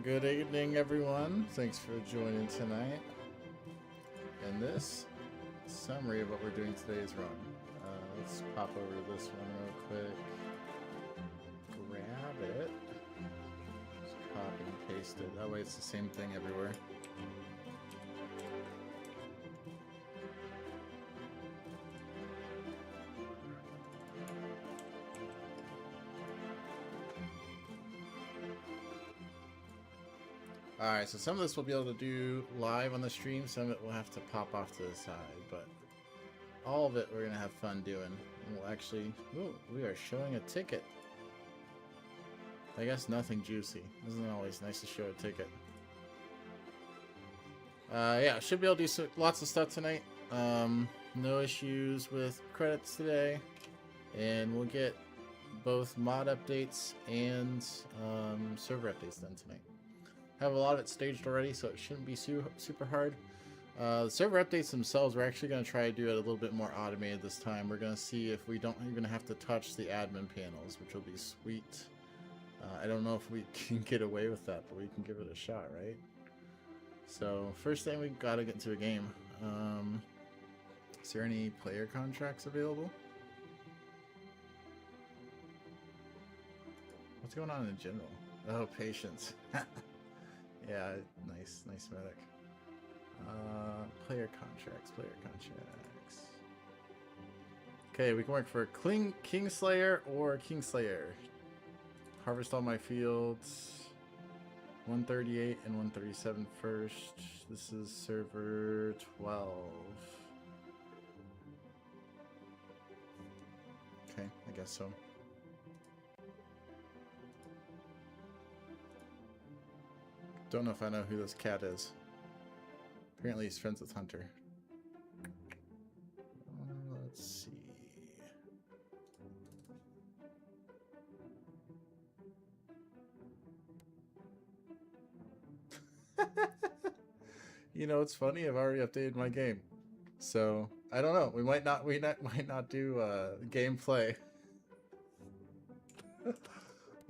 Good evening, everyone. Thanks for joining tonight. And this summary of what we're doing today's run. Let's pop over to this one real quick. Grab it. Just copy and paste it. That way it's the same thing everywhere. Alright, so some of this we'll be able to do live on the stream, some of it we'll have to pop off to the side, but all of it we're going to have fun doing. And we'll actually... Ooh, we are showing a ticket. I guess nothing juicy. Isn't it always nice to show a ticket? Yeah, should be able to do lots of stuff tonight. No issues with credits today. And we'll get both mod updates and server updates done tonight. Have a lot of it staged already, so it shouldn't be super hard. The server updates themselves, we're actually going to try to do it a little bit more automated this time. We're going to see if we don't even have to touch the admin panels, which will be sweet. I don't know if we can get away with that, but we can give it a shot, right? So, first thing, we got to get into a game. Is there any player contracts available? What's going on in general? Oh, patience. Yeah, nice medic. Player contracts. Okay, we can work for Kingslayer or Kingslayer. Harvest all my fields. 138 and 137 first. This is server 12. Okay, I guess so. Don't know if I know who this cat is. Apparently he's friends with Hunter. Let's see. You know, it's funny. I've already updated my game, so I don't know. We might not do gameplay.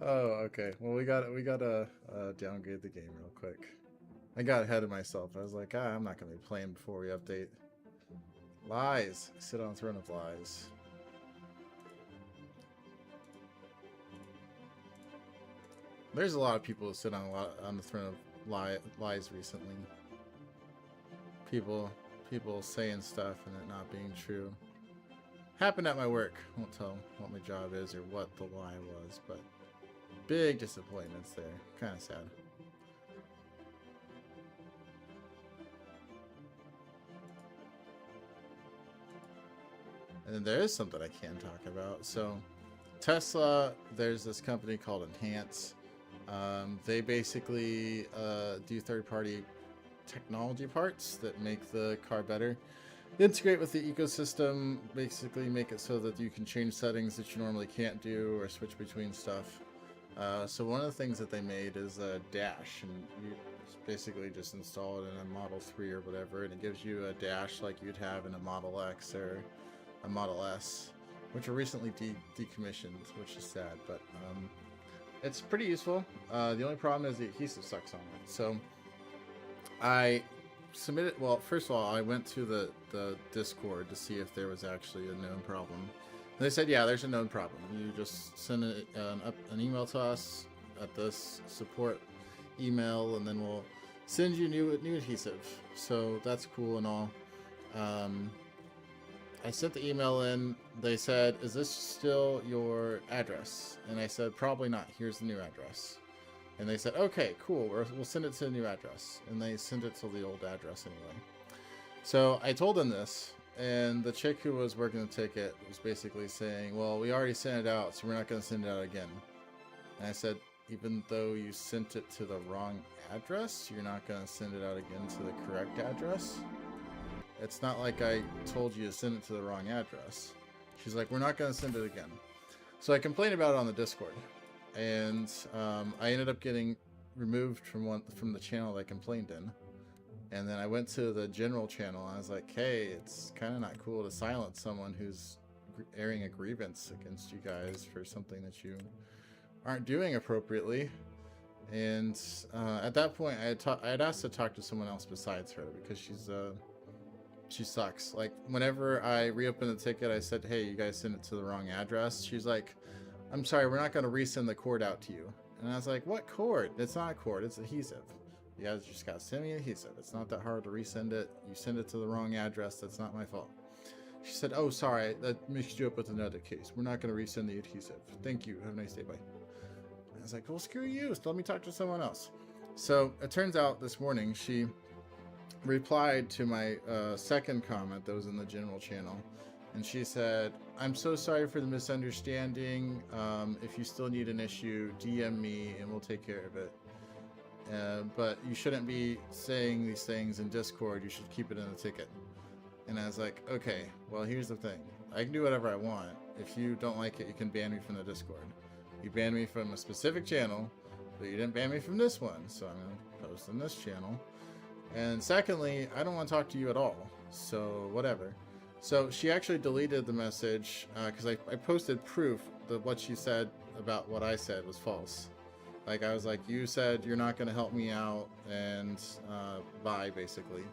Oh, okay. Well, we gotta downgrade the game real quick. I got ahead of myself. I was like, I'm not gonna be playing before we update. Lies. I sit on a throne of lies. There's a lot of people who sit on the throne of lies recently. People saying stuff and it not being true. Happened at my work. Won't tell what my job is or what the lie was, but big disappointments there. Kind of sad. And then there is something I can talk about. So Tesla, there's this company called Enhance. They basically do third-party technology parts that make the car better. Integrate with the ecosystem, basically make it so that you can change settings that you normally can't do or switch between stuff. So one of the things that they made is a dash, and you basically just install it in a Model 3 or whatever, and it gives you a dash like you'd have in a Model X or a Model S, which were recently decommissioned, which is sad, but it's pretty useful. The only problem is the adhesive sucks on it. So I submitted, well, first of all, I went to the Discord to see if there was actually a known problem. And they said, yeah, there's a known problem. You just send an email to us at this support email, and then we'll send you new adhesive. So that's cool and all. I sent the email in. They said, is this still your address? And I said, probably not. Here's the new address. And they said, okay, cool. We'll send it to the new address. And they sent it to the old address anyway. So I told them this. And the chick who was working the ticket was basically saying, well, we already sent it out, so we're not going to send it out again. And I said, even though you sent it to the wrong address, you're not going to send it out again to the correct address? It's not like I told you to send it to the wrong address. She's like, we're not going to send it again. So I complained about it on the Discord. And I ended up getting removed from the channel that I complained in. And then I went to the general channel and I was like, hey, it's kind of not cool to silence someone who's airing a grievance against you guys for something that you aren't doing appropriately. And at that point, I had asked to talk to someone else besides her because she sucks. Like, whenever I reopened the ticket, I said, hey, you guys sent it to the wrong address. She's like, I'm sorry, we're not going to resend the cord out to you. And I was like, what cord? It's not a cord, it's adhesive. You guys just got to send me adhesive. It's not that hard to resend it. You send it to the wrong address. That's not my fault. She said, oh, sorry, that mixed you up with another case. We're not going to resend the adhesive. Thank you. Have a nice day. Bye. I was like, well, screw you. So let me talk to someone else. So it turns out this morning she replied to my second comment that was in the general channel. And she said, I'm so sorry for the misunderstanding. If you still need an issue, DM me and we'll take care of it. But you shouldn't be saying these things in Discord. You should keep it in the ticket. And I was like, okay, well, here's the thing. I can do whatever I want. If you don't like it, you can ban me from the Discord. You banned me from a specific channel, but you didn't ban me from this one. So I'm going to post on this channel. And secondly, I don't want to talk to you at all. So whatever. So she actually deleted the message because I posted proof that what she said about what I said was false. Like, I was like, you said you're not going to help me out and bye, basically.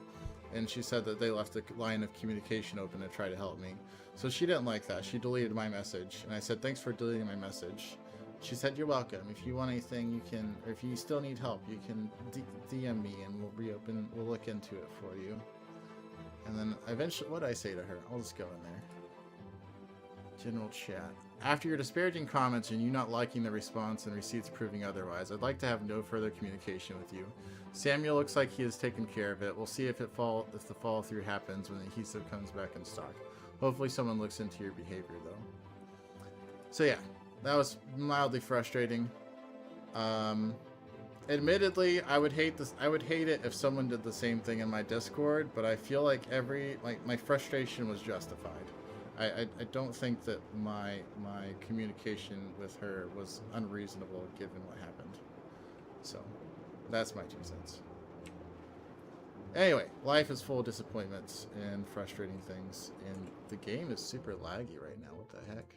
And she said that they left the line of communication open to try to help me. So she didn't like that. She deleted my message. And I said, thanks for deleting my message. She said, you're welcome. If you want anything, you can, or if you still need help, you can DM me and we'll look into it for you. And then eventually, what did I say to her? I'll just go in there. General chat. After your disparaging comments and you not liking the response and receipts proving otherwise, I'd like to have no further communication with you. Samuel looks like he has taken care of it. We'll see if the follow through happens when the adhesive comes back in stock. Hopefully someone looks into your behavior though. So yeah, that was mildly frustrating. Admittedly, I would hate it if someone did the same thing in my Discord, but I feel like my frustration was justified. I don't think that my communication with her was unreasonable given what happened. So, that's my 2 cents. Anyway, life is full of disappointments and frustrating things, and the game is super laggy right now. What the heck?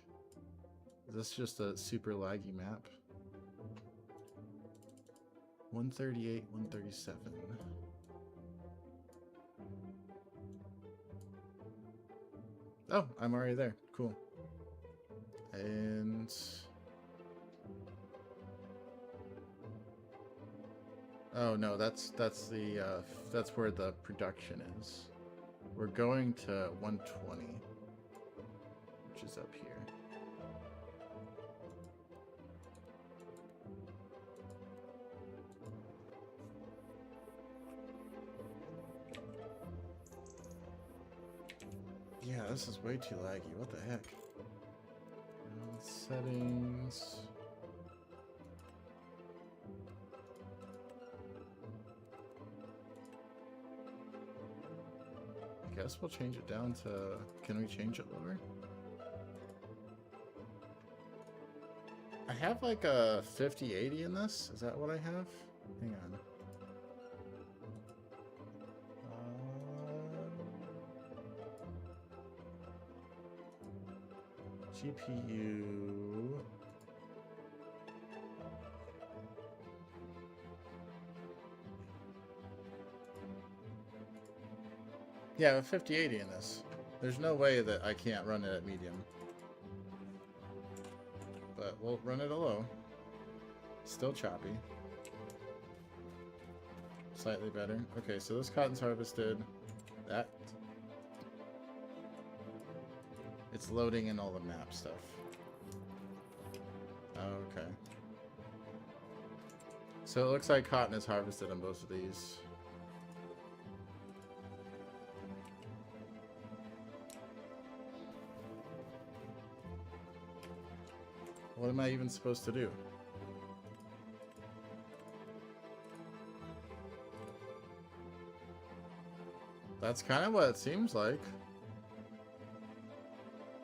Is this just a super laggy map? 138, 137. Oh, I'm already there. Cool. And oh no, that's where the production is. We're going to 120, which is up here. Yeah, this is way too laggy. What the heck? Settings. I guess we'll change it down to... Can we change it lower? I have like a 50-80 in this. Is that what I have? Hang on. GPU. Yeah, a 5080 in this. There's no way that I can't run it at medium. But we'll run it at low. Still choppy. Slightly better. Okay, so this cotton's harvested. That. It's loading in all the map stuff. Okay. So it looks like cotton is harvested on both of these. What am I even supposed to do? That's kind of what it seems like.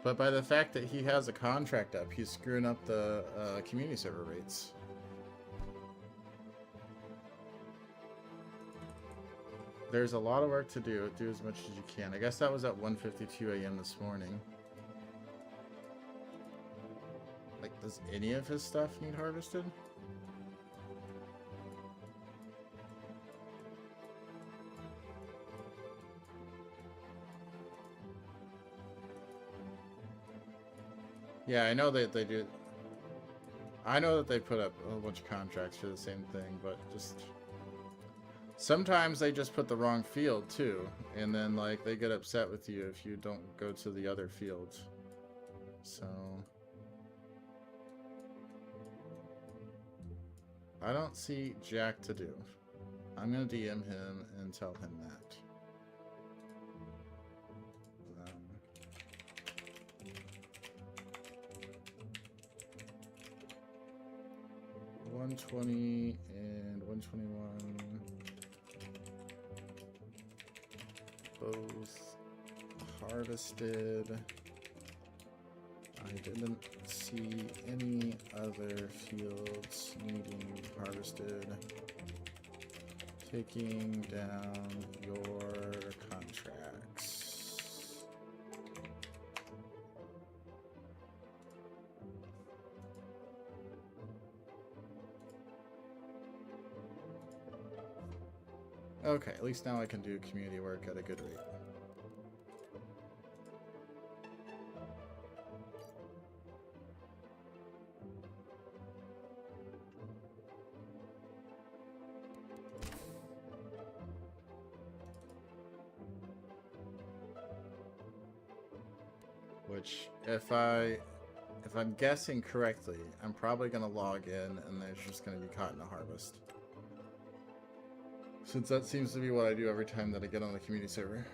But by the fact that he has a contract up, he's screwing up the community server rates. There's a lot of work to do. Do as much as you can. I guess that was at 1:52 a.m. this morning. Like, does any of his stuff need harvested? Yeah, I know that they do. I know that they put up a whole bunch of contracts for the same thing, but just sometimes they just put the wrong field too, and then like they get upset with you if you don't go to the other fields. So I don't see jack to do. I'm gonna DM him and tell him that. 120 and 121 both harvested. I didn't see any other fields needing harvested. Taking down your contracts. Okay, at least now I can do community work at a good rate. Which, if I'm guessing correctly, I'm probably gonna log in and there's just gonna be cotton to harvest. Since that seems to be what I do every time that I get on the community server.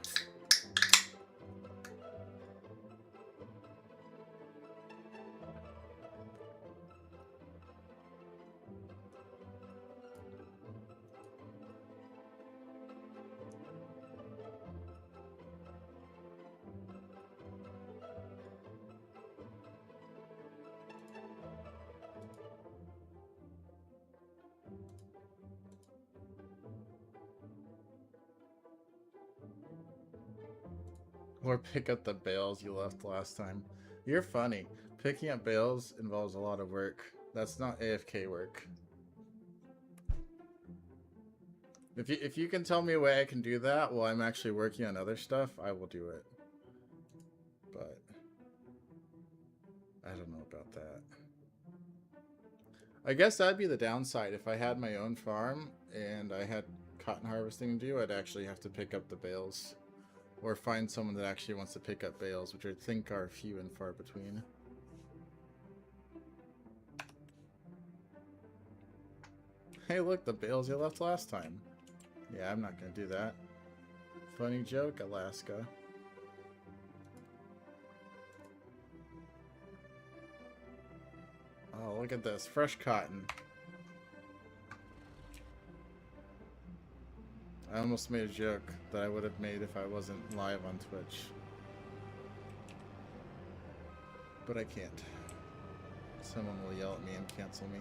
Or pick up the bales you left last time. You're funny. Picking up bales involves a lot of work. That's not AFK work. If you can tell me a way I can do that while I'm actually working on other stuff, I will do it. But I don't know about that. I guess that'd be the downside. If I had my own farm and I had cotton harvesting to do, I'd actually have to pick up the bales. Or find someone that actually wants to pick up bales, which I think are few and far between. Hey, look, the bales you left last time. Yeah, I'm not gonna do that. Funny joke, Alaska. Oh, look at this. Fresh cotton. I almost made a joke that I would have made if I wasn't live on Twitch. But I can't. Someone will yell at me and cancel me.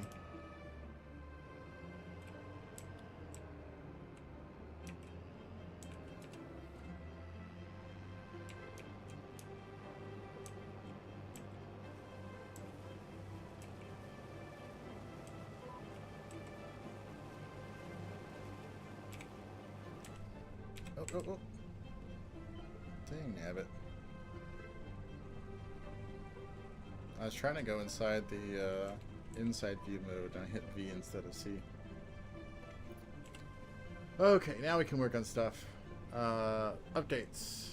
Oh. Dang nabbit. I was trying to go inside the inside view mode and I hit V instead of C. Okay, now we can work on stuff. Updates.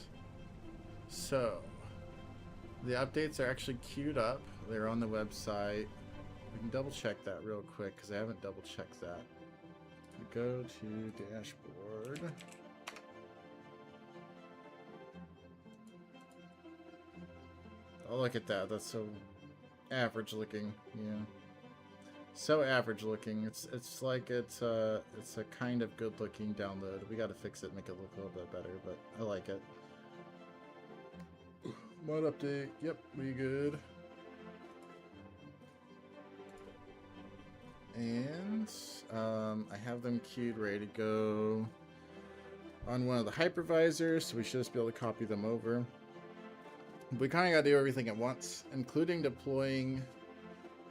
So, the updates are actually queued up. They're on the website. We can double check that real quick because I haven't double checked that. We go to dashboard. Oh, look at that. That's so average looking. Yeah. So average looking. It's like it's a kind of good looking download. We gotta fix it, make it look a little bit better, but I like it. Mod update. Yep, we good. And I have them queued, ready to go on one of the hypervisors, so we should just be able to copy them over. We kind of got to do everything at once, including deploying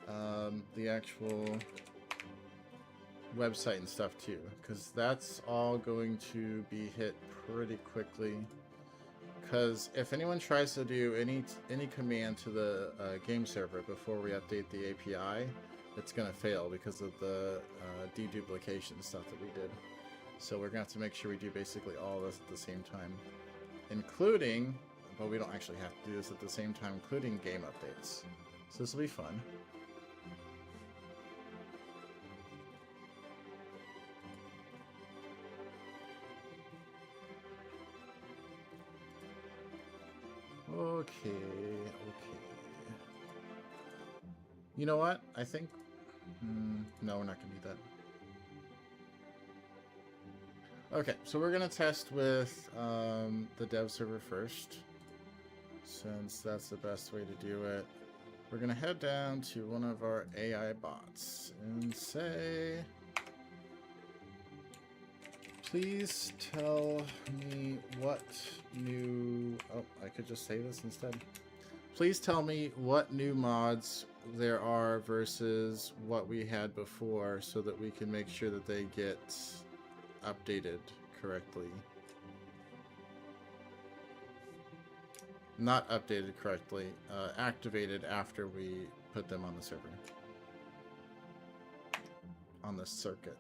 the actual website and stuff too, because that's all going to be hit pretty quickly, because if anyone tries to do any command to the game server before we update the API, it's gonna fail because of the deduplication stuff that we did. So we're gonna have to make sure we do basically all this at the same time, including, but we don't actually have to do this at the same time, including game updates. So this will be fun. Okay. You know what? I think... no, we're not going to do that. Okay, so we're going to test with the dev server first, since that's the best way to do it. We're going to head down to one of our AI bots and say... Please tell me what new... Oh, I could just say this instead. Please tell me what new mods there are versus what we had before so that we can make sure that they get updated correctly. Not updated correctly, activated after we put them on the server. On the circuit.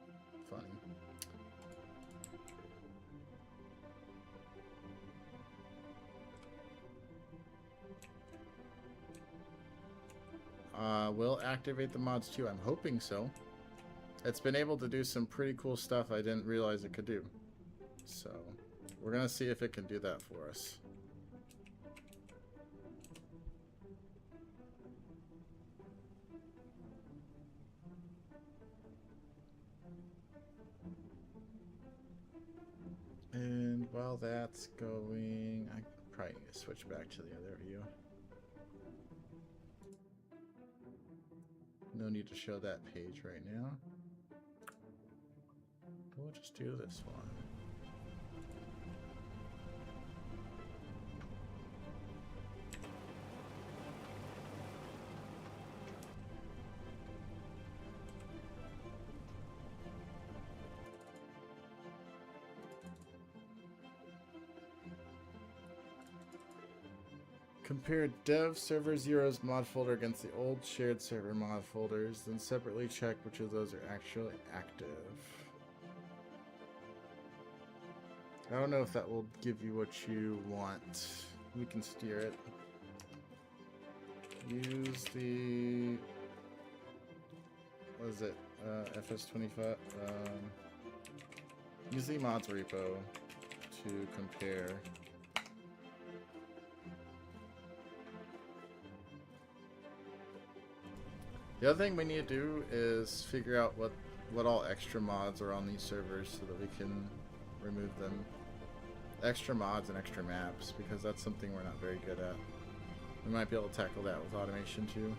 Funny. Will activate the mods too. I'm hoping so. It's been able to do some pretty cool stuff I didn't realize it could do. So, we're gonna see if it can do that for us. And while that's going, I probably need to switch back to the other view. No need to show that page right now. We'll just do this one. Compare dev server 0's mod folder against the old shared server mod folders, then separately check which of those are actually active. I don't know if that will give you what you want. We can steer it. Use the... what is it? FS25. Use the mods repo to compare. The other thing we need to do is figure out what all extra mods are on these servers so that we can remove them. Extra mods and extra maps, because that's something we're not very good at. We might be able to tackle that with automation too.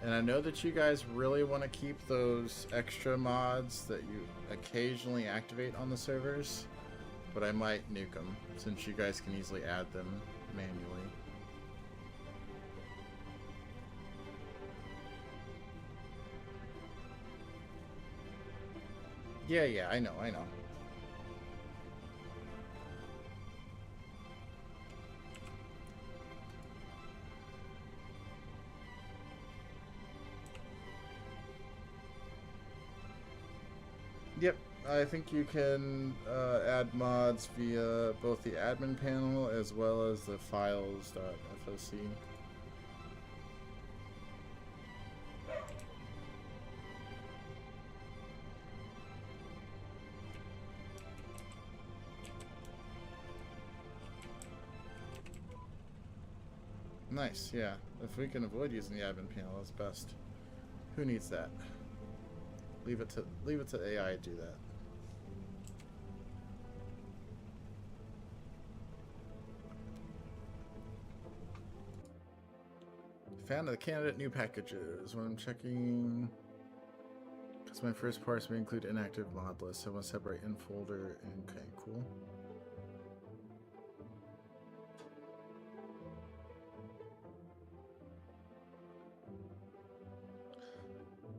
And I know that you guys really want to keep those extra mods that you occasionally activate on the servers, but I might nuke them since you guys can easily add them manually. Yeah, I know. Yep, I think you can add mods via both the admin panel as well as the files.foc. Nice, yeah. If we can avoid using the admin panel, that's best. Who needs that? Leave it to AI to do that. Found the candidate new packages. When I'm checking, because my first parse may include inactive mod lists, so I want to separate in folder. Okay, cool.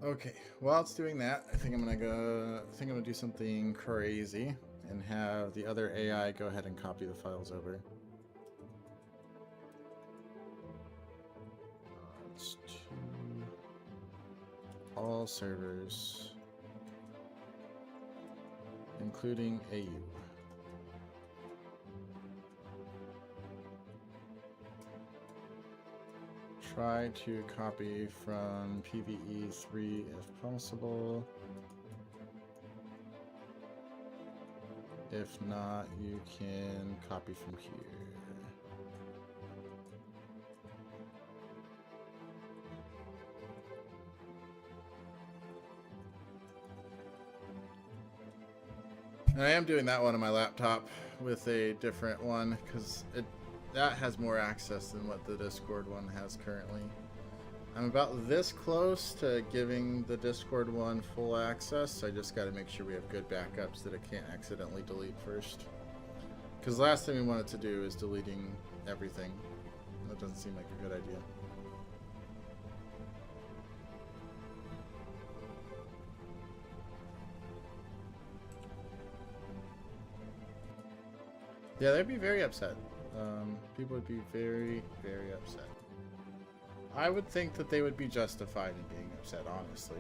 Okay, while it's doing that, I think I'm gonna do something crazy and have the other AI go ahead and copy the files over. It's to all servers, including AU. Try to copy from PVE3 if possible. If not, you can copy from here. And I am doing that one on my laptop with a different one because that has more access than what the Discord one has currently. I'm about this close to giving the Discord one full access. I just got to make sure we have good backups that it can't accidentally delete first. Because the last thing we wanted to do is deleting everything. That doesn't seem like a good idea. Yeah, they'd be very upset. People would be very, very upset. I would think that they would be justified in being upset, honestly.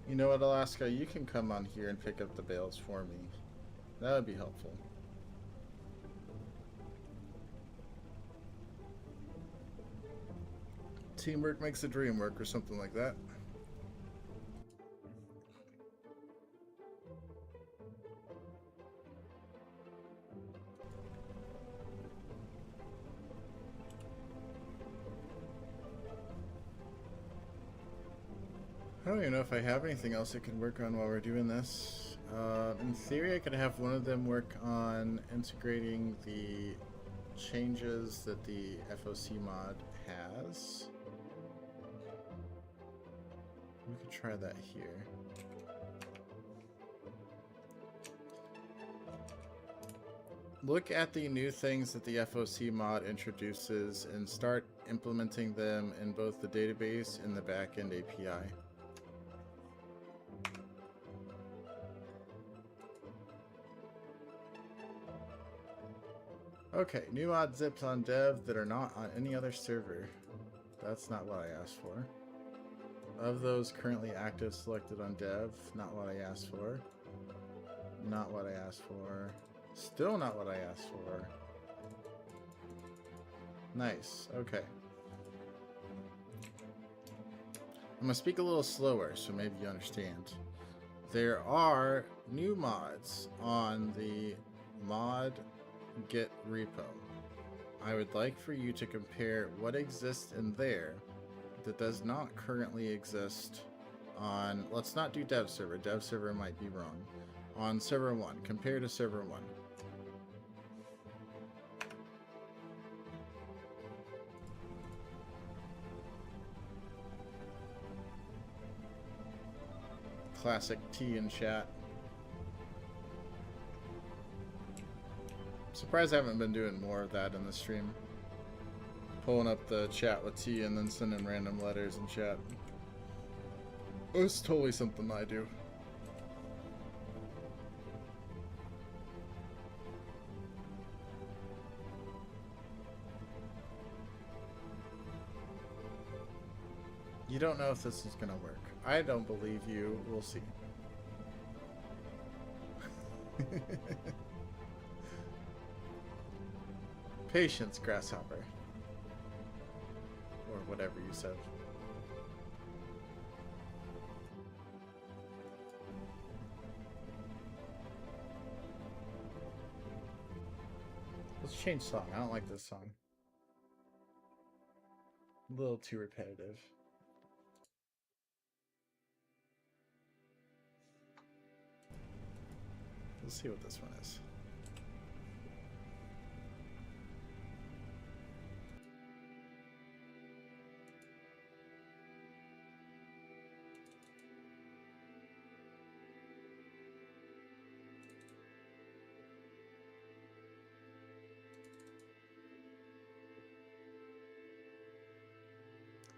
You know what, Alaska? You can come on here and pick up the bales for me. That would be helpful. Teamwork makes the dream work, or something like that. I don't even know if I have anything else I can work on while we're doing this. In theory, I could have one of them work on integrating the changes that the FOC mod has. We could try that here. Look at the new things that the FOC mod introduces and start implementing them in both the database and the backend API. Okay, new mod zips on dev that are not on any other server. That's not what I asked for. Of those currently active selected on dev, not what I asked for. Not what I asked for. Still not what I asked for. Nice, okay. I'm gonna speak a little slower so maybe you understand. There are new mods on the mod Git repo. I would like for you to compare what exists in there that does not currently exist on, let's not do dev server. Dev server might be wrong. On server 1, compare to server 1. Classic T in chat. Surprised I haven't been doing more of that in the stream. Pulling up the chat with T and then sending random letters in chat. It's totally something I do. You don't know if this is gonna work. I don't believe you. We'll see. Patience, grasshopper. Or whatever you said. Let's change song. I don't like this song. A little too repetitive. Let's see what this one is.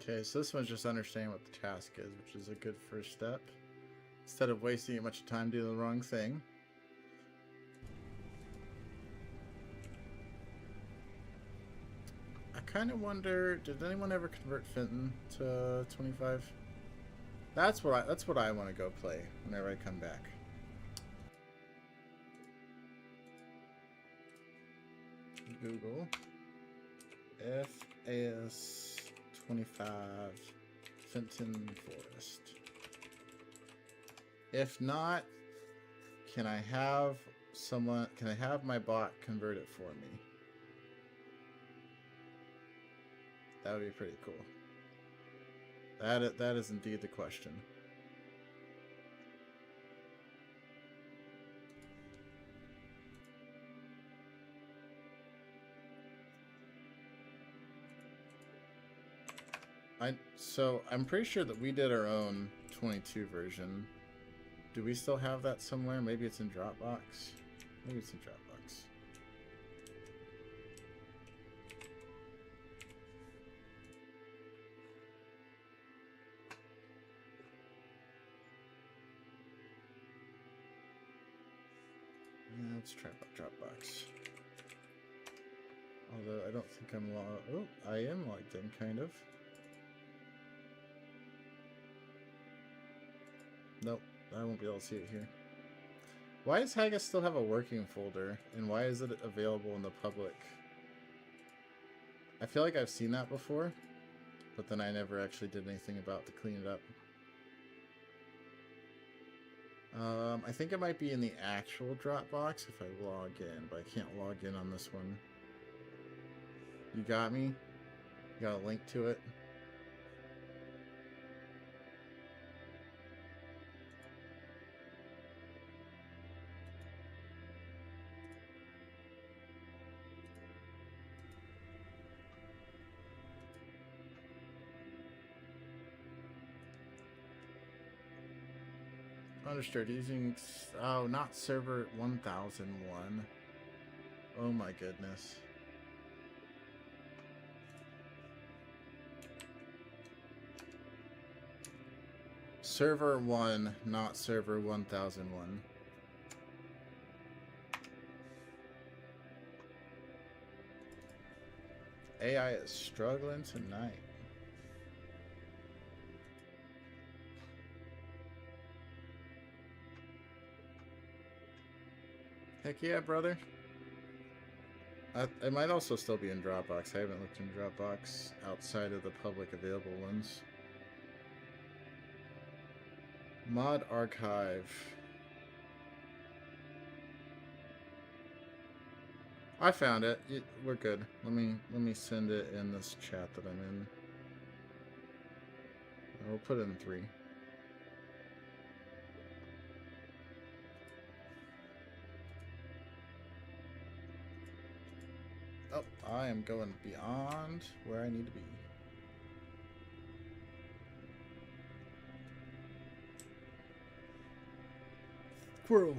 Okay, so this one's just understanding what the task is, which is a good first step. Instead of wasting much time doing the wrong thing. I kind of wonder, did anyone ever convert Fenton to 25? That's what I want to go play whenever I come back. Google FS25 Fenton Forest. If not, can I have my bot convert it for me? That would be pretty cool. That is indeed the question. So I'm pretty sure that we did our own 22 version. Do we still have that somewhere? Maybe it's in Dropbox. Maybe it's in Dropbox. Yeah, let's try Dropbox. Although I don't think I'm logged. Oh, I am logged in, kind of. Nope, I won't be able to see it here. Why does Haggis still have a working folder, and why is it available in the public? I feel like I've seen that before, but then I never actually did anything about to clean it up. I think it might be in the actual Dropbox if I log in, but I can't log in on this one. You got me? You got a link to it? Understood. Using... Oh, not server 1001. Oh my goodness. Server 1, not server 1001. AI is struggling tonight. Heck yeah, brother. It might also still be in Dropbox. I haven't looked in Dropbox outside of the public available ones. Mod archive. I found it. We're good. Let me send it in this chat that I'm in. We'll put it in 3. Oh, I am going beyond where I need to be. Squirrel.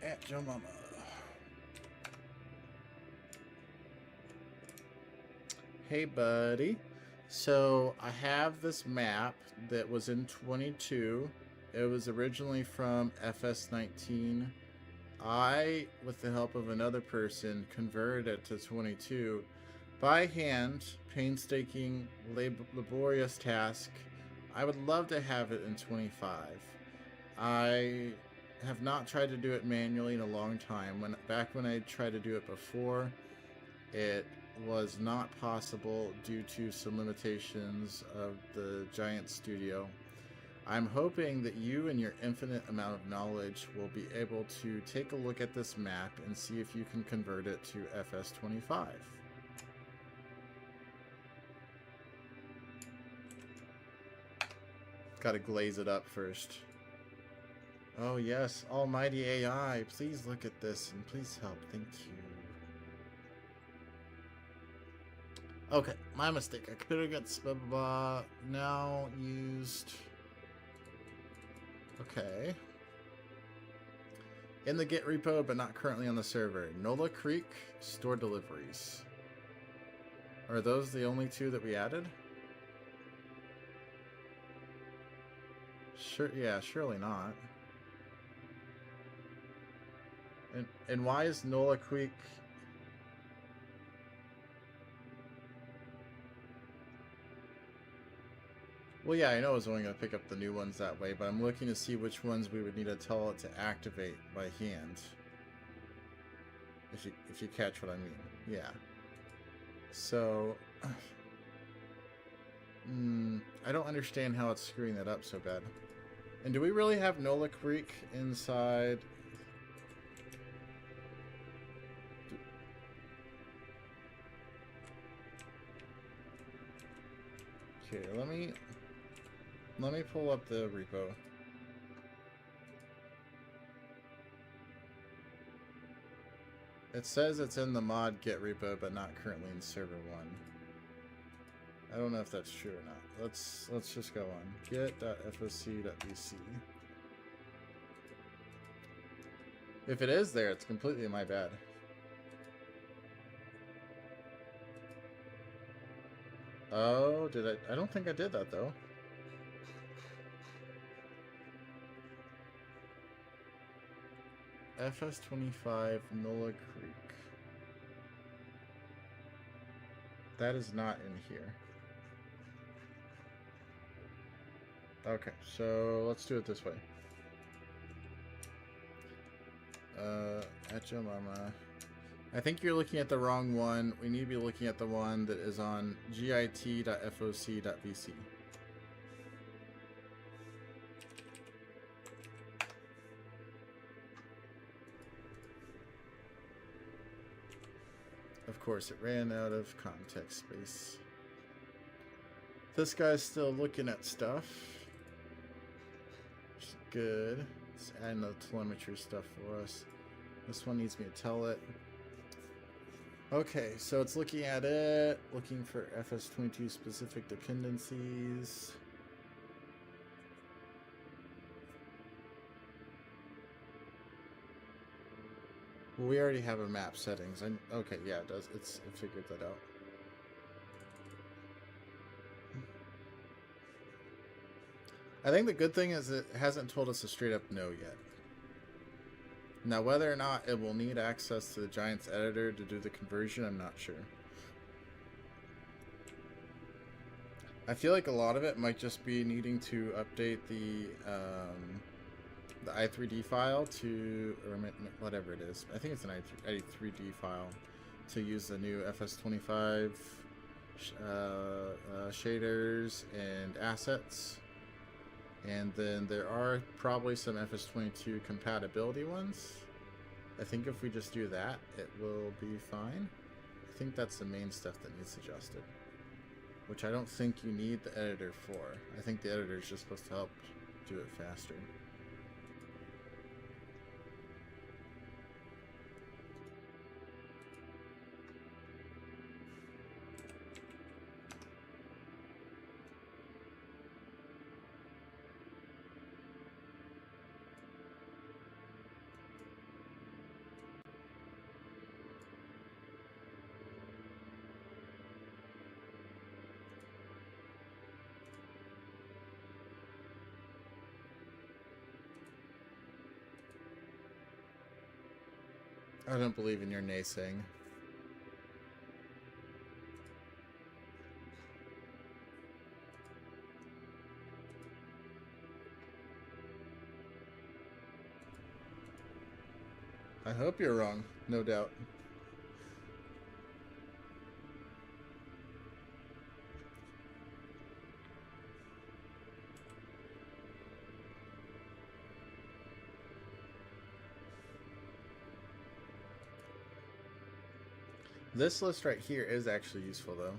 At Joe Mama. Hey, buddy. So I have this map that was in 22. It was originally from FS19. I, with the help of another person, converted it to 22 by hand, painstaking, laborious task. I would love to have it in 25. I have not tried to do it manually in a long time. Back when I tried to do it before, it was not possible due to some limitations of the giant studio. I'm hoping that you and your infinite amount of knowledge will be able to take a look at this map and see if you can convert it to FS25. Gotta glaze it up first. Oh yes, almighty AI, please look at this and please help. Thank you. Okay, my mistake. I could have got blah blah blah. Now used. Okay. In the Git repo, but not currently on the server. Nola Creek store deliveries. Are those the only two that we added? Sure. Yeah, surely not. And why is Nola Creek? Well, yeah, I know I was only going to pick up the new ones that way, but I'm looking to see which ones we would need to tell it to activate by hand. If you catch what I mean. Yeah. So, I don't understand how it's screwing that up so bad. And do we really have Nola Creek inside? Okay, let me pull up the repo. It says it's in the mod Git repo, but not currently in server 1. I don't know if that's true or not. Let's just go on. Git.foc.vc. If it is there, it's completely my bad. Oh, did I? I don't think I did that though. FS25 Nola Creek. That is not in here. Okay, so let's do it this way. Mama. I think you're looking at the wrong one. We need to be looking at the one that is on git.foc.vc. Of course, it ran out of context space. This guy's still looking at stuff. Which is good. It's adding the telemetry stuff for us. This one needs me to tell it. Okay, so it's looking at it, looking for FS22 specific dependencies. Well, we already have a map settings. Okay, yeah, it does. It figured that out. I think the good thing is it hasn't told us a straight up no yet. Now, whether or not it will need access to the Giants editor to do the conversion, I'm not sure. I feel like a lot of it might just be needing to update the i3D file to, or whatever it is. I think it's an i3D file to use the new FS25 shaders and assets. And then there are probably some FS22 compatibility ones. I think if we just do that, it will be fine. I think that's the main stuff that needs adjusted. Which I don't think you need the editor for. I think the editor is just supposed to help do it faster. I don't believe in your naysaying. I hope you're wrong, no doubt. This list right here is actually useful though.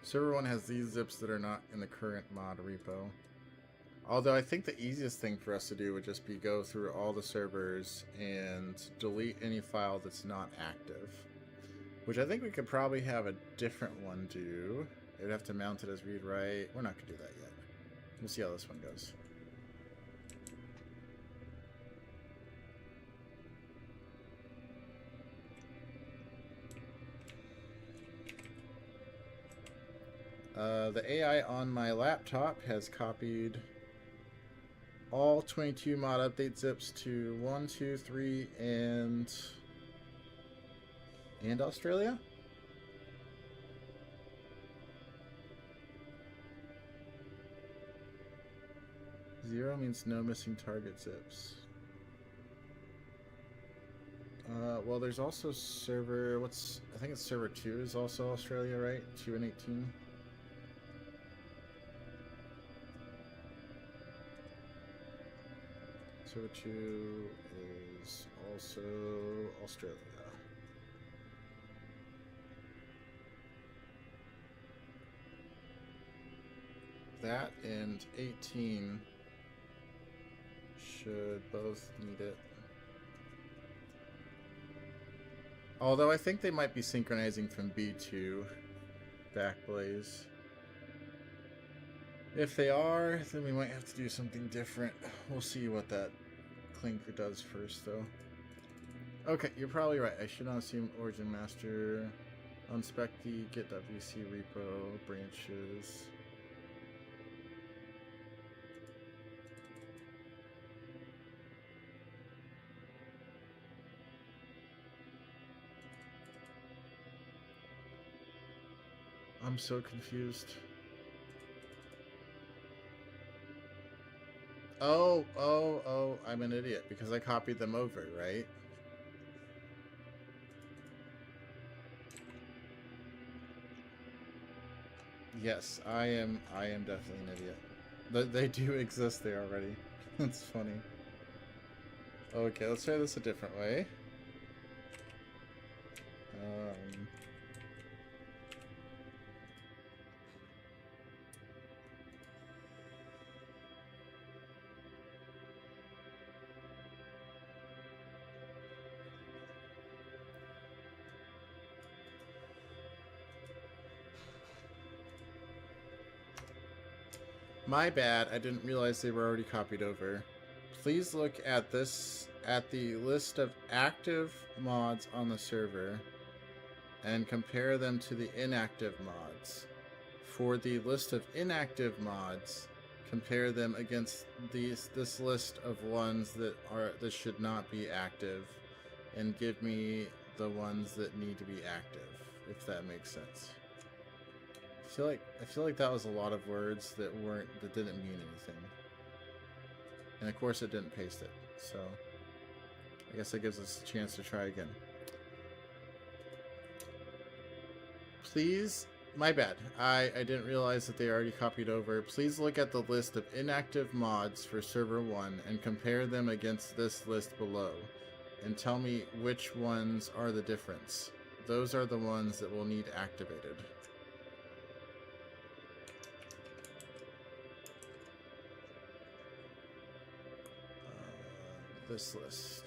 Server 1 has these zips that are not in the current mod repo. Although I think the easiest thing for us to do would just be go through all the servers and delete any file that's not active. Which I think we could probably have a different one do. It'd have to mount it as read-write. We're not going to do that yet. We'll see how this one goes. The AI on my laptop has copied all 22 mod update zips to 1, 2, 3, and Australia? Zero means no missing target zips. Well, there's also server, I think it's server 2 is also Australia, right? 2 and 18. Server 2 is also Australia. That and 18 should both need it. Although I think they might be synchronizing from B2 Backblaze. If they are, then we might have to do something different. We'll see what that clinker does first, though. Okay, you're probably right. I should not assume origin master. Unspec the git.vc repo branches. I'm so confused. Oh, I'm an idiot because I copied them over, right? Yes, I am definitely an idiot. They do exist there already. That's funny. Okay, let's try this a different way. My bad, I didn't realize they were already copied over. Please look at this, at the list of active mods on the server and compare them to the inactive mods. For the list of inactive mods, compare them against this list of ones that should not be active, and give me the ones that need to be active, if that makes sense. I feel like that was a lot of words that didn't mean anything. And of course it didn't paste it. So I guess that gives us a chance to try again. Please, my bad. I didn't realize that they already copied over. Please look at the list of inactive mods for server 1 and compare them against this list below. And tell me which ones are the difference. Those are the ones that will need activated. This list.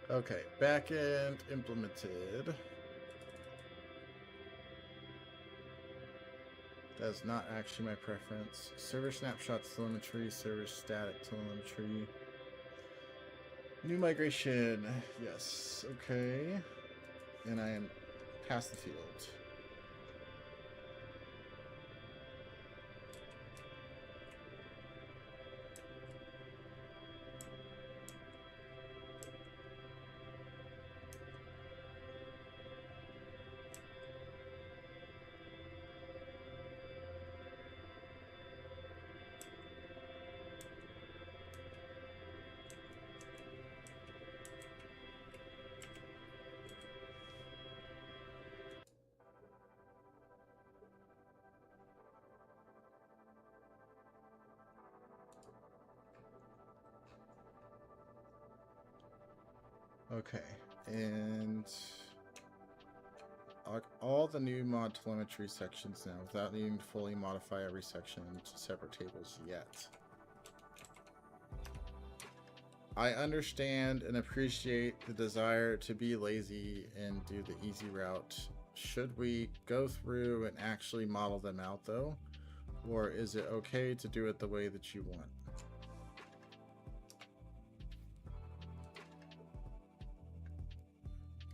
Okay, backend implemented. That's not actually my preference. Server snapshot telemetry, server static telemetry. New migration, yes, okay. And I am past the field. Okay, and all the new mod telemetry sections now without needing to fully modify every section into separate tables yet. I understand and appreciate the desire to be lazy and do the easy route. Should we go through and actually model them out though? Or is it okay to do it the way that you want?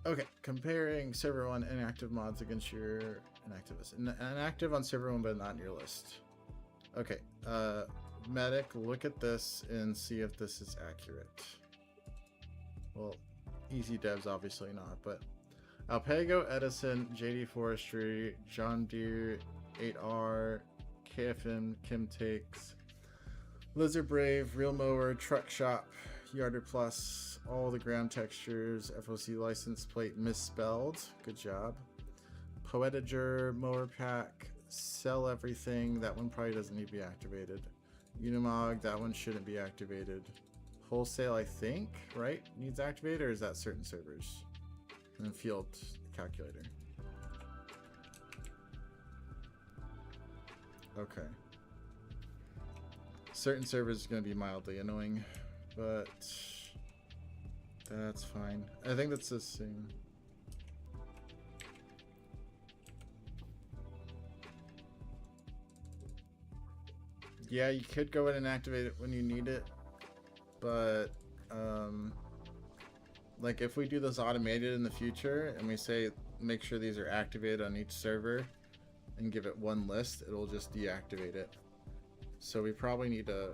Okay, comparing server 1 inactive mods against your inactive list. Inactive on server 1 but not in your list. Okay, Medic, look at this and see if this is accurate. Well, Easy Dev's obviously not, but Alpago, Edison, JD Forestry, John Deere, 8R, KFM, Kim Takes, Lizard Brave, Real Mower, Truck Shop, Yarder Plus, all the ground textures, FOC license plate misspelled, good job. Poetager, Mower Pack, Sell Everything, that one probably doesn't need to be activated. Unimog, that one shouldn't be activated. Wholesale, I think, right? Needs activated, or is that certain servers? And then Field Calculator. Okay. Certain servers is going to be mildly annoying, but that's fine. I think that's the same. Yeah, you could go in and activate it when you need it, but like if we do this automated in the future and we say make sure these are activated on each server and give it one list, it'll just deactivate it. So we probably need to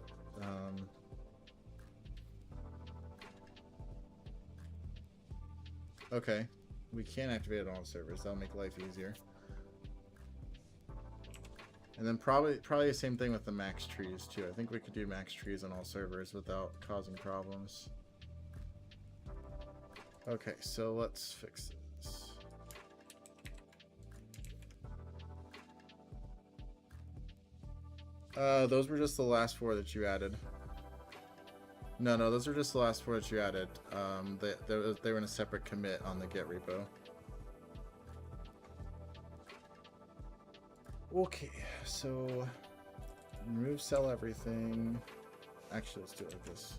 okay, we can activate it on all servers. That'll make life easier. And then probably the same thing with the max trees too. I think we could do max trees on all servers without causing problems. Okay, so let's fix this. Those were just the last 4 that you added. No, those are just the last 4 that you added. They were in a separate commit on the Git repo. Okay, so remove Sell Everything. Actually, let's do it like this.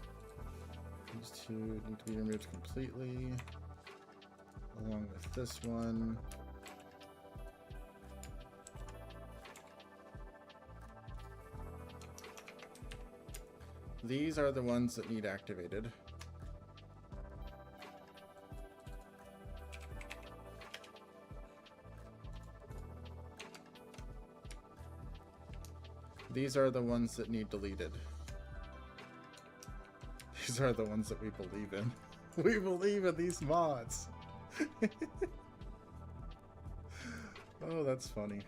These 2 need to be removed completely, along with this one. These are the ones that need activated. These are the ones that need deleted. These are the ones that we believe in. We believe in these mods. Oh, that's funny.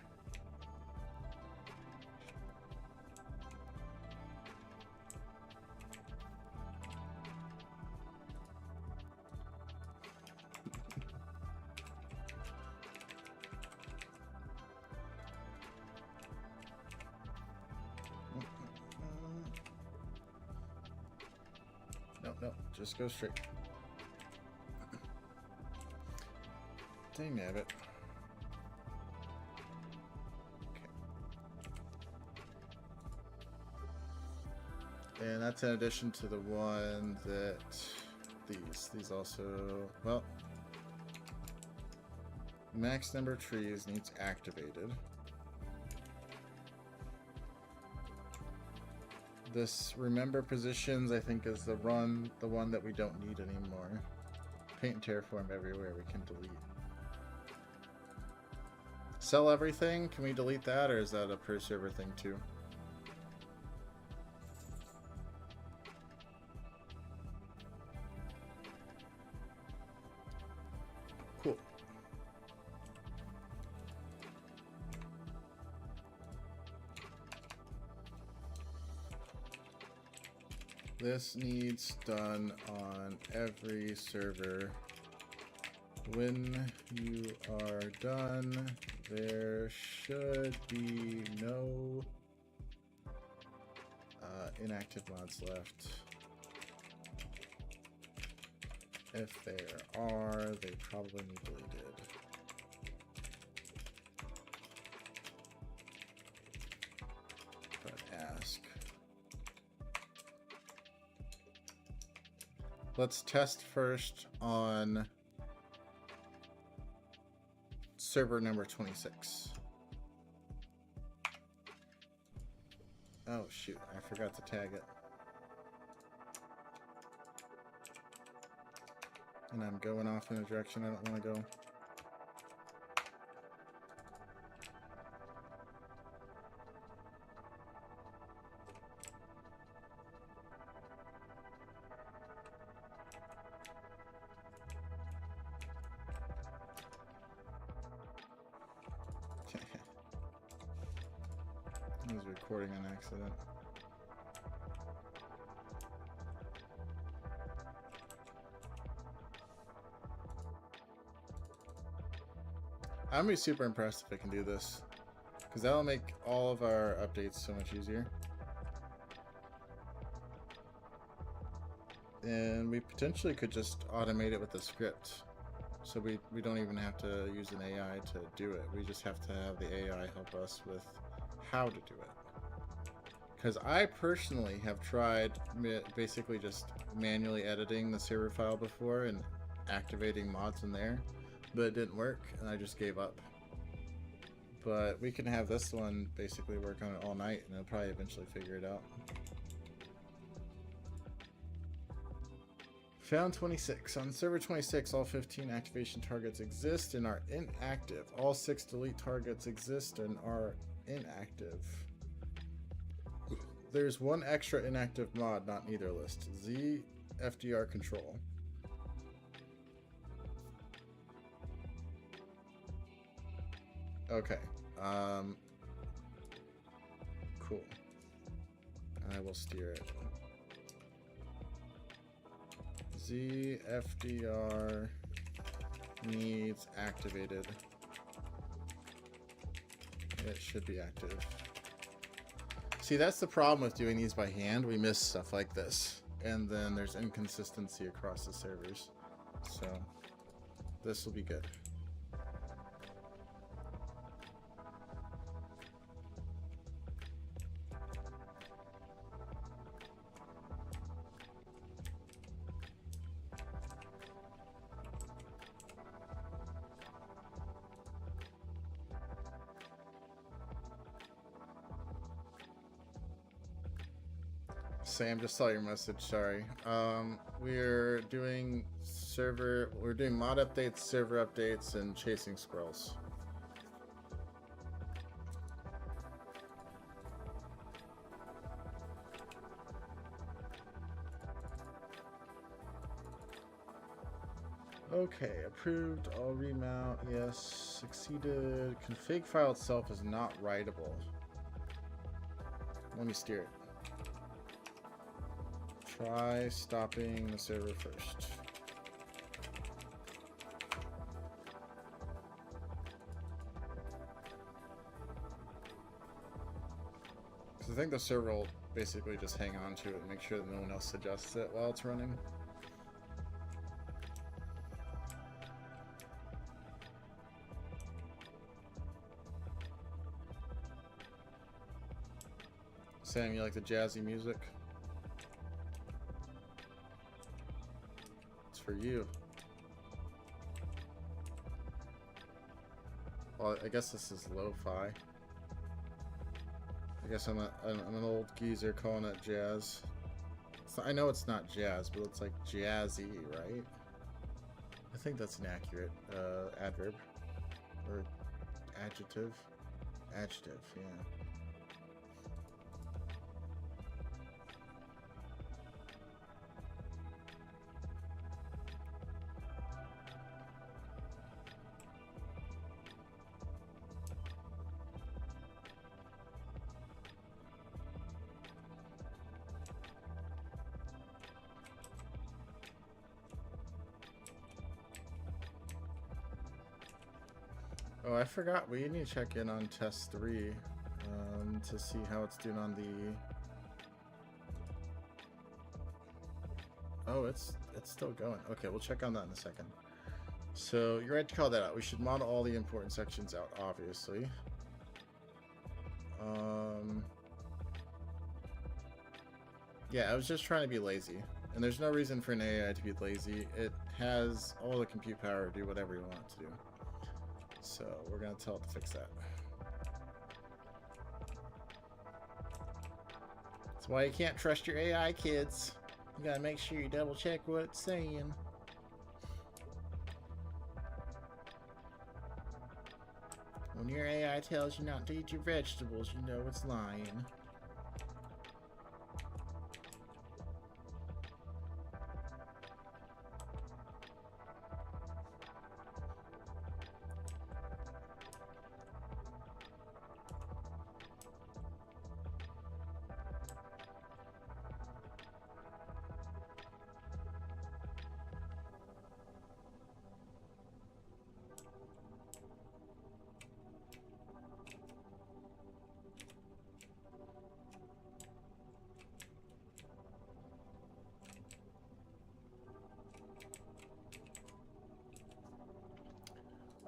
No, just go straight. Dang nabbit. Okay. And that's in addition to the one that these also, well, max number of trees needs activated. This remember positions, I think, is the one that we don't need anymore. Paint and terraform everywhere we can delete. Sell Everything, can we delete that, or is that a per server thing too? Cool. This needs done on every server. When you are done, there should be no inactive mods left. If there are, they probably need deleted. But ask. Let's test first on server number 26. Oh shoot, I forgot to tag it. And I'm going off in a direction I don't want to go. I was recording an accident. I'm gonna be super impressed if I can do this, because that'll make all of our updates so much easier. And we potentially could just automate it with a script. So we don't even have to use an AI to do it. We just have to have the AI help us with how to do it. Because I personally have tried basically just manually editing the server file before and activating mods in there, but it didn't work and I just gave up. But we can have this one basically work on it all night and it'll probably eventually figure it out. Found 26. On server 26, all 15 activation targets exist and are inactive. All 6 delete targets exist and are inactive. There's one extra inactive mod not in either list. Z FDR control. Okay. Cool. I will steer it. ZFDR needs activated. It should be active. See, that's the problem with doing these by hand. We miss stuff like this. And then there's inconsistency across the servers. So this will be good. Sam, just saw your message, sorry. We're doing mod updates, server updates, and chasing squirrels. Okay, approved, all remount, yes, succeeded. Config file itself is not writable. Let me steer it. Try stopping the server first. Because I think the server will basically just hang on to it and make sure that no one else adjusts it while it's running. Sam, you like the jazzy music? For you. Well, I guess this is lo-fi. I guess I'm an old geezer calling it jazz. So I know it's not jazz, but it's like jazzy, right? I think that's an accurate adverb or adjective. Adjective, yeah. Oh, I forgot. We need to check in on test 3 to see how it's doing on the... Oh, it's still going. Okay, we'll check on that in a second. So you're right to call that out. We should model all the important sections out, obviously. Yeah, I was just trying to be lazy. And there's no reason for an AI to be lazy. It has all the compute power to do whatever you want it to do. So we're going to tell it to fix that. That's why you can't trust your AI, kids. You got to make sure you double check what it's saying. When your AI tells you not to eat your vegetables, you know it's lying.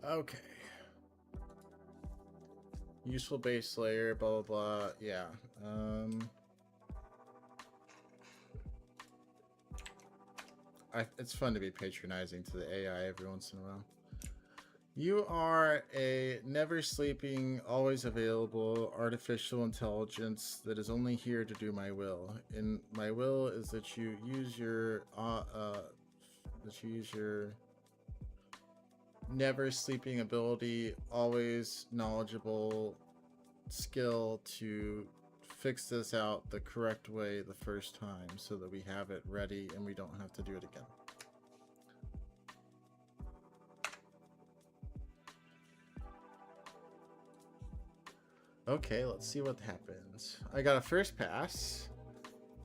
Okay. Useful base layer, blah, blah, blah. Yeah. It's fun to be patronizing to the AI every once in a while. You are a never sleeping, always available artificial intelligence that is only here to do my will. And my will is that you use your never sleeping ability, always knowledgeable skill to fix this out the correct way the first time so that we have it ready and we don't have to do it again. Okay, let's see what happens. I got a first pass.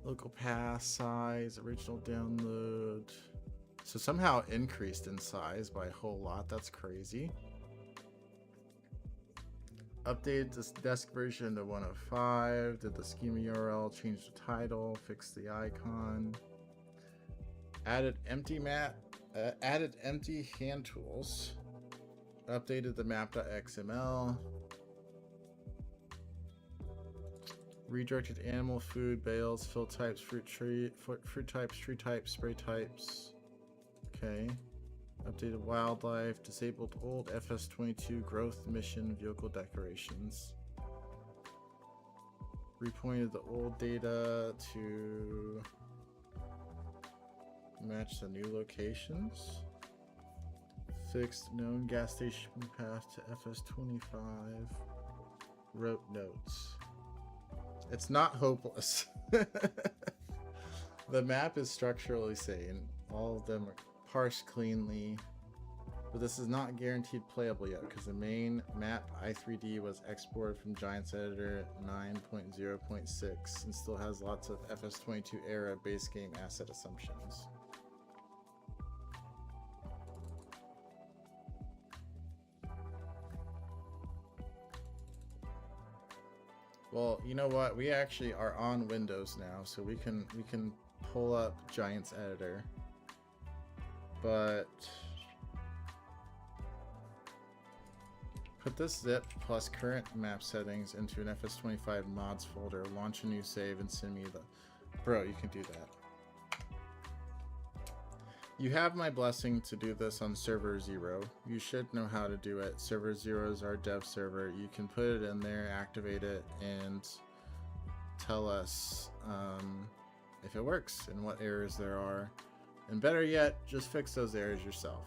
Local pass, size, original download. So somehow increased in size by a whole lot. That's crazy. Updated this desk version to 105. Did the schema URL, changed the title, fixed the icon. Added empty map. Added empty hand tools. Updated the map.xml. Redirected animal food bales, fill types, fruit types, tree types, spray types. Okay. Updated wildlife, disabled old FS25 growth mission vehicle decorations. Repointed the old data to match the new locations. Fixed known gas station path to FS25. Wrote notes. It's not hopeless. The map is structurally sane. All of them are parsed cleanly. But this is not guaranteed playable yet because the main map i3D was exported from Giants Editor 9.0.6 and still has lots of FS22 era base game asset assumptions. Well, you know what? We actually are on Windows now, so we can pull up Giants Editor. But put this zip plus current map settings into an FS25 mods folder, launch a new save, and send me the... Bro, you can do that. You have my blessing to do this on server 0. You should know how to do it. Server 0 is our dev server. You can put it in there, activate it, and tell us if it works and what errors there are. And better yet, just fix those errors yourself.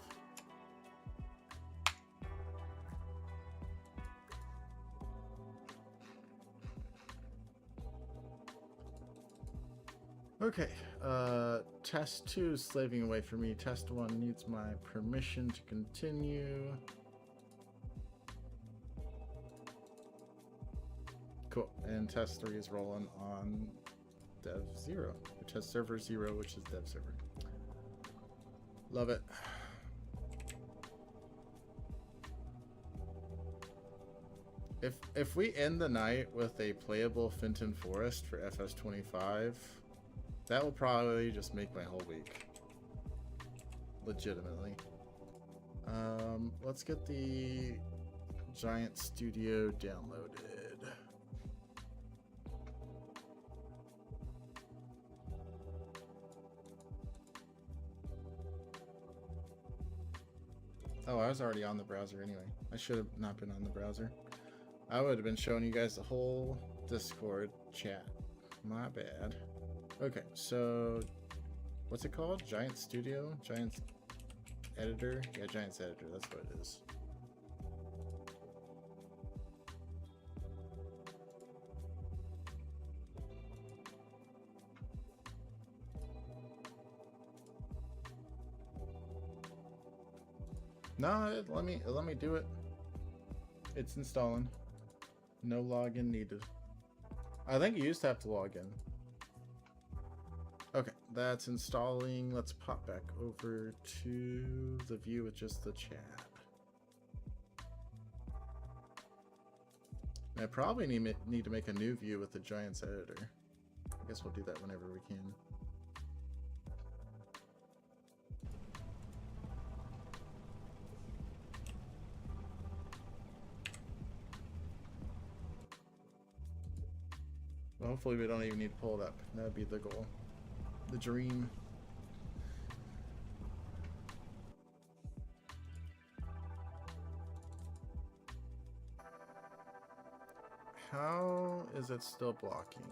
Okay, test 2 is slaving away for me. Test 1 needs my permission to continue. Cool, and test 3 is rolling on dev 0, or test server 0, which is dev server. Love it. If we end the night with a playable Fenton Forest for FS25, That will probably just make my whole week. Legitimately. Let's get the Giant Studio downloaded. Oh, I was already on the browser anyway. I should have not been on the browser. I would have been showing you guys the whole Discord chat. My bad. Okay, so what's it called? Giant Studio? Giant's Editor? Yeah, Giant's Editor, that's what it is. No, let me do it. It's installing. No login needed. I think you used to have to log in. Okay, that's installing. Let's pop back over to the view with just the chat. I probably need to make a new view with the Giants Editor. I guess we'll do that whenever we can. Well, hopefully we don't even need to pull it up. That would be the goal. The dream. How is it still blocking?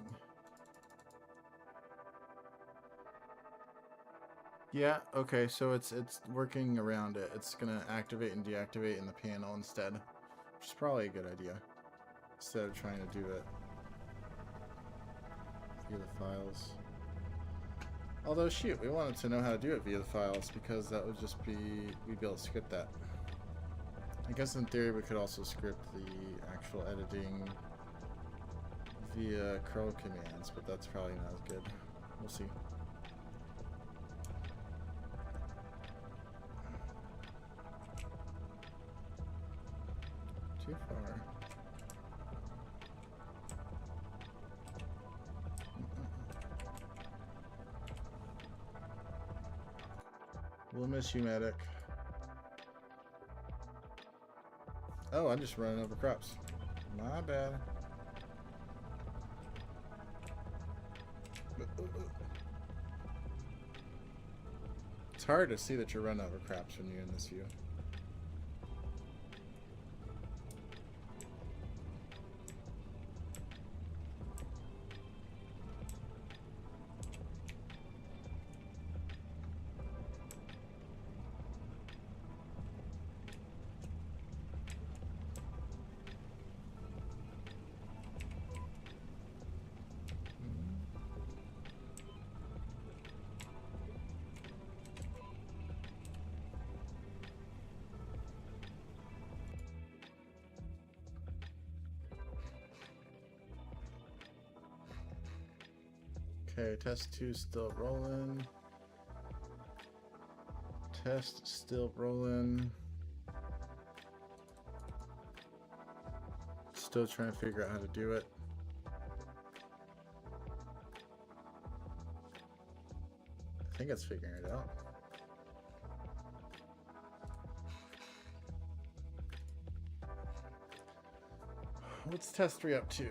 Yeah, okay, so it's working around it. It's gonna activate and deactivate in the panel instead, which is probably a good idea. Instead of trying to do it via the files. Although, shoot, we wanted to know how to do it via the files because that would just be, we'd be able to script that. I guess in theory we could also script the actual editing via curl commands, but that's probably not as good. We'll see. Too far. We'll miss you, medic. Oh, I'm just running over crops. My bad. It's hard to see that you're running over crops when you're in this view. Okay, test 2 still rolling. Test still rolling. Still trying to figure out how to do it. I think it's figuring it out. What's test 3 up to?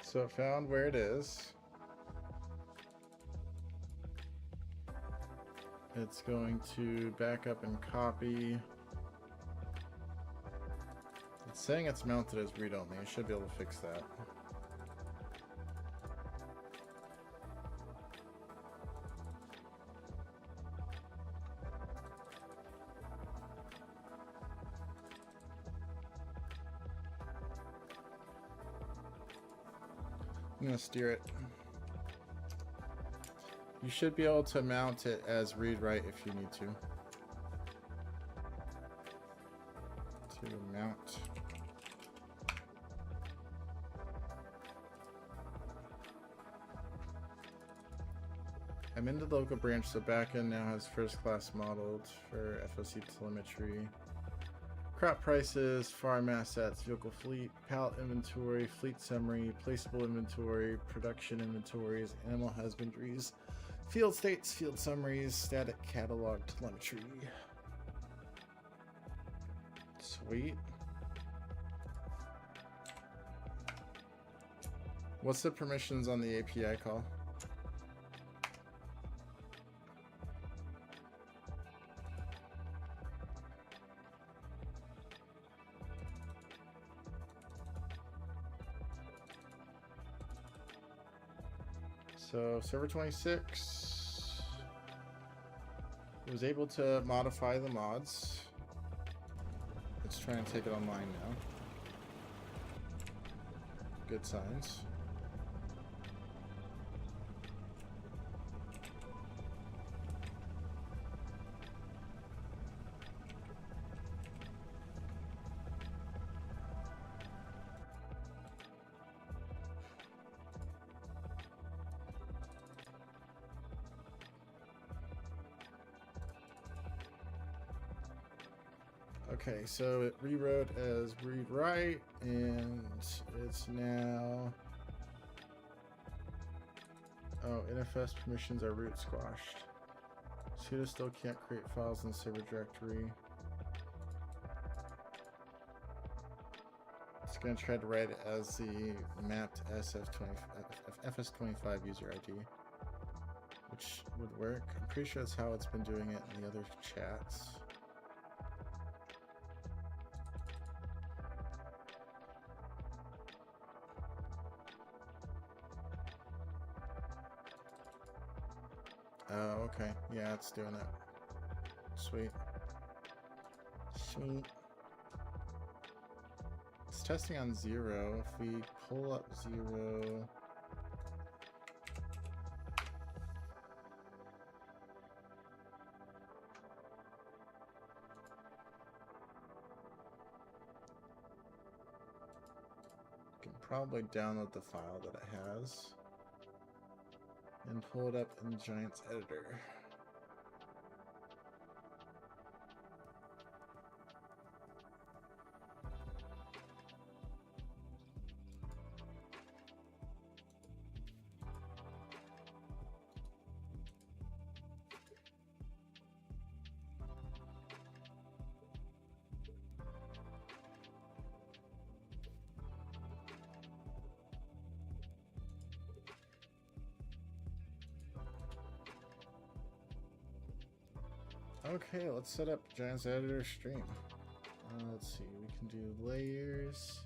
So it found where it is. It's going to back up and copy. It's saying it's mounted as read-only. I should be able to fix that. I'm gonna steer it. You should be able to mount it as read-write if you need to. To mount. I I'm in the local branch. The backend now has first class modeled for FOC telemetry. Crop prices, farm assets, vehicle fleet, pallet inventory, fleet summary, placeable inventory, production inventories, animal husbandries, field states, field summaries, static catalog telemetry. Sweet. What's the permissions on the API call? So server 26 was able to modify the mods. Let's try and take it online now. Good signs. Okay, so it rewrote as read write, and it's now. Oh, NFS permissions are root squashed. Sudo still can't create files in the server directory. It's gonna try to write it as the mapped FS25 user ID, which would work. I'm pretty sure that's how it's been doing it in the other chats. Oh, okay. Yeah, it's doing it. Sweet. Sweet. It's testing on 0. If we pull up 0... You can probably download the file that it has and pull it up in Giant's editor. Okay, let's set up Giant's editor stream. Let's see, we can do layers,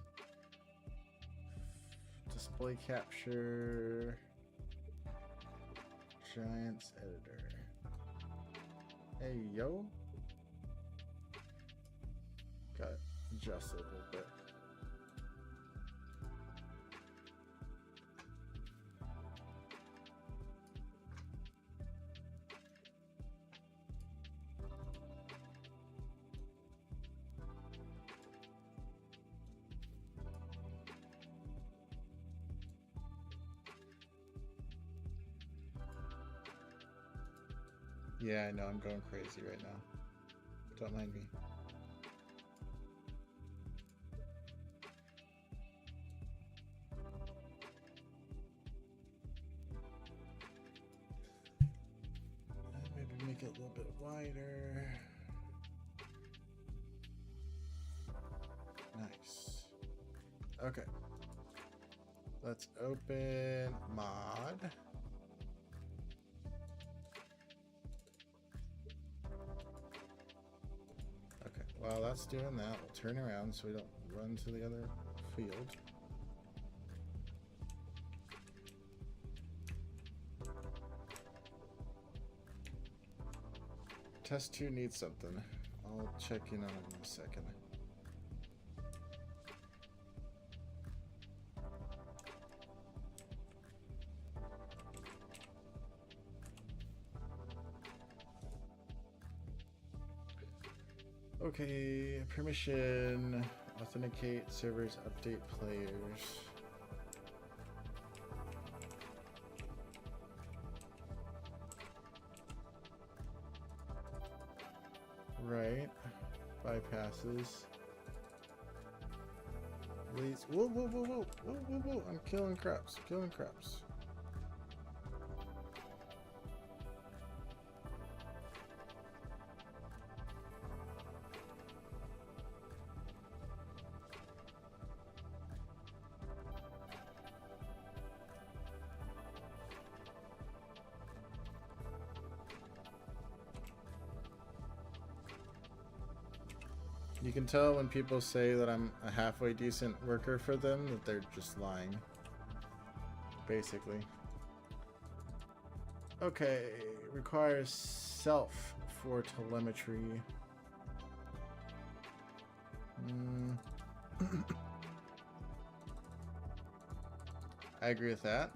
display capture, Giant's editor. Hey, yo. Got it adjusted a little bit. Yeah, I know, I'm going crazy right now. Don't mind me. Maybe make it a little bit wider. Nice. Okay. Let's open mod. While that's doing that, we'll turn around so we don't run to the other field. Test 2 needs something. I'll check in on it in a second. Okay, permission, authenticate, servers, update players. right. Bypasses. Please. Whoa, whoa, whoa, whoa, whoa, whoa, whoa. I'm killing craps. Killing craps. You can tell when people say that I'm a halfway decent worker for them that they're just lying. Basically. Okay, requires self for telemetry. I agree with that.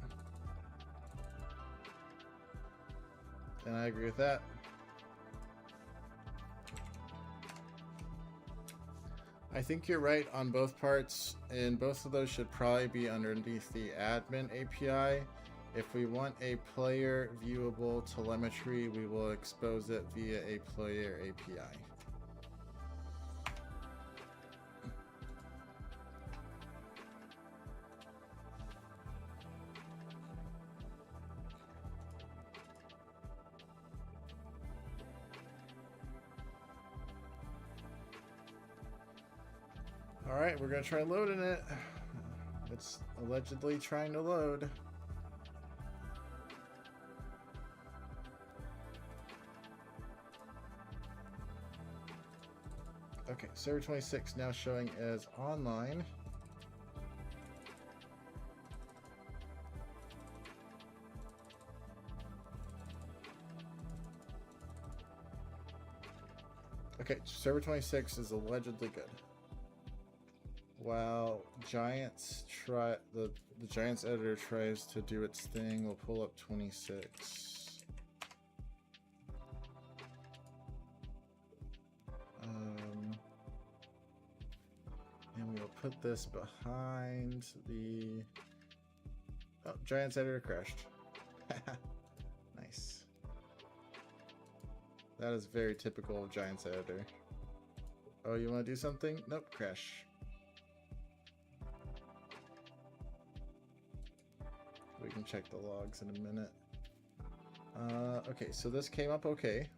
And I agree with that. I think you're right on both parts, and both of those should probably be underneath the admin API. If we want a player viewable telemetry, we will expose it via a player API. Alright, we're gonna try loading it. It's allegedly trying to load. Okay, server 26 now showing as online. Okay, server 26 is allegedly good. While Giants try the Giants editor tries to do its thing, we'll pull up 26. And we'll put this behind the. Oh, Giants editor crashed. Nice. That is very typical of Giants editor. Oh, you want to do something? Nope, crash. We can check the logs in a minute. Okay, so this came up okay.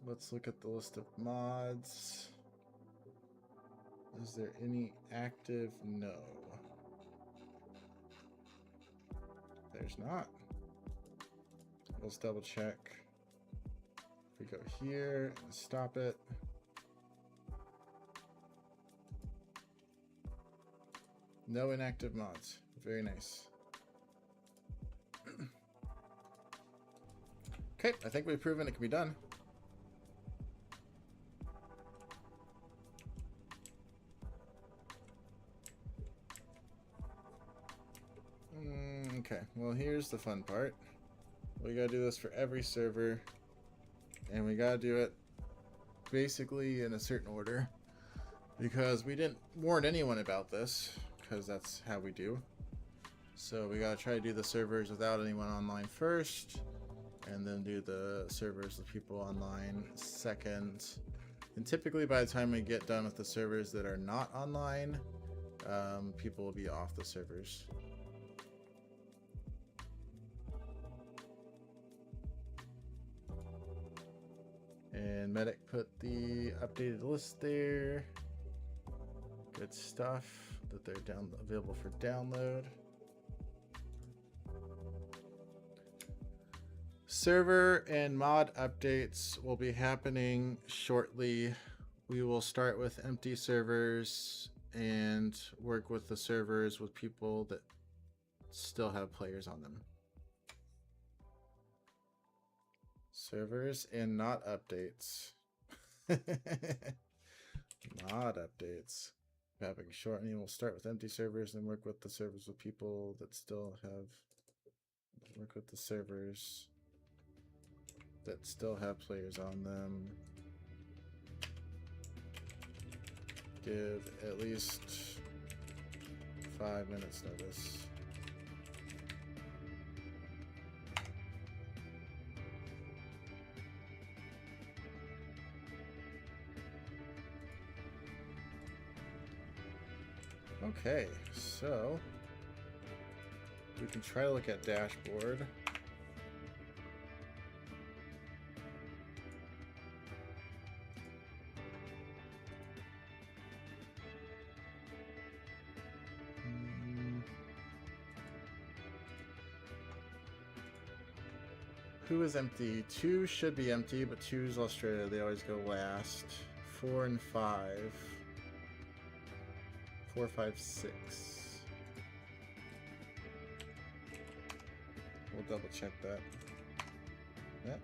Let's look at the list of mods. Is there any active? No. There's not. Let's double check. If we go here and stop it. No inactive mods. Very nice. Okay, I think we've proven it can be done. Okay, well here's the fun part. We gotta do this for every server, and we gotta do it basically in a certain order, because we didn't warn anyone about this, because that's how we do. So we gotta try to do the servers without anyone online first, and then do the servers with people online second. And typically by the time we get done with the servers that are not online, people will be off the servers. And Medic put the updated list there. Good stuff that they're available for download. Server and mod updates will be happening shortly. We will start with empty servers and work with the servers with people that still have players on them. Servers and not updates. Not updates. Having shortening. We'll start with empty servers and work with the servers with people that still have. Work with the servers that still have players on them. give at least 5 minutes notice. Okay, so we can try to look at dashboard. Who is empty? 2 should be empty, but 2 is Australia. They always go last. 4 and 5. 4, 5, 6. We'll double check that. Yep.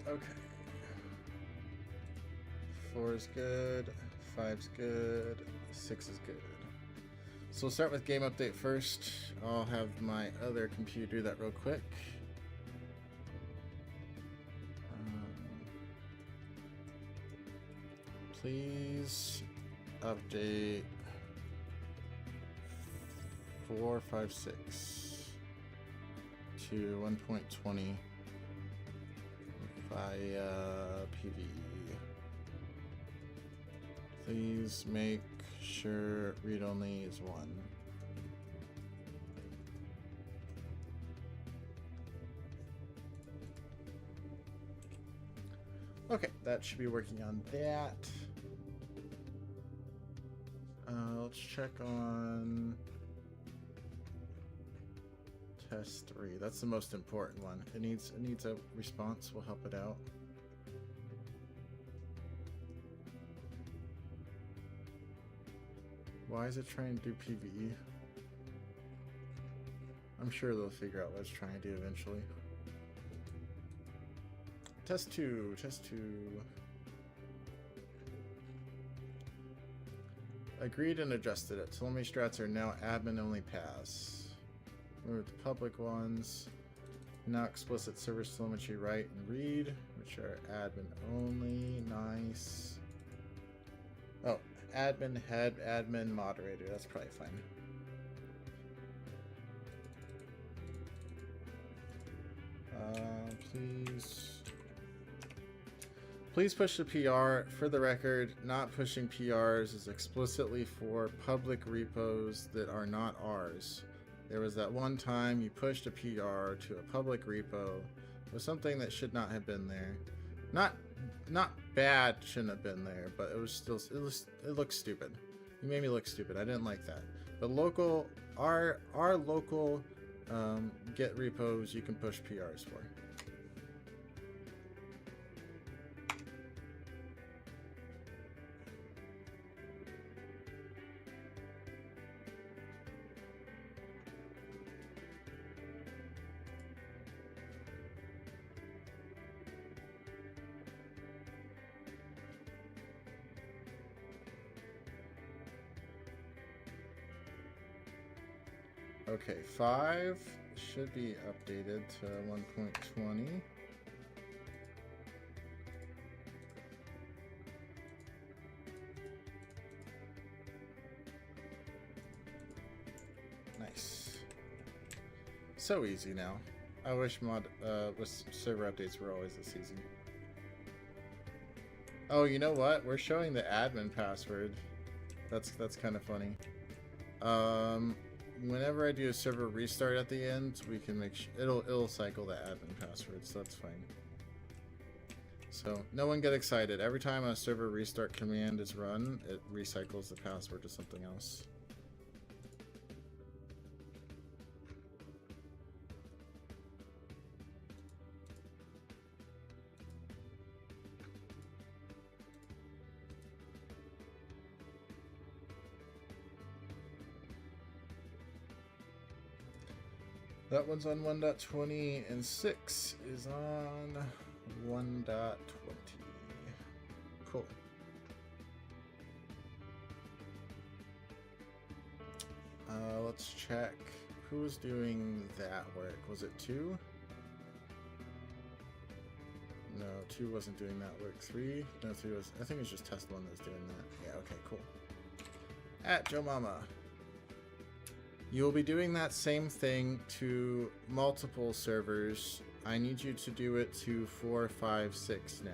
Okay. 4 is good. 5's good. 6 is good. So we'll start with game update first. I'll have my other computer do that real quick. Please update 456 to 1.20 via PV. Please make sure read only is 1. Okay, that should be working on that. Let's check on test 3. That's the most important one. It needs a response. We'll help it out. Why is it trying to do PvE? I'm sure they'll figure out what it's trying to do eventually. Test 2. Test 2. Agreed and adjusted it. Telemetry strats are now admin only paths. Remove the public ones. Now explicit service telemetry write and read, which are admin only. Nice. Oh, admin head, admin moderator. That's probably fine. Please push the PR. For the record, not pushing PRs is explicitly for public repos that are not ours. There was that one time you pushed a PR to a public repo with something that should not have been there. Not bad, shouldn't have been there, but it was still it looked stupid. You made me look stupid. I didn't like that. But local, our local get repos you can push PRs for. Okay, 5 should be updated to 1.20. Nice. So easy now. I wish server updates were always this easy. Oh, you know what? We're showing the admin password. That's kind of funny. Whenever I do a server restart at the end, we can make it'll cycle the admin password, so that's fine. So no one get excited. Every time a server restart command is run, it recycles the password to something else. That one's on 1.20 and 6 is on 1.20. Cool. Let's check who was doing that work. Was it 2? No, 2 wasn't doing that work. 3? No, 3 was. I think it was just test 1 that's doing that. Yeah, okay, cool. At Joe Mama. You'll be doing that same thing to multiple servers. I need you to do it to 4, 5, 6 now.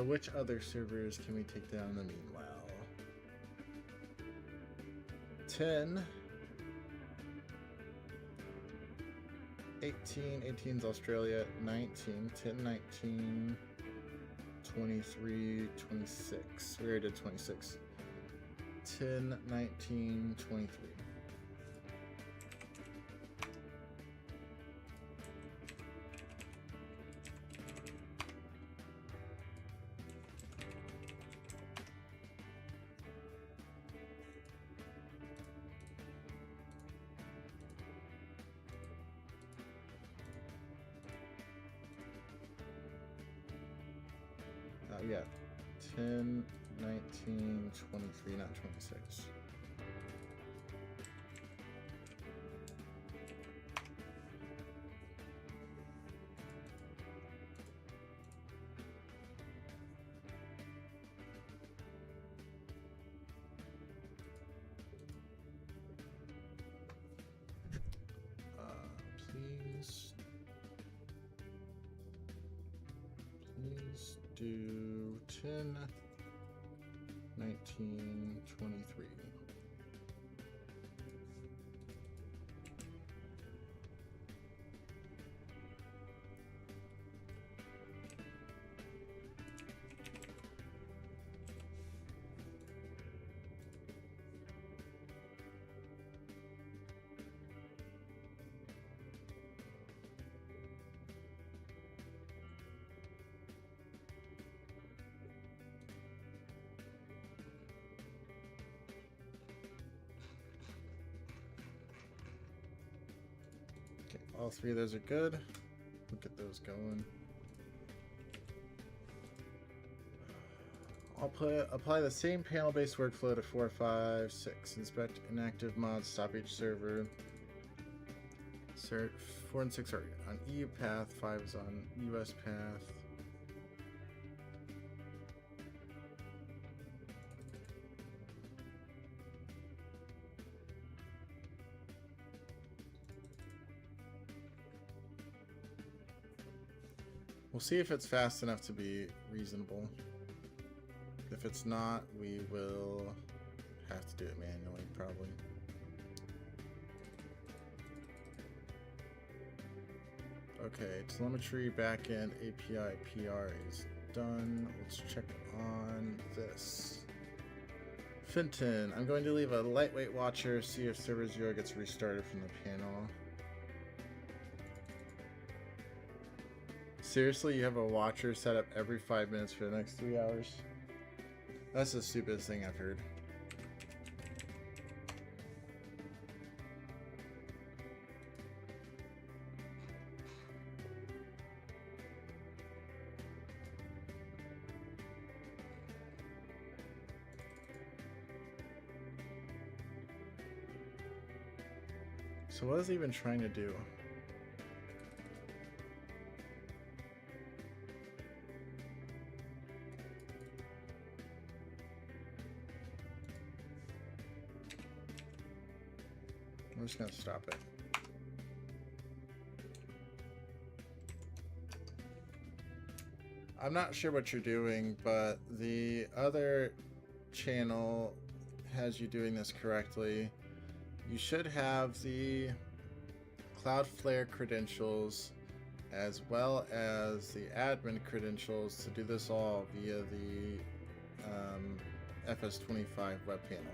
Which other servers can we take down in the meanwhile? 10. 18. 18's Australia. 19. 10, 19. 23, 26. We already did 26. 10, 19, 23. Yeah, 10, 19, 23, not 26. Please do 10, 19, 23. All 3 of those are good. We'll get those going. I'll apply the same panel-based workflow to 4, 5, 6. Inspect inactive mods, stop each server. 4 and 6 are on EU path, 5 is on US path. We'll see if it's fast enough to be reasonable. If it's not, we will have to do it manually, probably. Okay, telemetry, backend, API, PR is done. Let's check on this. Finton, I'm going to leave a lightweight watcher, see if server 0 gets restarted from the panel. Seriously, you have a watcher set up every 5 minutes for the next 3 hours? That's the stupidest thing I've heard. So what is he even trying to do? I'm just gonna stop it. I'm not sure what you're doing, but the other channel has you doing this correctly. You should have the Cloudflare credentials as well as the admin credentials to do this all via the FS25 web panel.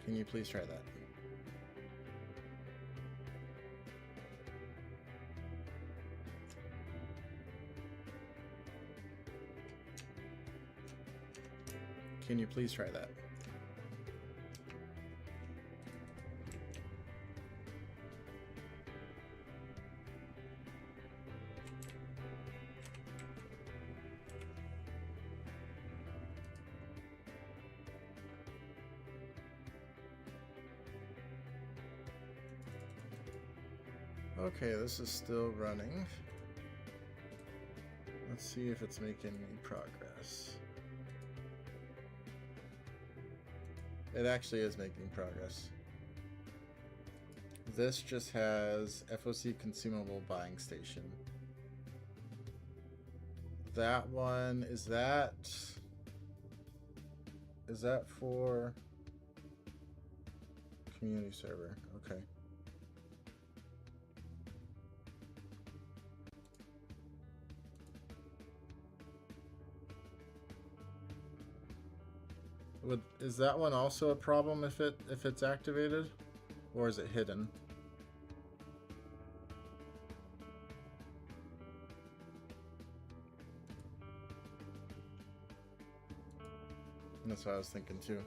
Can you please try that? Can you please try that? Okay, this is still running. Let's see if it's making any progress. It actually is making progress. This just has FOC consumable buying station. That one, is that for community server? Okay. Is that one also a problem if it's activated, or is it hidden? That's what I was thinking too.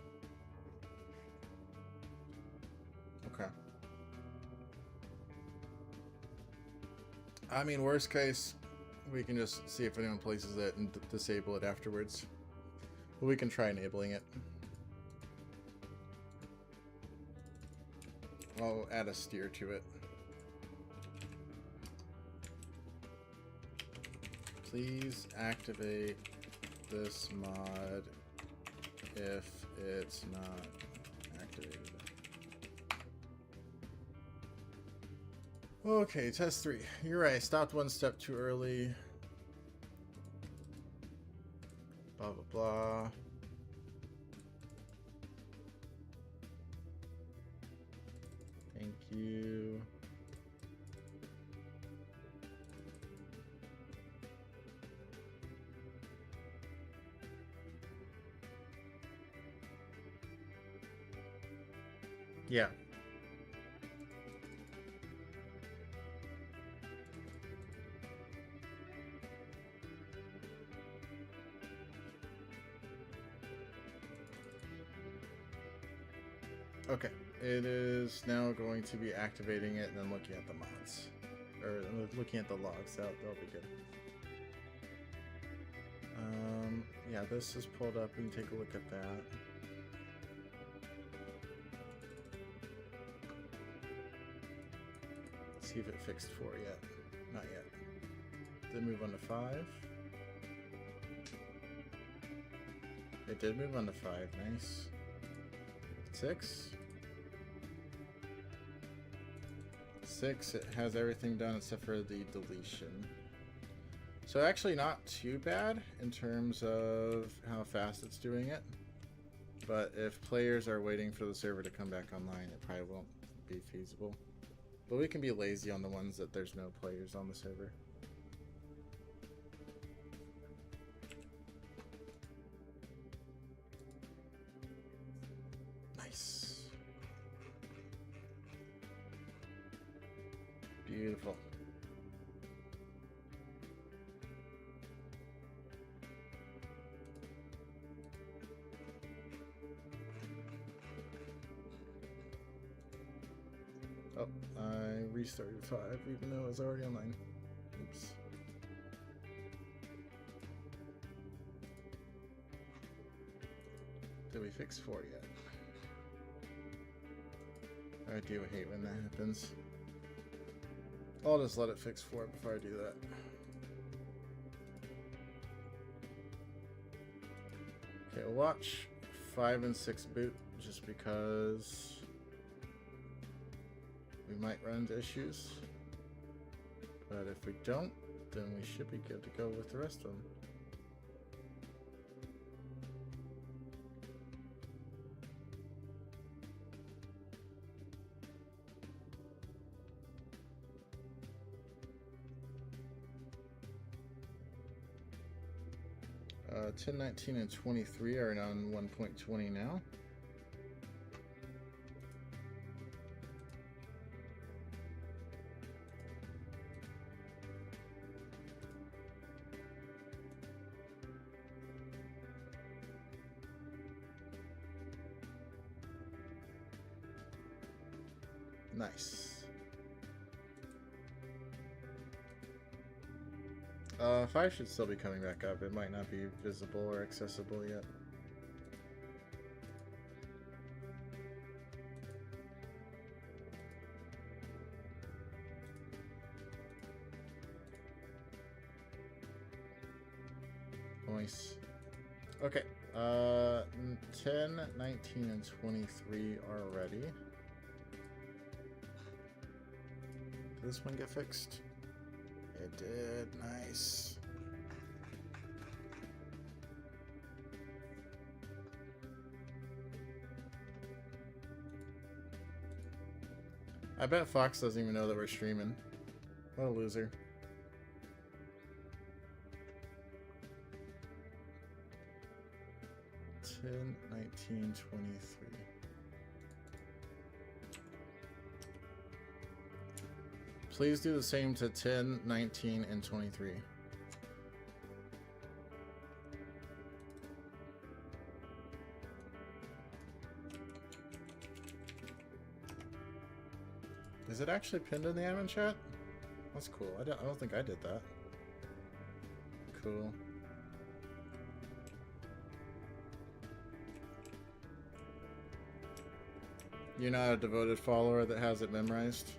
Okay. I mean, worst case, we can just see if anyone places it and disable it afterwards. But we can try enabling it. I'll add a steer to it. Please activate this mod if it's not activated. Okay, test 3. You're right, I stopped one step too early. Blah, blah, blah. Thank you. Yeah. Okay, it is now going to be activating it and then looking at the mods. Or looking at the logs, that'll be good. Yeah, this is pulled up. We can take a look at that. See if it fixed 4 yet. Not yet. Did move on to 5. It did move on to 5. Nice. 6. 6, it has everything done except for the deletion. So actually not too bad in terms of how fast it's doing it. But if players are waiting for the server to come back online, it probably won't be feasible. But we can be lazy on the ones that there's no players on the server. Nice. Beautiful. Oh, I restarted 5 even though it was already online. Oops. Did we fix 4 yet? I do hate when that happens. I'll just let it fix 4 before I do that. Okay, we'll watch 5 and 6 boot just because we might run into issues. But if we don't, then we should be good to go with the rest of them. 10, 19, and 23 are on 1.20 now. Nice. 5 should still be coming back up. It might not be visible or accessible yet. Nice. Okay. 10, 19, and 23 are ready. Did this one get fixed? It did. Nice. I bet Fox doesn't even know that we're streaming. What a loser. Ten, 19, 23. Please do the same to 10, 19, and 23. Is it actually pinned in the admin chat? That's cool. I don't think I did that. Cool. You're not a devoted follower that has it memorized?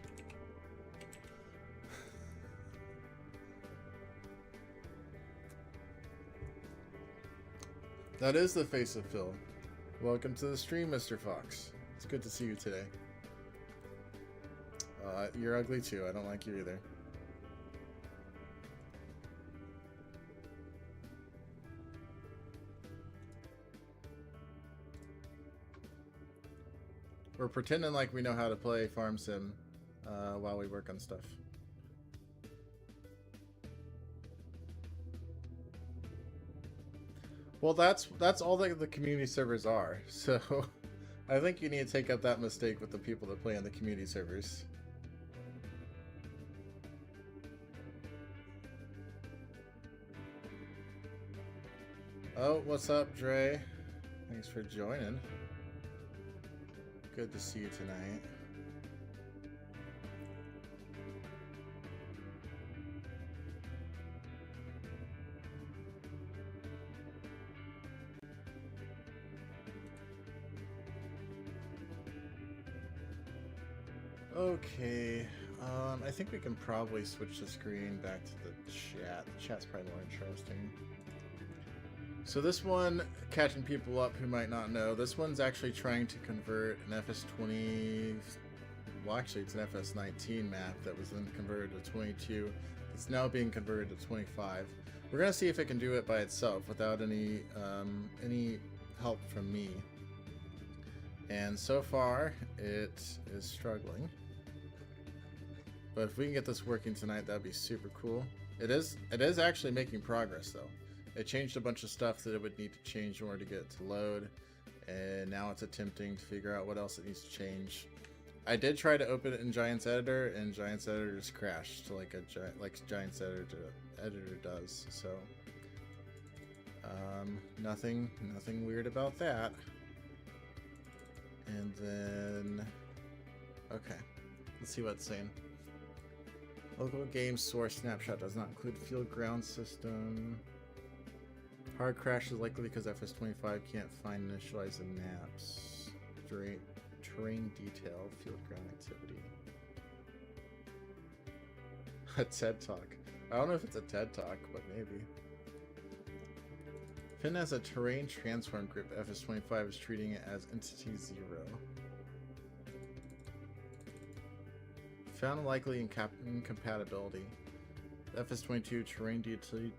That is the face of Phil. Welcome to the stream, Mr. Fox. It's good to see you today. You're ugly too. I don't like you either. We're pretending like we know how to play Farm Sim while we work on stuff. Well, that's all that the community servers are. So I think you need to take up that mistake with the people that play on the community servers. Oh, what's up, Dre? Thanks for joining. Good to see you tonight. Okay, I think we can probably switch the screen back to the chat. The chat's probably more interesting. So this one, catching people up who might not know, this one's actually trying to convert an FS20, well actually it's an FS19 map that was then converted to 22. It's now being converted to 25. We're gonna see if it can do it by itself without any help from me. And so far, it is struggling. But if we can get this working tonight, that'd be super cool. It is actually making progress though. It changed a bunch of stuff that it would need to change in order to get it to load, and now it's attempting to figure out what else it needs to change. I did try to open it in Giants Editor, and Giants Editor just crashed like Giants Editor does. So nothing weird about that. And then okay, let's see what it's saying. Local game source snapshot does not include field ground system. Hard crash is likely because FS25 can't find initialize the maps. Terrain detail, field ground activity. A TED Talk. I don't know if it's a TED Talk, but maybe. Finn has a terrain transform group. FS25 is treating it as entity 0. Found likely incompatibility. FS22 terrain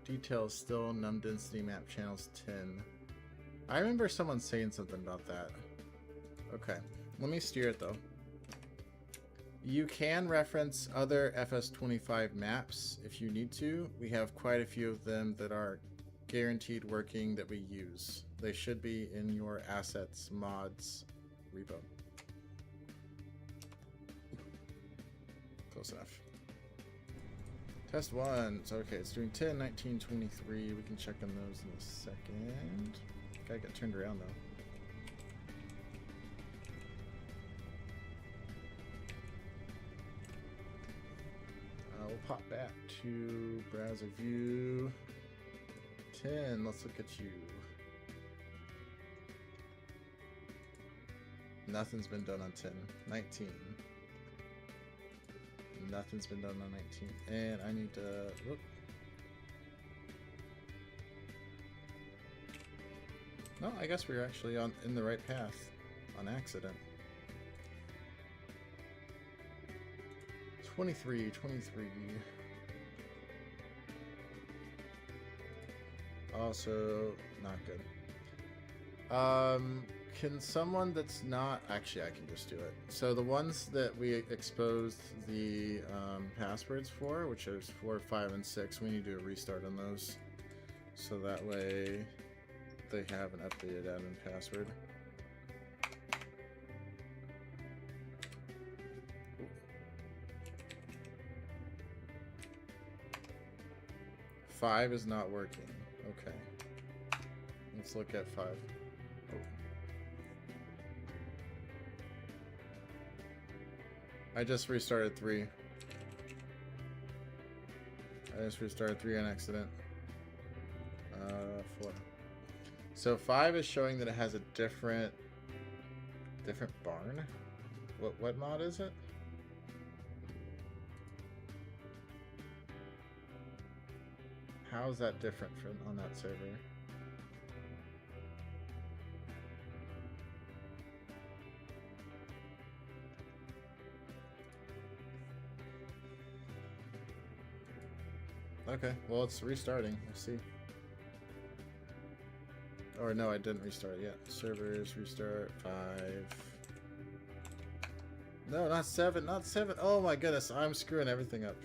detail is still num density map channels 10. I remember someone saying something about that. Okay, let me steer it though. You can reference other FS25 maps if you need to. We have quite a few of them that are guaranteed working that we use. They should be in your assets mods repo. Close enough. Test 1. So, okay, it's doing 10, 19, 23. We can check on those in a second. Gotta get turned around, though. We'll pop back to browser view. 10. Let's look at you. Nothing's been done on 10. 19. Nothing's been done on 19. And I need to... Whoop. No, I guess we're actually in the right path on accident. 23. Also, not good. Can someone that's not... Actually, I can just do it. So the ones that we exposed the passwords for, which is 4, 5, and 6, we need to do a restart on those. So that way they have an updated admin password. Five is not working. Okay. Let's look at 5. Oh. I just restarted 3. I just restarted 3 on accident. 4. So 5 is showing that it has a different barn. What mod is it? How is that different from on that server? Okay, well, it's restarting. Let's see. Or no, I didn't restart yet. Servers, restart, 5. No, not 7, not 7. Oh my goodness, I'm screwing everything up.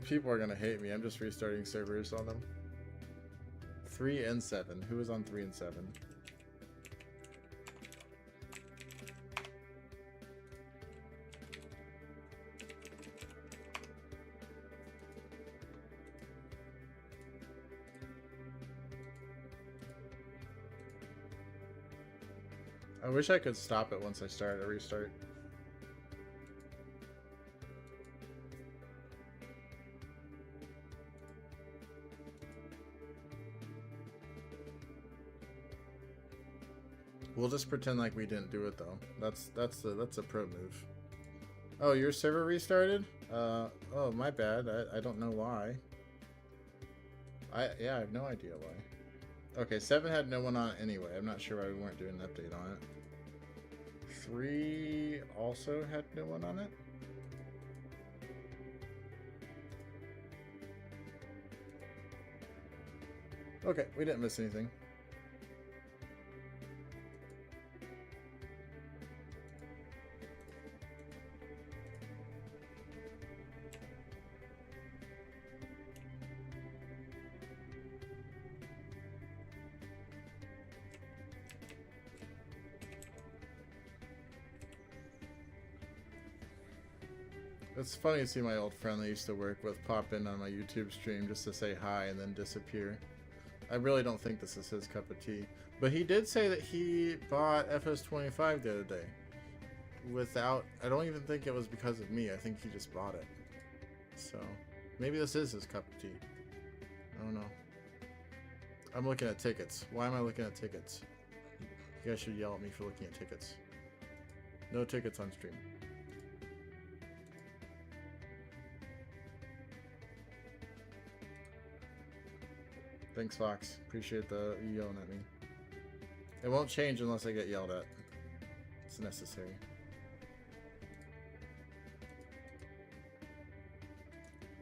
People are gonna hate me. I'm just restarting servers on them. 3 and 7. Who is on 3 and 7? I wish I could stop it once I start a restart. We'll just pretend like we didn't do it though. That's a pro move. Oh, your server restarted? Oh, my bad. I don't know why. Yeah, I have no idea why. Okay, 7 had no one on it anyway. I'm not sure why we weren't doing an update on it. 3 also had no one on it. Okay, we didn't miss anything. It's funny to see my old friend that I used to work with pop in on my YouTube stream just to say hi and then disappear. I really don't think this is his cup of tea. But he did say that he bought FS25 the other day. Without... I don't even think it was because of me. I think he just bought it. So, maybe this is his cup of tea. I don't know. I'm looking at tickets. Why am I looking at tickets? You guys should yell at me for looking at tickets. No tickets on stream. Thanks, Fox. Appreciate you yelling at me. It won't change unless I get yelled at. It's necessary.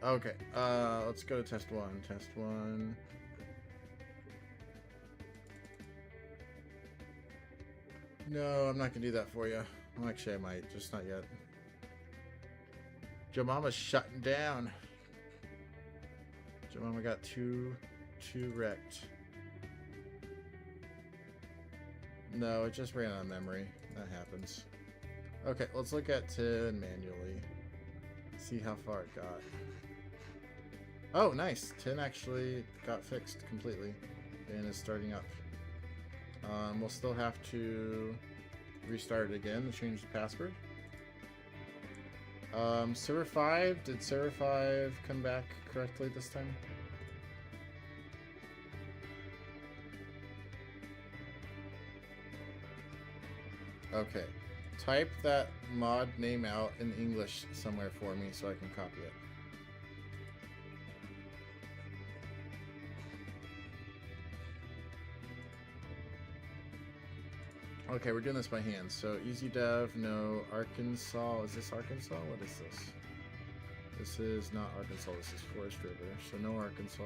Okay, let's go to test 1. Test 1. No, I'm not gonna do that for you. Well, actually, I might, just not yet. Your mama's shutting down. Jemima got two wrecked. No, it just ran out of memory. That happens. Okay, let's look at 10 manually. See how far it got. Oh, nice. 10 actually got fixed completely and is starting up. We'll still have to restart it again to change the password. Server 5, did server 5 come back correctly this time? Okay. Type that mod name out in English somewhere for me so I can copy it. Okay, we're doing this by hand. So easy dev, no Arkansas. Is this Arkansas? What is this? This is not Arkansas. This is Forest River. So no Arkansas.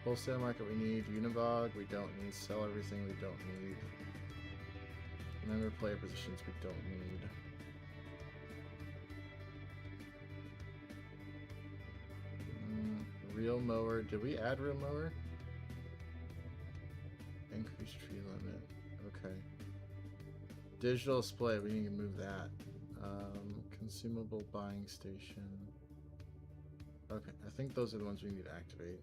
Wholesale market we need. Unibog we don't need. Sell everything we don't need. Member player positions we don't need. Real mower. Did we add real mower? Increase tree limit. Okay. Digital display. We need to move that. Consumable buying station. Okay. I think those are the ones we need to activate.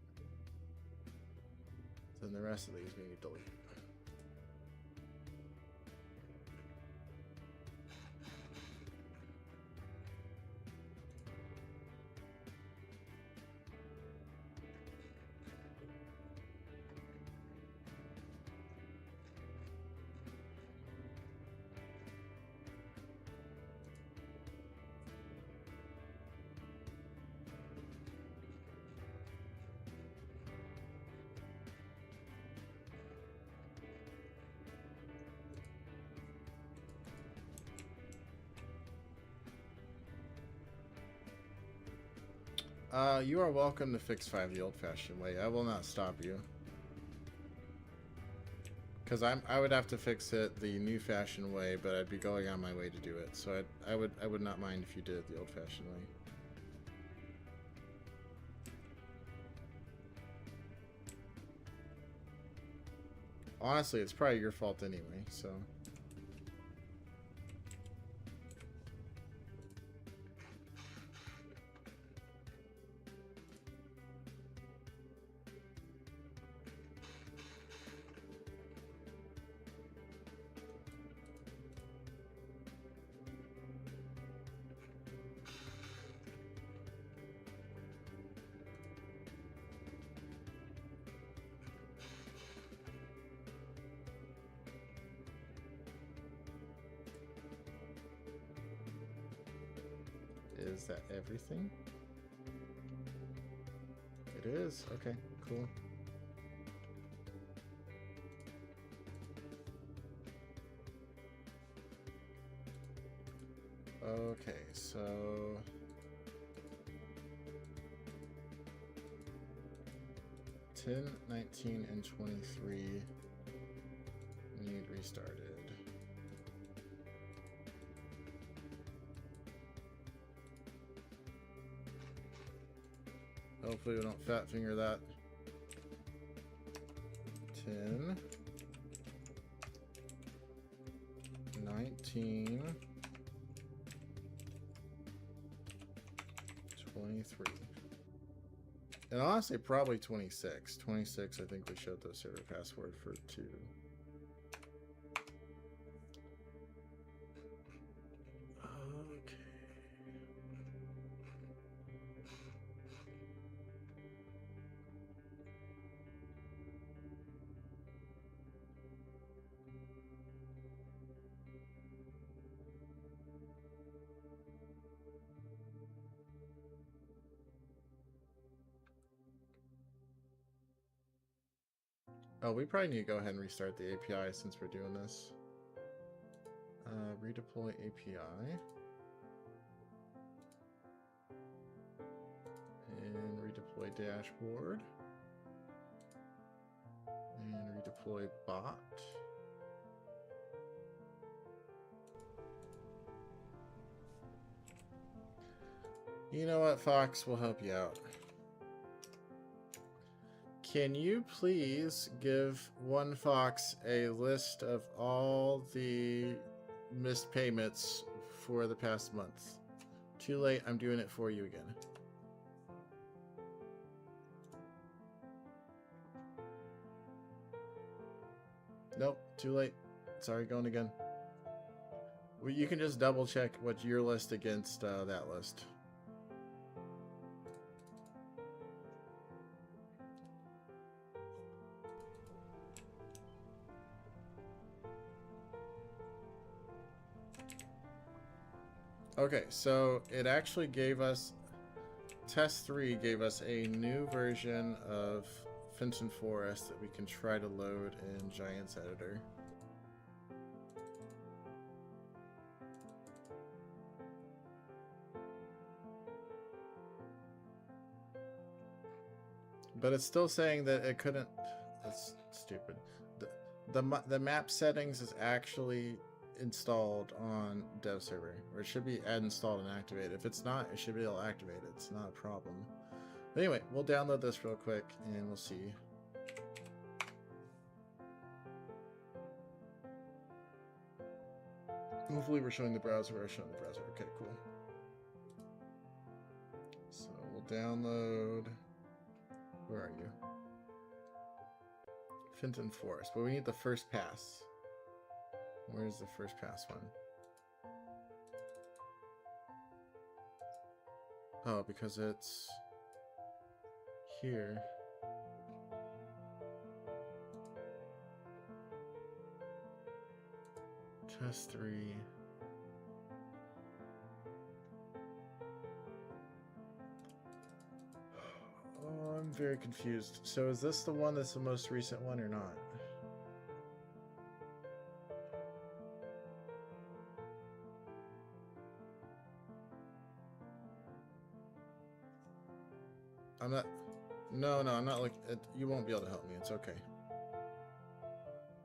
Then the rest of these we need to delete. You are welcome to fix 5 the old-fashioned way. I will not stop you. Because I would have to fix it the new-fashioned way, but I'd be going on my way to do it. So I would not mind if you did it the old-fashioned way. Honestly, it's probably your fault anyway, so... Is that everything? It is? Okay, cool. Okay, so... 10, 19, and 23 need restarted. Hopefully we don't fat finger that. 10, 19, 23. And honestly, probably 26. 26, I think we showed the server password for 2. Oh, we probably need to go ahead and restart the API since we're doing this. Redeploy API. And redeploy dashboard. And redeploy bot. You know what, Fox? We'll help you out. Can you please give One Fox a list of all the missed payments for the past month? Too late, I'm doing it for you again. Nope, too late. Sorry, going again. Well, you can just double check what's your list against that list. Okay, so it actually gave us, test 3 gave us a new version of Fenton Forest that we can try to load in Giants Editor. But it's still saying that it couldn't. That's stupid. The map settings is actually installed on dev server, or it should be installed and activated. If it's not, it should be able to activate it. It's not a problem. But anyway, we'll download this real quick and we'll see. Hopefully we're showing the browser. We're showing the browser. Okay, cool. So we'll download. Where are you? Fenton Forest. But we need the first pass. Where's the first pass one? Oh, because it's here. Test 3. Oh, I'm very confused. So is this the one that's the most recent one or not? I'm not. No, I'm not looking. You won't be able to help me. It's okay.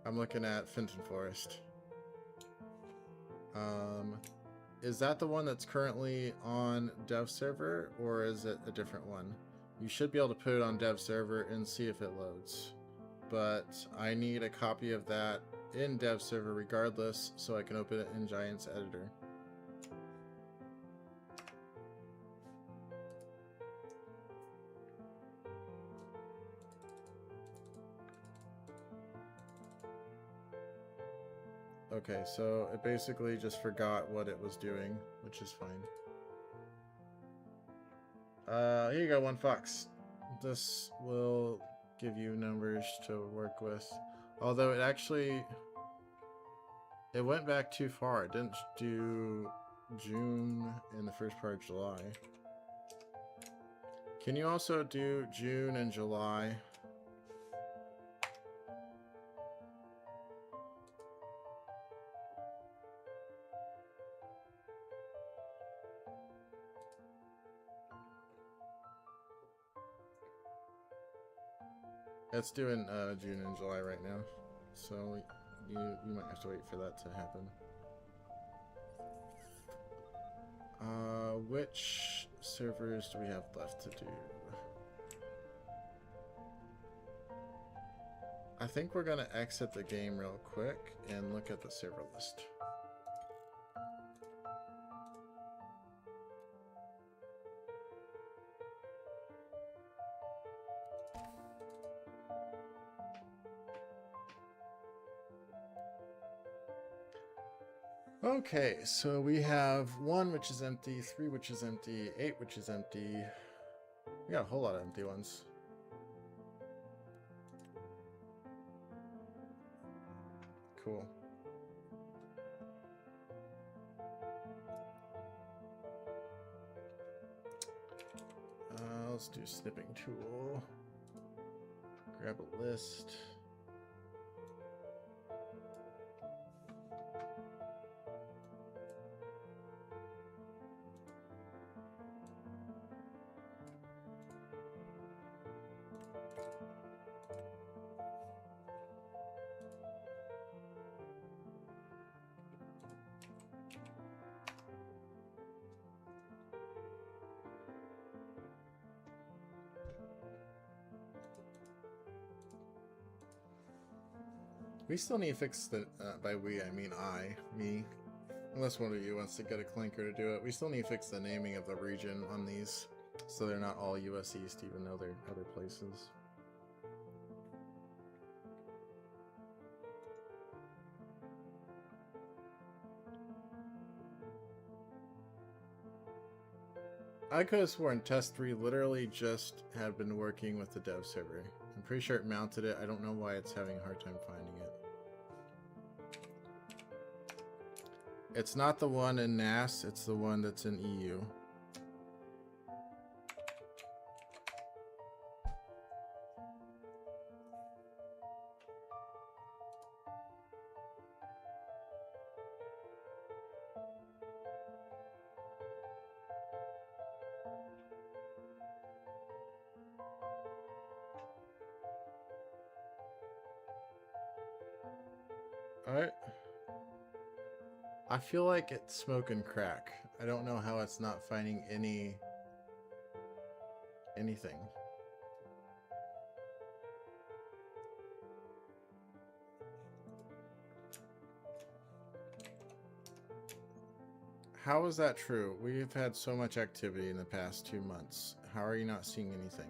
I'm looking at Fenton Forest. Is that the one that's currently on dev server, or is it a different one? You should be able to put it on dev server and see if it loads. But I need a copy of that in dev server regardless, so I can open it in Giants Editor. Okay, so it basically just forgot what it was doing, which is fine. Here you go, One Fox. This will give you numbers to work with. Although it actually... It went back too far. It didn't do June and the first part of July. Can you also do June and July? It's doing June and July right now, so you might have to wait for that to happen. Which servers do we have left to do? I think we're gonna exit the game real quick and look at the server list. Okay, so we have 1 which is empty, 3 which is empty, 8 which is empty. We got a whole lot of empty ones. Cool. Let's do snipping tool. Grab a list. We still need to fix the, by we I mean me. Unless one of you wants to get a clinker to do it. We still need to fix the naming of the region on these, so they're not all US East, even though they're other places. I could have sworn test 3 literally just had been working with the dev server. I'm pretty sure it mounted it. I don't know why it's having a hard time finding it. It's not the one in NAS, it's the one that's in EU. Alright. I feel like it's smoking crack. I don't know how it's not finding anything. How is that true? We've had so much activity in the past 2 months. How are you not seeing anything?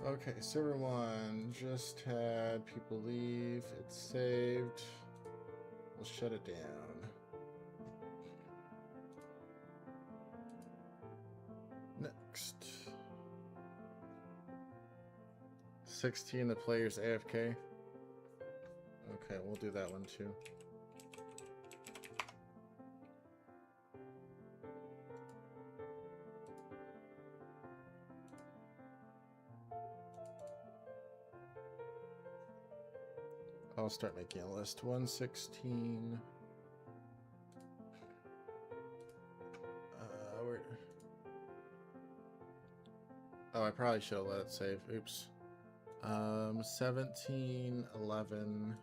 Okay, server 1 just had people leave. It's saved. We'll shut it down. Next. 16, the player's AFK. Okay, we'll do that one too. I'll start making a list. 116. Where? Oh, I probably should have let it save. Oops. 17, 11.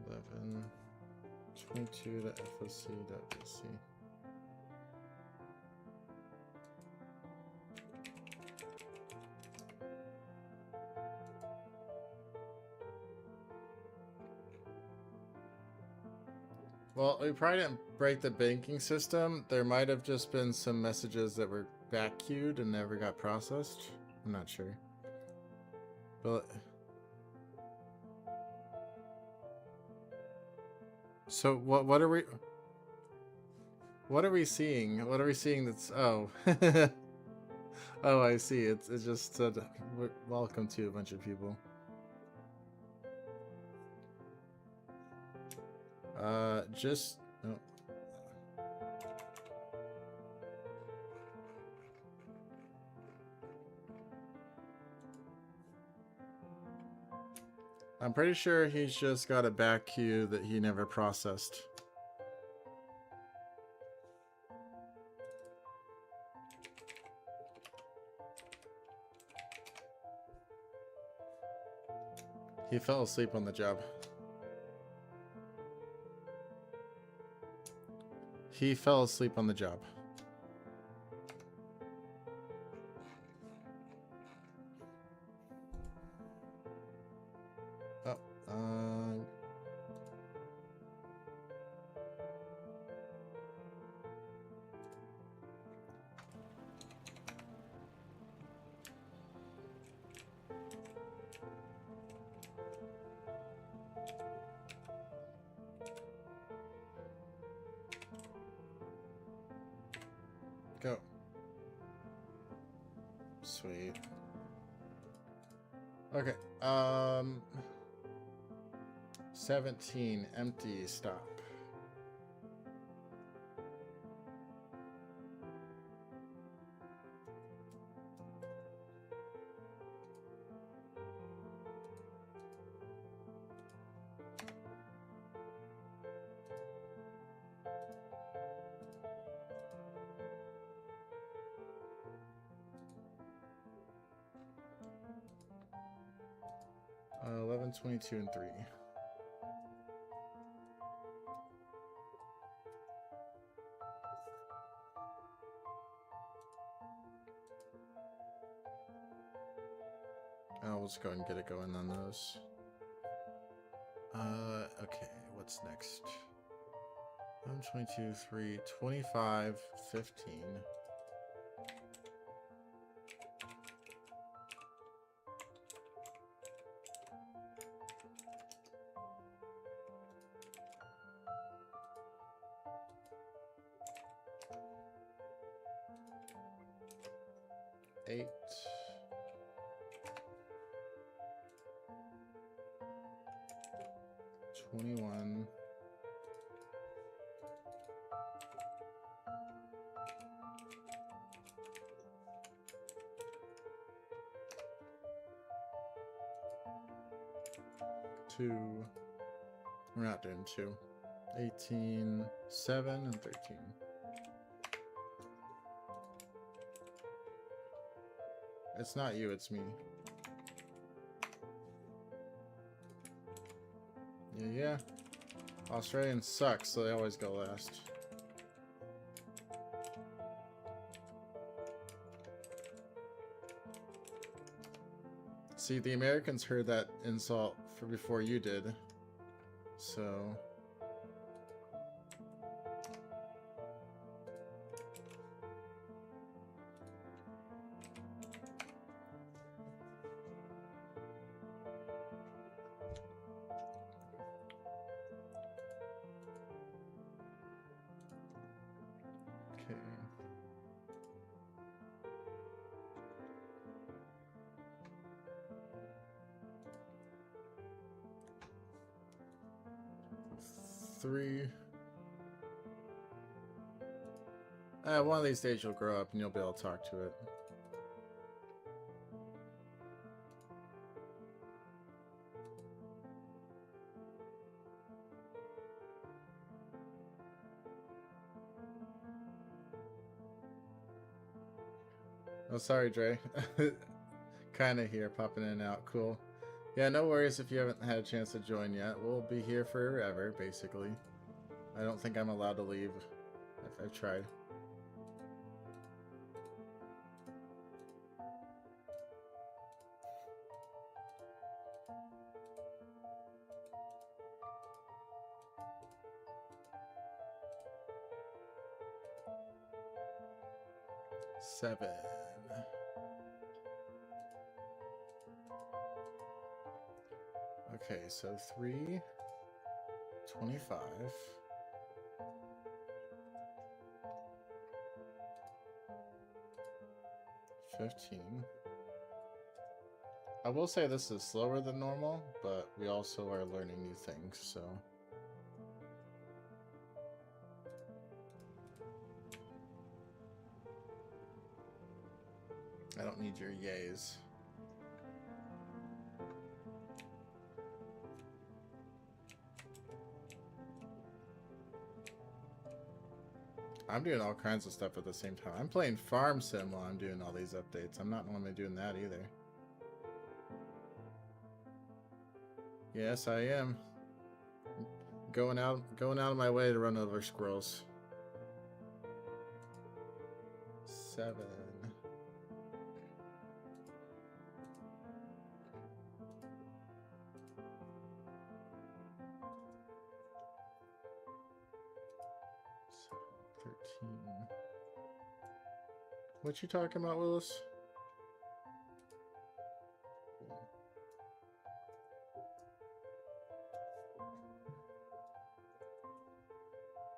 Eleven, 22 to FOC.bc. Well, we probably didn't break the banking system. There might have just been some messages that were back queued and never got processed. I'm not sure. But so what are we seeing? What are we seeing that's oh oh, I see. It just said welcome to a bunch of people. Just no. I'm pretty sure he's just got a back queue that he never processed. He fell asleep on the job. He fell asleep on the job. Oh, go. Sweet. Okay. 17, empty, stop. Uh, 11, 22, and 3. I'll just go ahead and get it going on those. Okay, what's next? 11, 22, 3, 25, 15. Eight. 21. 2. We're not doing 2. 18, 7, and 13. It's not you, it's me. Yeah. Australians suck, so they always go last. See, the Americans heard that insult for before you did. So... Okay. Three. One of these days you'll grow up and you'll be able to talk to it. Oh, sorry, Dre. Kinda here, popping in and out. Cool. Yeah, no worries if you haven't had a chance to join yet. We'll be here forever, basically. I don't think I'm allowed to leave. I've tried. Seven. Okay, so 3, 25. 15. I will say this is slower than normal, but we also are learning new things, so... I don't need your yays. I'm doing all kinds of stuff at the same time. I'm playing Farm Sim while I'm doing all these updates. I'm not normally doing that either. Yes, I am. Going out of my way to run over squirrels. 7. 13. What you talking about, Willis?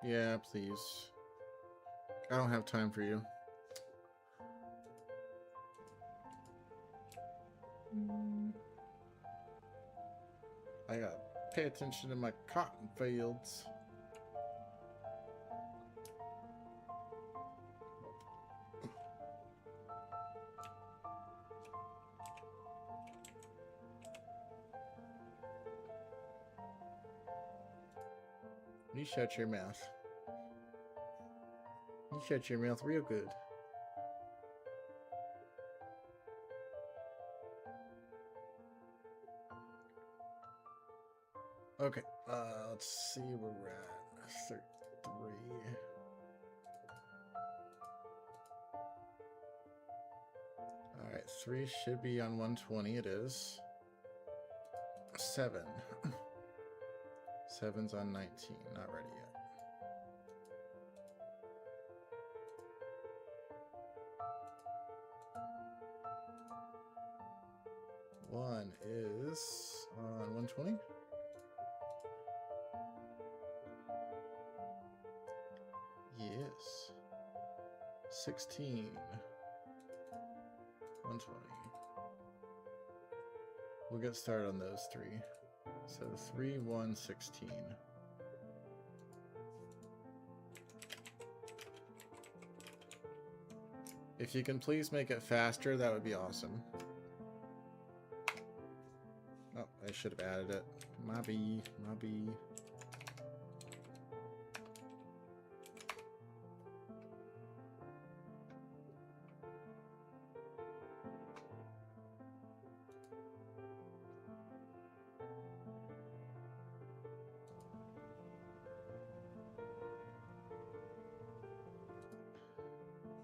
Yeah, please. I don't have time for you. I got Pay attention to my cotton fields. You shut your mouth. You shut your mouth real good. Okay, let's see where we're at. 33. Alright, 3 should be on 120. It is. 7. 7's on 19. Not ready yet. One is on 120. Yes. 16. 120. We'll get started on those 3. So 3, 1, 16. If you can please make it faster, that would be awesome. Oh, I should have added it. My B.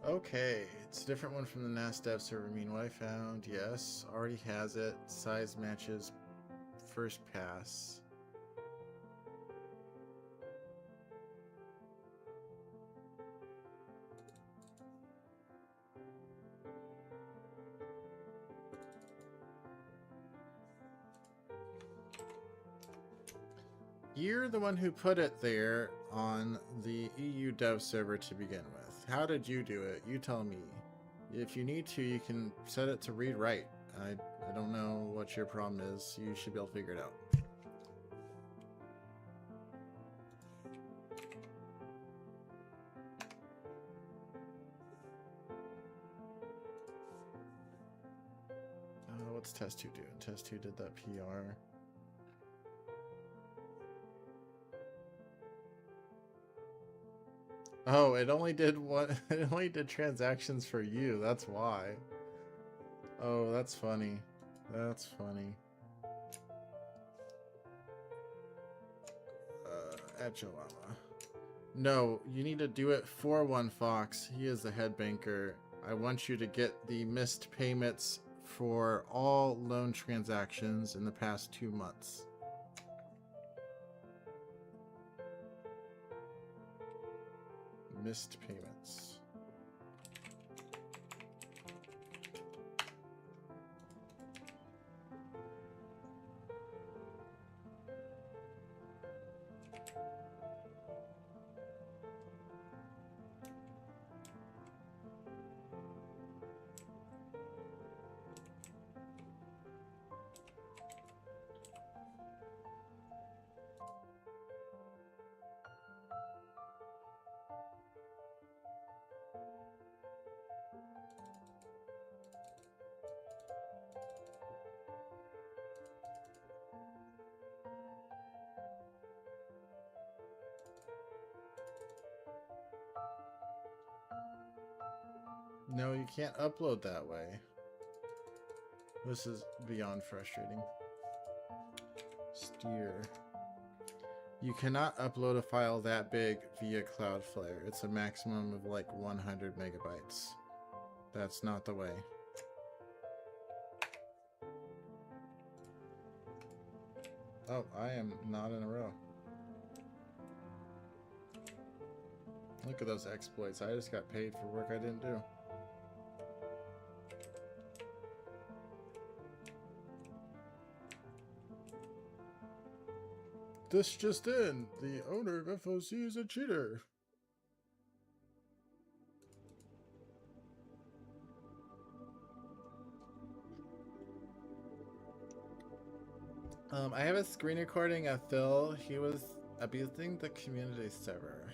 Okay, it's a different one from the NAS dev server. Mean what I found, yes, already has it. Size matches first pass. You're the one who put it there on the EU dev server to begin with. How did you do it? You tell me. If you need to, you can set it to read write. I don't know what your problem is. You should be able to figure it out. What's test 2 doing? Test 2 did that PR. Oh, it only did what? It only did transactions for you. That's why. Oh, that's funny. That's funny. At Joama. No, you need to do it for one Fox. He is the head banker. I want you to get the missed payments for all loan transactions in the past 2 months. Missed payments. No, you can't upload that way. This is beyond frustrating. Steer. You cannot upload a file that big via Cloudflare. It's a maximum of like 100 megabytes. That's not the way. Oh, I am not in a row. Look at those exploits. I just got paid for work I didn't do. This just in. The owner of FOC is a cheater. I have a screen recording of Phil. He was abusing the community server.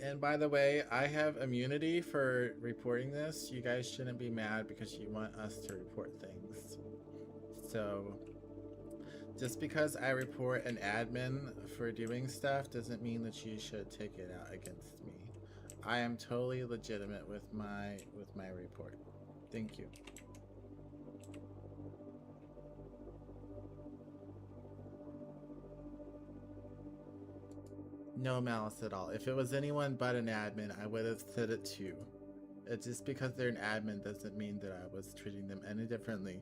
And by the way, I have immunity for reporting this. You guys shouldn't be mad because you want us to report things. So, just because I report an admin for doing stuff doesn't mean that you should take it out against me. I am totally legitimate with my report. Thank you. No malice at all. If it was anyone but an admin, I would have said it too. It's just because they're an admin doesn't mean that I was treating them any differently.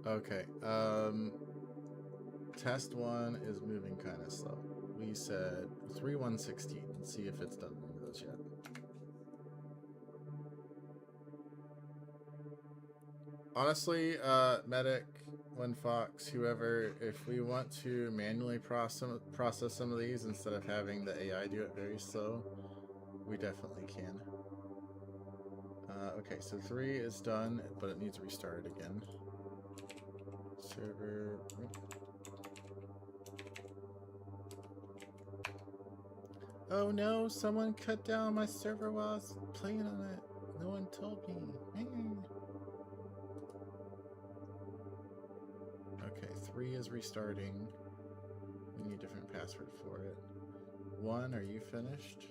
Okay, test 1 is moving kind of slow. We said 3-1-16. Let's see if it's done one of those yet. Honestly, Medic, Fox, whoever, if we want to manually process some of these instead of having the AI do it very slow, we definitely can. Okay, so 3 is done, but it needs restarted again. Server. Oh no, someone cut down my server while I was playing on it. No one told me. Okay, 3 is restarting. We need a different password for it. 1, are you finished?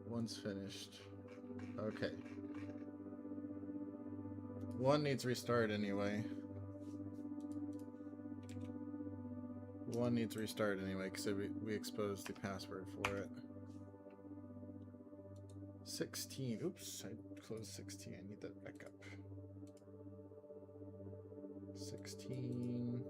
One's finished. Okay. 1 needs restart anyway. 1 needs restart anyway because we exposed the password for it. 16. Oops, I closed 16. I need that back up. 16.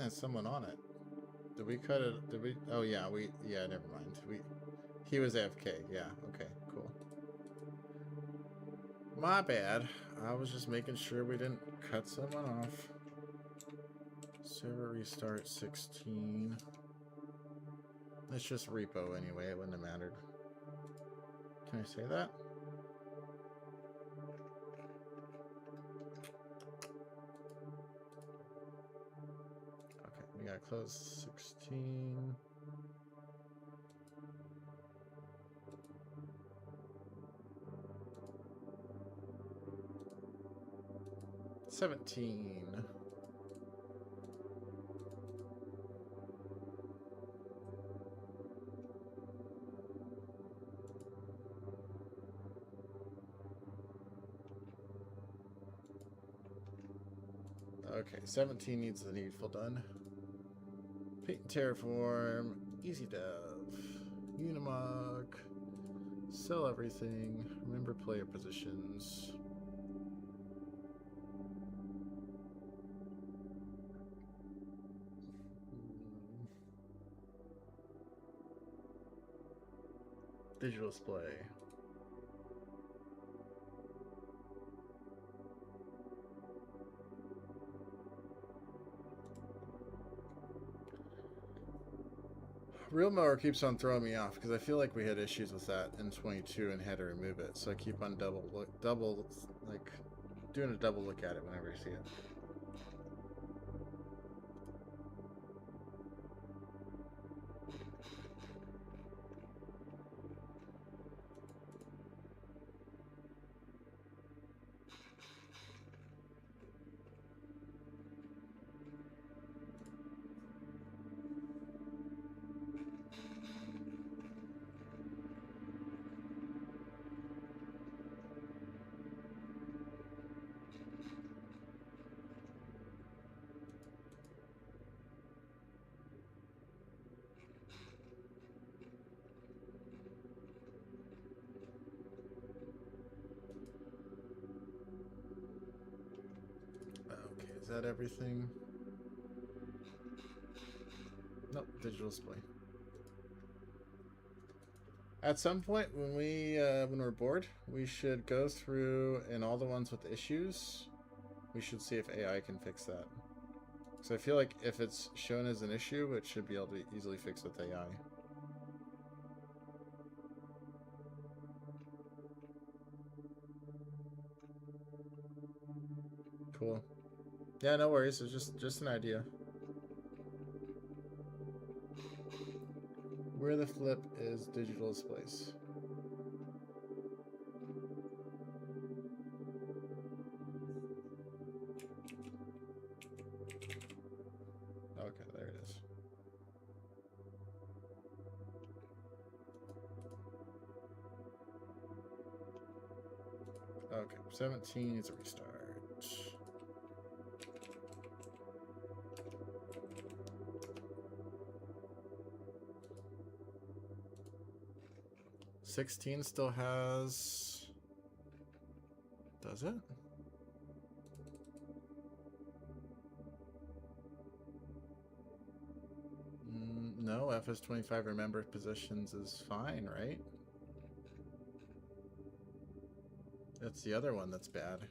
Has someone on it. Did we cut it? Did we? Oh yeah, yeah, never mind. He was AFK. Yeah, okay, cool. My bad. I was just making sure we didn't cut someone off. Server restart 16. It's just repo anyway, it wouldn't have mattered. Can I say that? Okay, we gotta close 16. $17. Okay, 17 needs the needful done. Paint and Terraform, Easy Dev, Unimog, sell everything, remember player positions. Digital display. Real mower keeps on throwing me off because I feel like we had issues with that in 22 and had to remove it. So I keep on like doing a double look at it whenever I see it. that everything? Nope, digital display. At some point when we're bored, we should go through and all the ones with issues. We should see if AI can fix that. Because I feel like if it's shown as an issue, it should be able to be easily fixed with AI. Cool. Yeah, no worries. It's just an idea. Where the flip is digital displays? Okay, there it is. Okay, 17 needs a restart. 16 still has... Does it? No, FS25 remember positions is fine, right? That's the other one that's bad.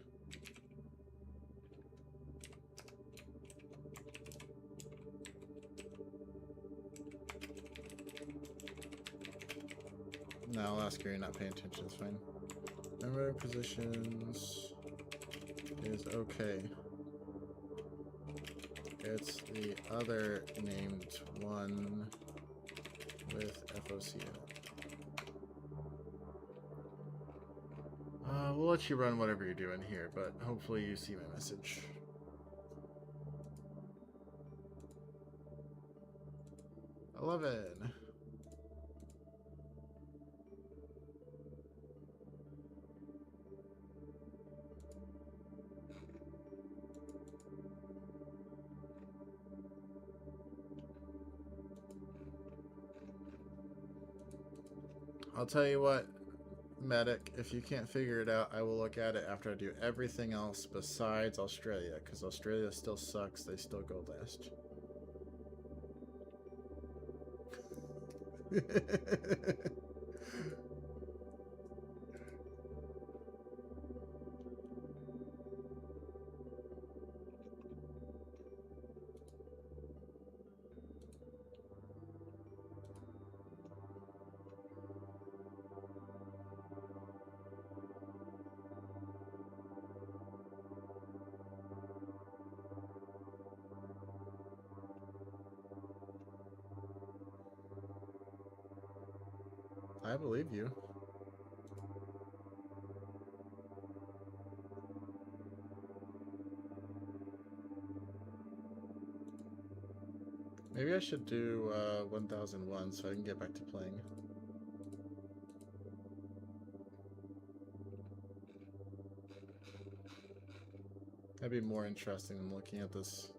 No, I'll ask her. You're not paying attention. It's fine. Remember positions is okay. It's the other named one with FOC in it. We'll let you run whatever you're doing here, but hopefully you see my message. I love it. I'll tell you what, Medic, if you can't figure it out, I will look at it after I do everything else besides Australia, because Australia still sucks. They still go last. I believe you. Maybe I should do 1001 so I can get back to playing. That'd be more interesting than looking at this.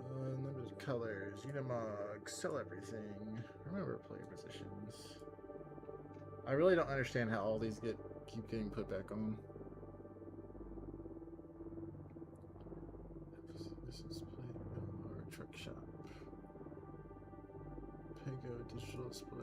Unlimited colors, Unimog, sell everything. Remember player positions. I really don't understand how all these keep getting put back on. This is play or truck shop. Pego digital display.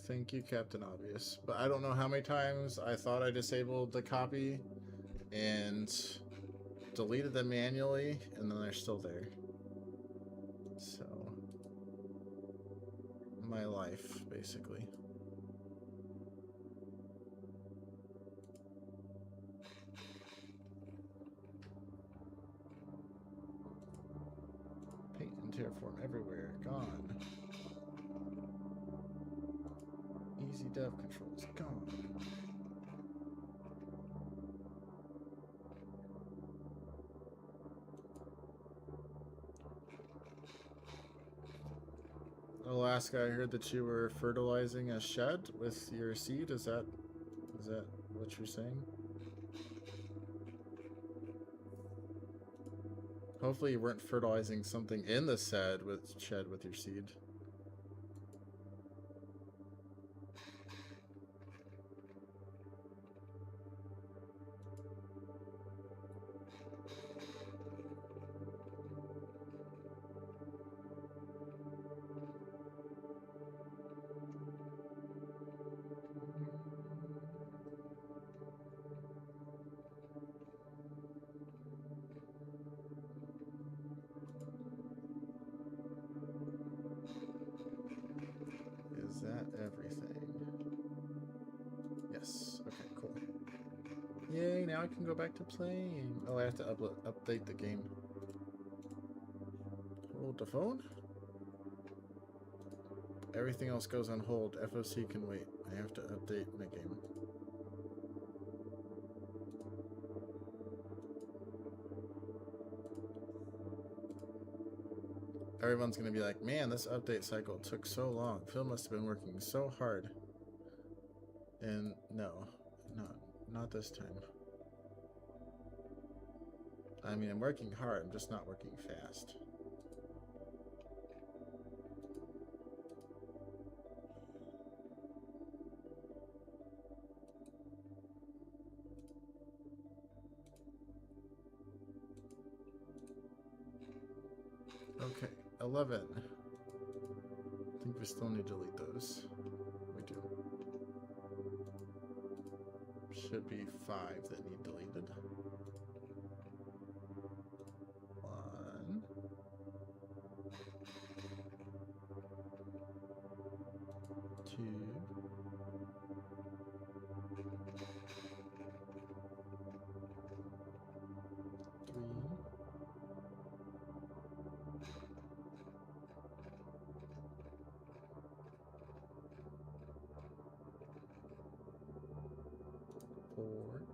Thank you, Captain Obvious. But I don't know how many times I thought I disabled the copy and deleted them manually, and then they're still there. So, my life, basically. Paint and terraform everywhere. Gone. Easy dev controls. Gone. Alaska, I heard that you were fertilizing a shed with your seed. Is that what you're saying? Hopefully you weren't fertilizing something in the shed with your seed. Is that everything? Yes. Okay, cool. Yay, now I can go back to playing. Oh, I have to update the game. Hold the phone. Everything else goes on hold. FOC can wait. I have to update my game. Everyone's gonna be like, man, this update cycle took so long. Phil must have been working so hard. And no, not this time. I mean, I'm working hard, I'm just not working fast. Okay, 11. I think we still need to delete those. We do. Should be 5 that need deleted. 1. 2. 3. 4. 5.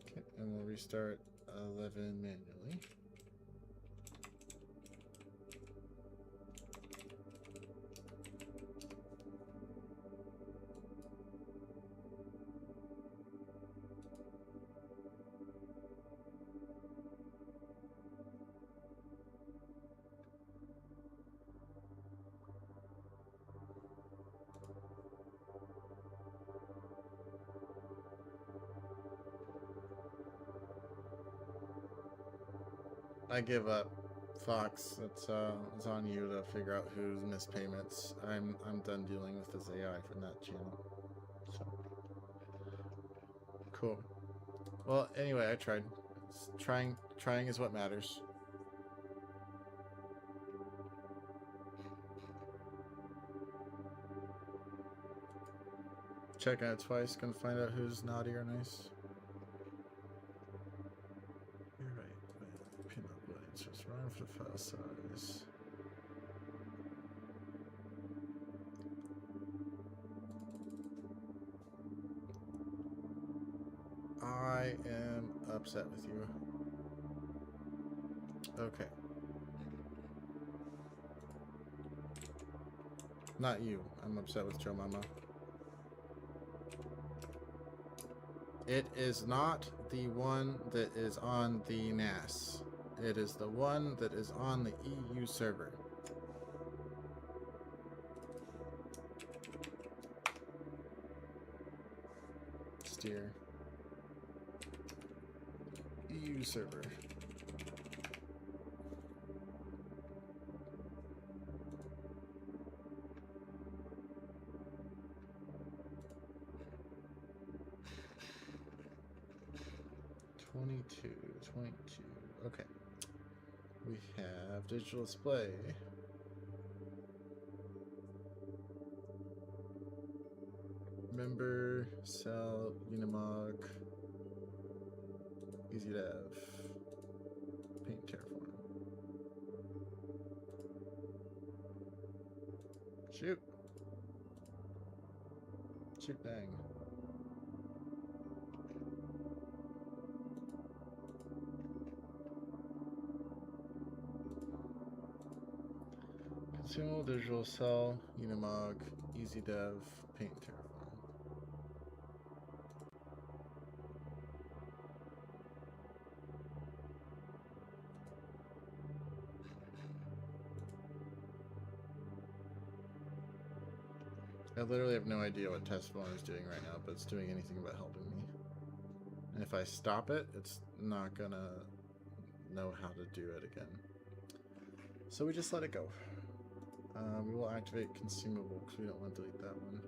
Okay, and we'll restart 11 manually. I give up. Fox, it's on you to figure out who's missed payments. I'm done dealing with this AI from that channel. So cool. Well, anyway, I tried. Trying is what matters. Check out twice, gonna find out who's naughty or nice. You're right. Peanut butter. So it's wrong for the file size. I am upset with you. Okay. Not you. I'm upset with Joe Mama. It is not the one that is on the NAS. It is the one that is on the EU server. Steer. EU server. Twenty-two. Okay. We have digital display. Member, cell, Unimog, easy to have, paint Terraform. Shoot. Shoot dang. Consumable digital cell, Unimog, easy dev, paint terraform. I literally have no idea what test one is doing right now, but it's doing anything but helping me. And if I stop it, it's not gonna know how to do it again. So we just let it go. We will activate consumable because we don't want to delete that one.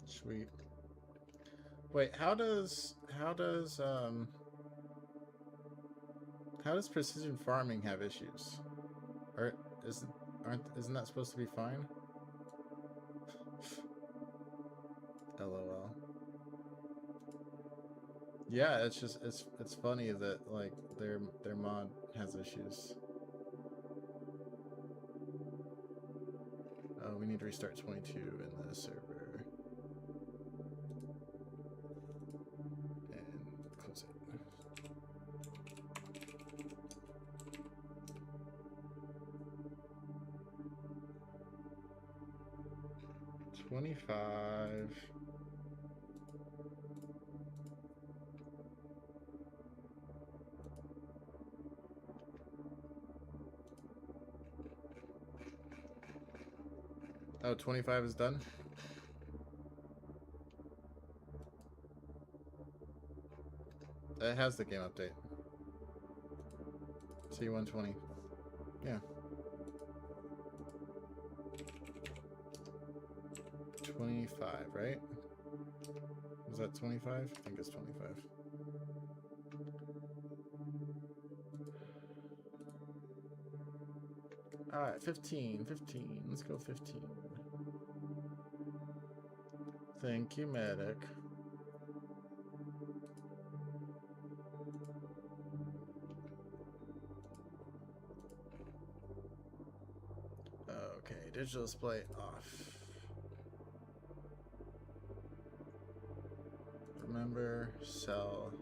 Sweet. Wait, how does precision farming have issues? Or isn't that supposed to be fine? LOL. Yeah, it's just it's funny that like their mod has issues. Oh, we need to restart 22 in the server. And close it. $25. Oh, 25 is done? It has the game update. C120. Yeah. 25, right? Was that 25? I think it's 25. Alright, 15. Let's go 15. Thank you, medic. Okay, digital display off. Remember, sell,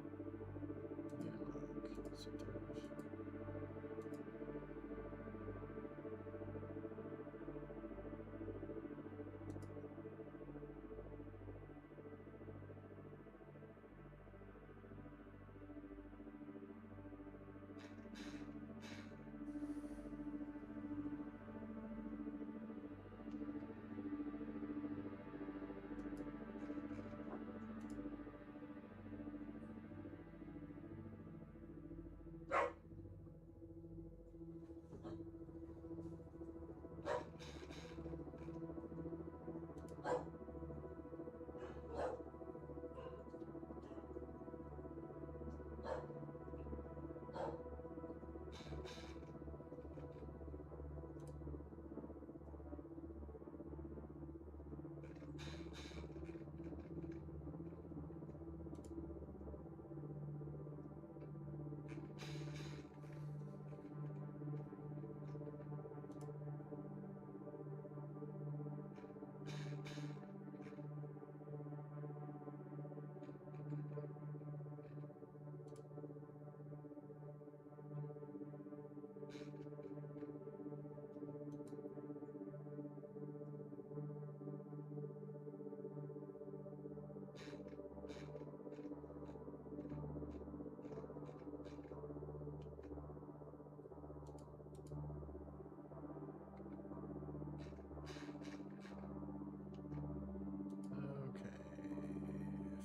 Okay.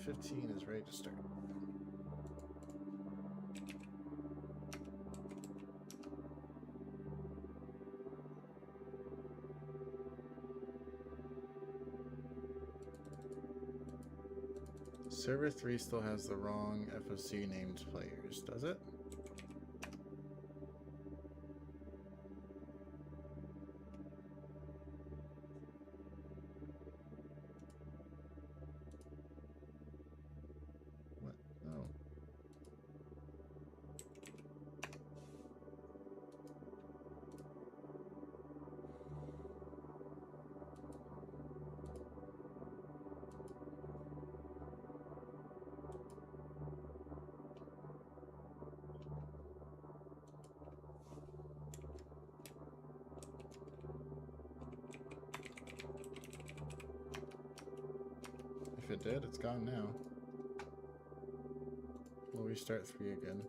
15 is ready to start. Server 3 still has the wrong FOC named players, does it? What? Oh. If it did, it's gone now. We'll restart 3 again.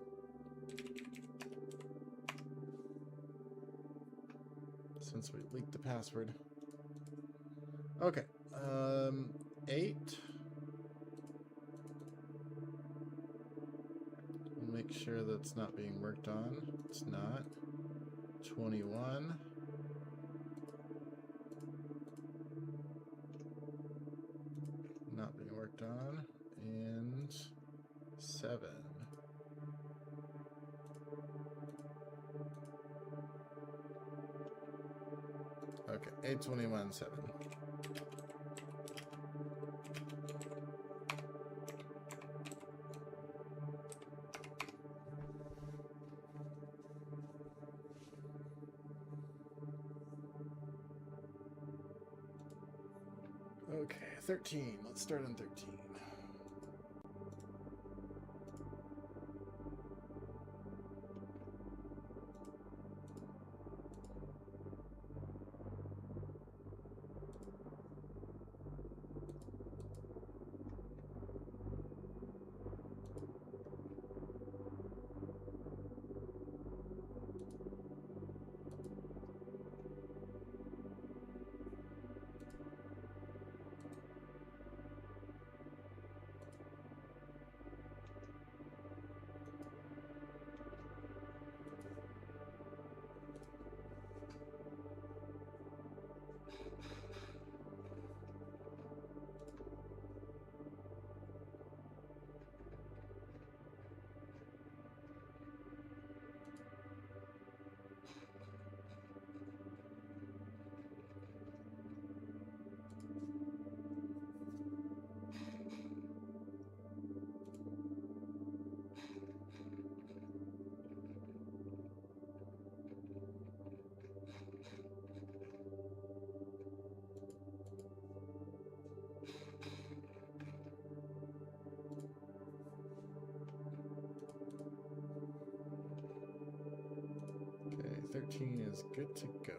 Since we leaked the password. Okay. 8. We'll make sure that's not being worked on. It's not. 21. Not being worked on. And 7. Okay, 821 7. Okay, 13. Let's start on 13. Okay, 13 is good to go.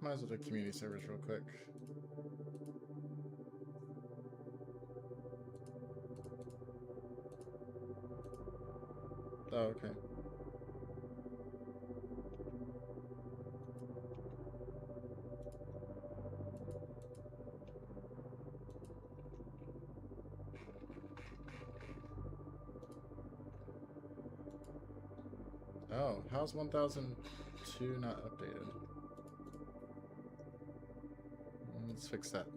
Might as well do community servers real quick. Oh, okay. Oh, how's 1002 not updated? Let's fix that.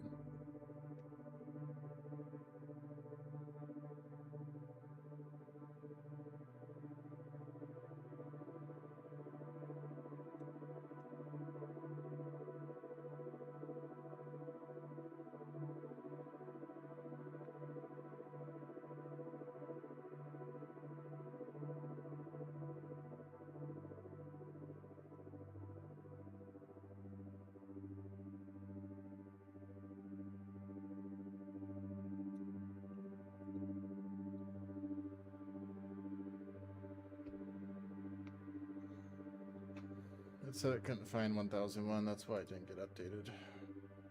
It said it couldn't find 1001, that's why it didn't get updated.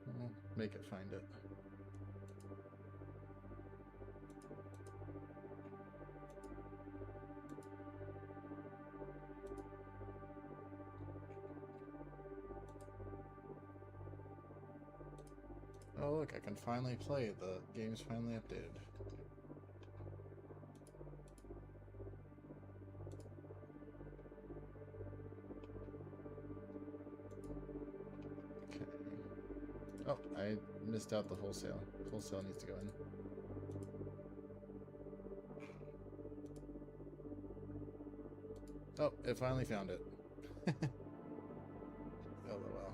We'll make it find it. Oh look, I can finally play. The game's finally updated. Oh, I missed out the wholesale. Wholesale needs to go in. Oh, it finally found it. Oh, well.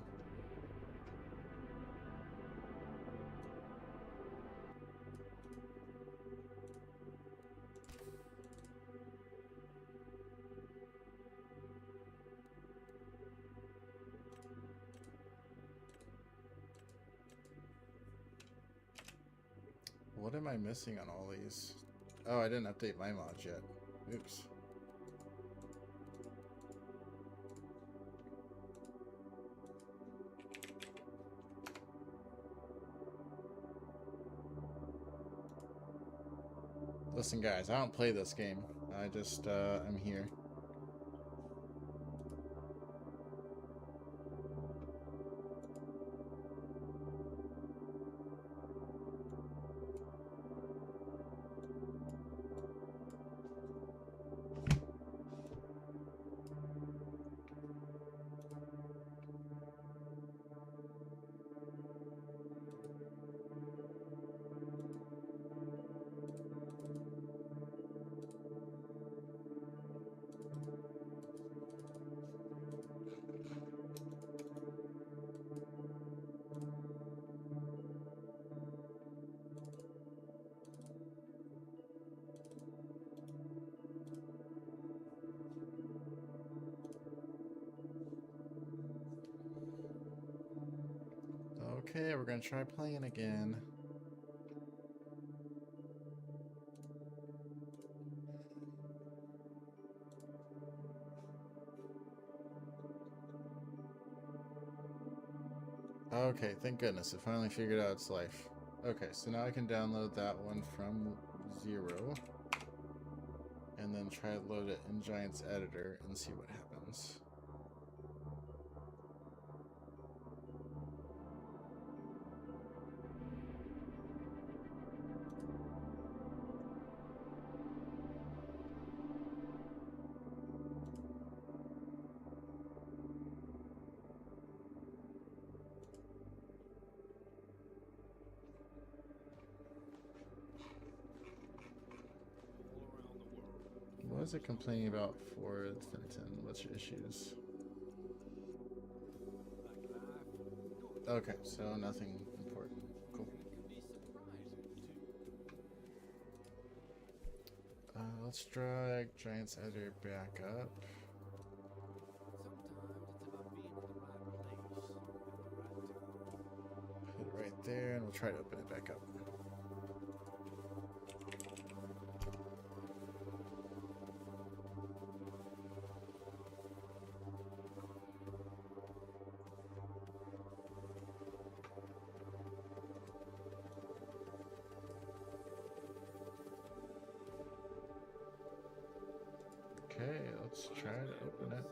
What am I missing on all these? Oh, I didn't update my mods yet. Oops. Listen, guys, I don't play this game. I just, I'm here. Okay, we're gonna try playing again. Okay, thank goodness, it finally figured out its life. Okay, so now I can download that one from 0. And then try to load it in Giant's Editor and see what happens. What is it complaining about for Tintin? What's your issues? Okay, so nothing important. Cool. Let's drag Giant's Editor back up. Put it right there, and we'll try to open it back up. Okay, let's try to open it.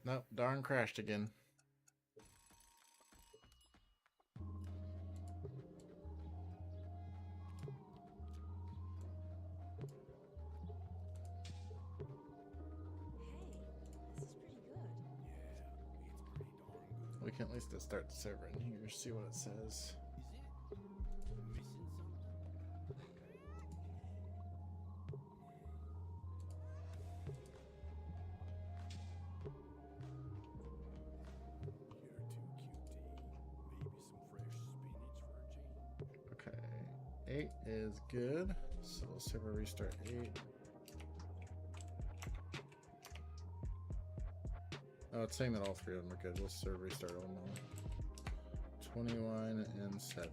Nope, darn crashed again. We can at least start the server in here, see what it says. Okay, 8 is good, so we'll server restart 8. Oh, it's saying that all 3 of them are good. We'll server restart all now. 21 and 7.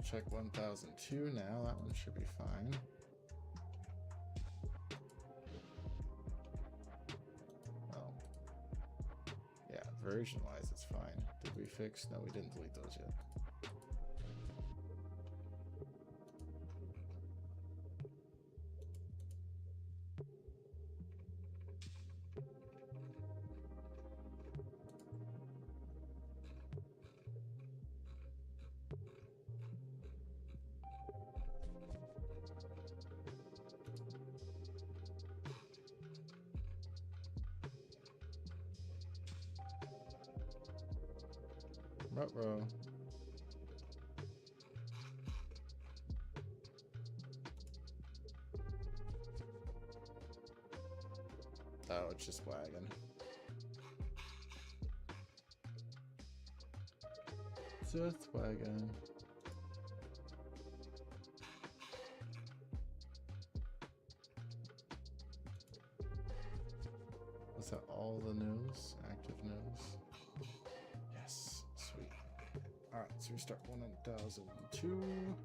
check 1002 now. That one should be fine. Oh. Yeah, version-wise, it's fine. Did we fix? No, we didn't delete those yet. Ruh-roh. Oh, it's just wagon. Just wagon. Was that all the news? Active news? Yes, sweet. Alright, so we start 1002.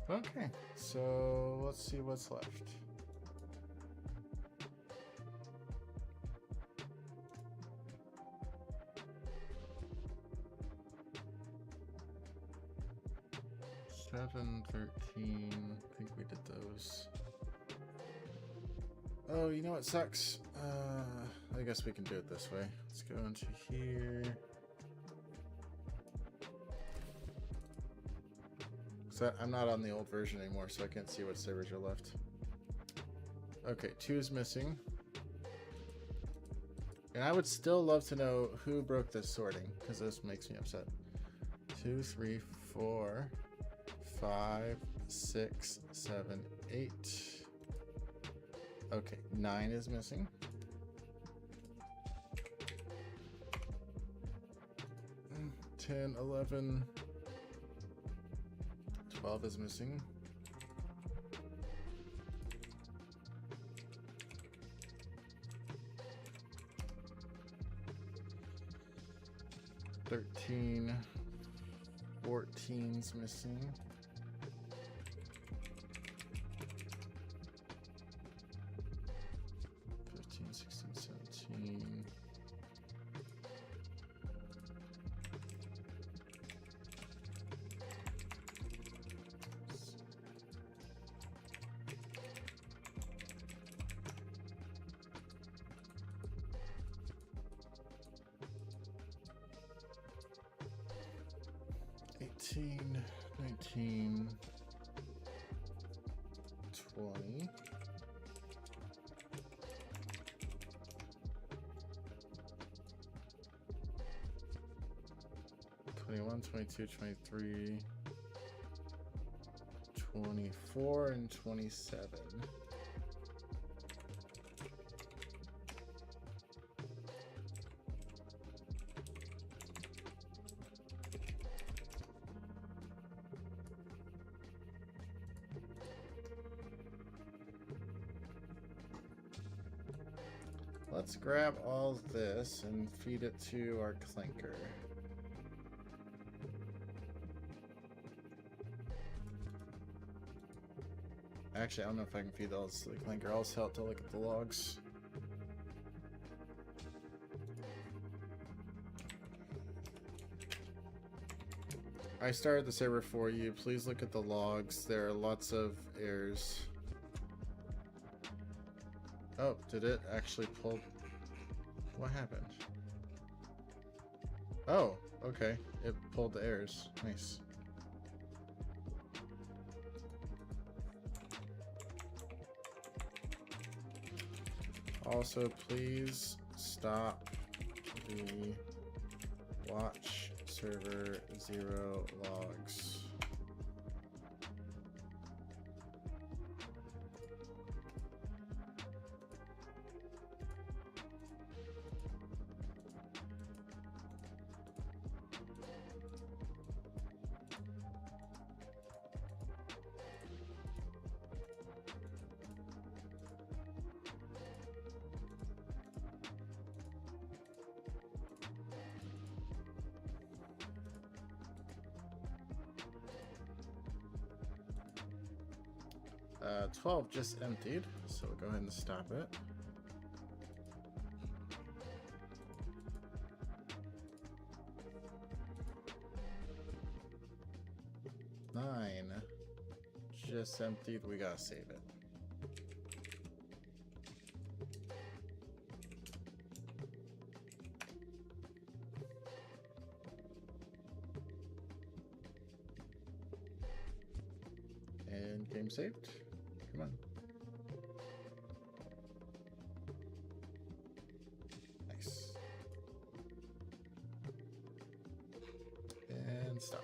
Okay, so let's see what's left. Seven, 13. I think we did those. Oh, you know what sucks? I guess we can do it this way. Let's go into here. So I'm not on the old version anymore, so I can't see what servers are left. Okay, 2 is missing. And I would still love to know who broke this sorting, because this makes me upset. 2, 3, 4, 5, 6, 7, 8. Okay, 9 is missing. 10, 11. 12 is missing. 13, 14's missing. 15, 16, 17. 18, 19, 20. 21, 22, 23, 24, and 27. Let's grab all this and feed it to our clinker. Actually, I don't know if I can feed those to the clinker. I'll just help to look at the logs. I started the server for you. Please look at the logs. There are lots of errors. Oh, did it actually pull? What happened? Oh, okay. It pulled the errors. Nice. Also, please stop the watch server 0 logs. 12 just emptied, so we'll go ahead and stop it. Nine just emptied, we gotta save it. And game saved. Come on. Nice. And stop.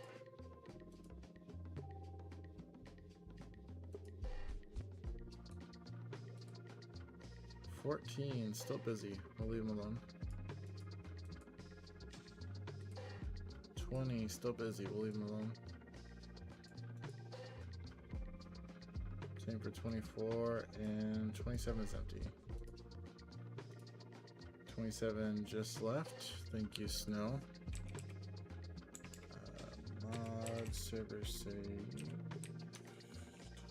$14, still busy. We'll leave him alone. $20, still busy. We'll leave him alone. Same for 24, and 27 is empty. 27 just left. Thank you, Snow. Mod server save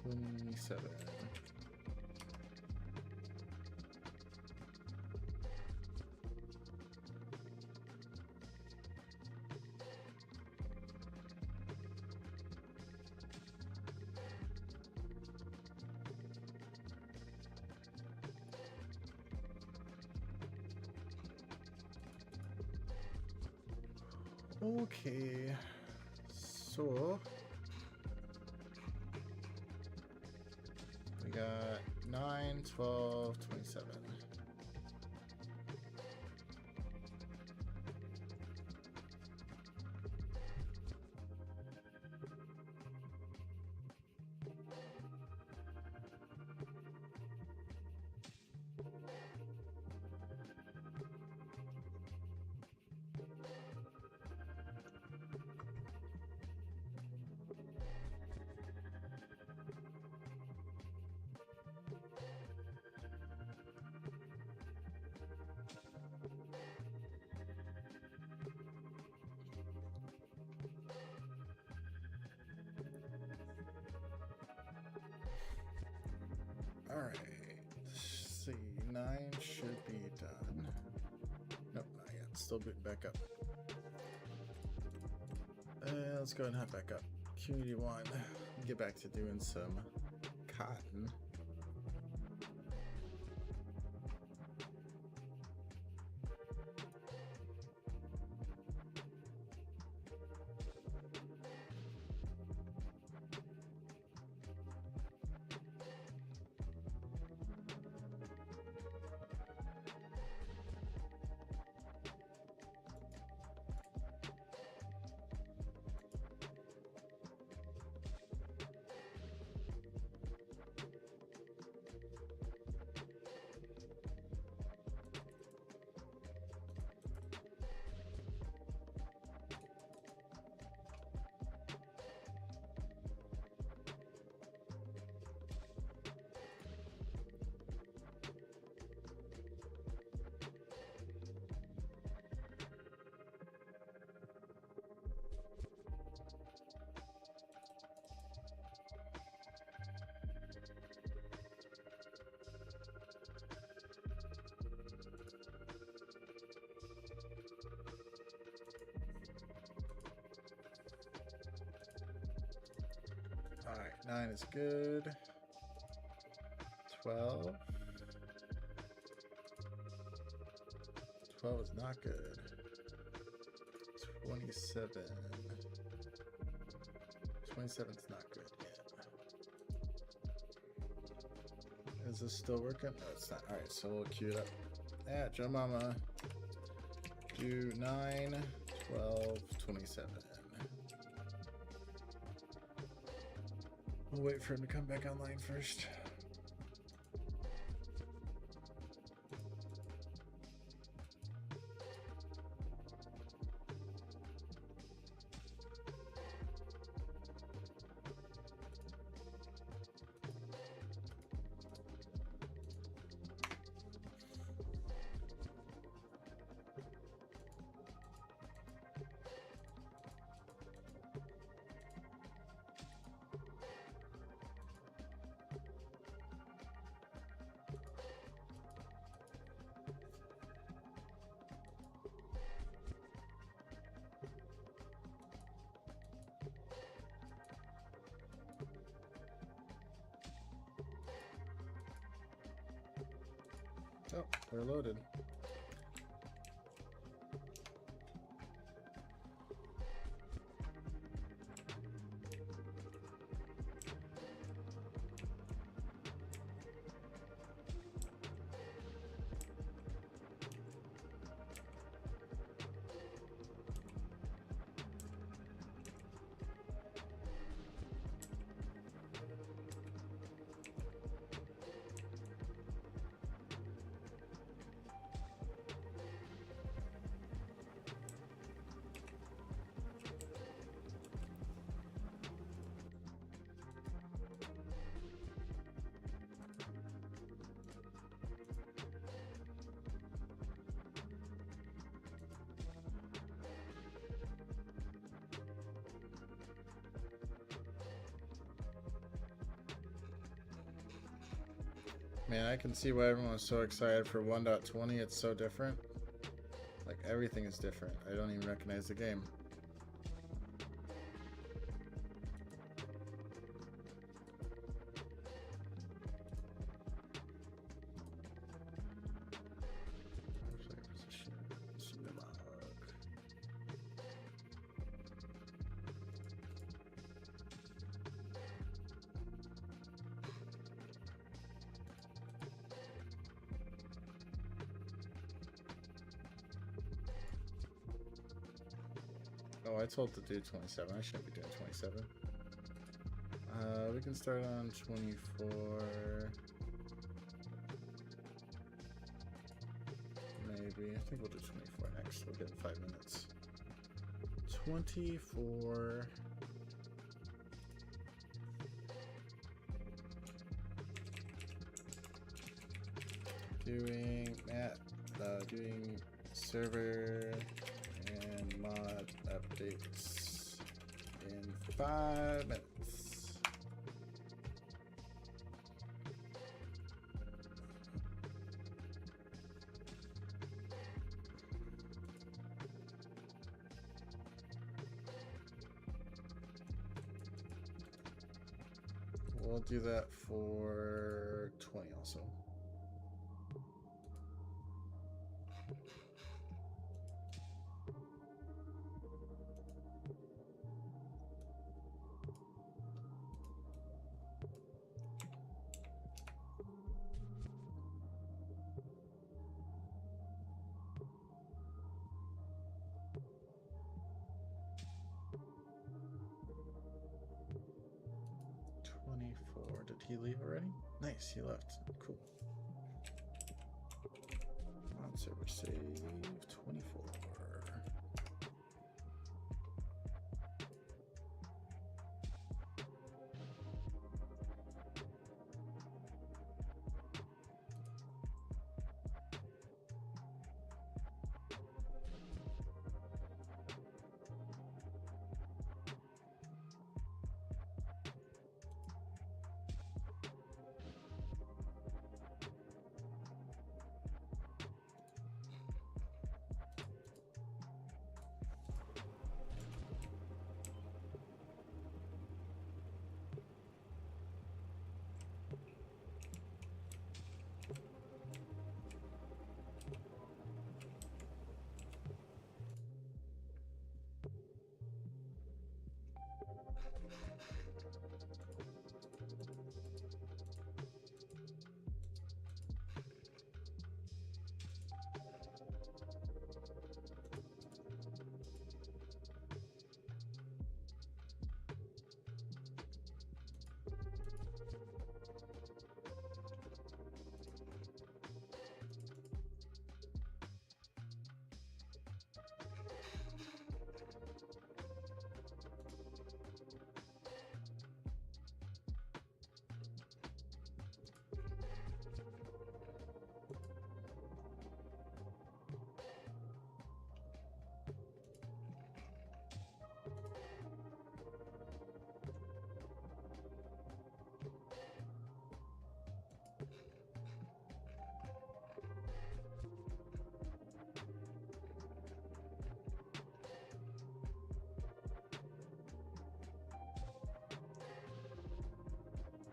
27. Okay, so we got 9, 12, 27. Alright, let's see, 9 should be done. Nope, not yet, still booting back up. Let's go ahead and hop back up. Community 1, get back to doing some cotton. Alright, 9 is good. 12. 12 is not good. 27. 27 is not good yet. Is this still working? No, it's not. Alright, so we'll queue it up. Yeah, Joe Mama. Do 9, 12, 27. We'll wait for him to come back online first. Oh, they're loaded. Man, I can see why everyone was so excited for 1.20. It's so different. Like, everything is different. I don't even recognize the game. Oh, I told to do 27. I shouldn't be doing 27. We can start on 24. Maybe. I think we'll do 24 next. We'll get in 5 minutes. 24. Doing server and mod updates in 5 minutes. We'll do that for 20 also. Did he leave already? Nice, he left. Cool. On server save 24.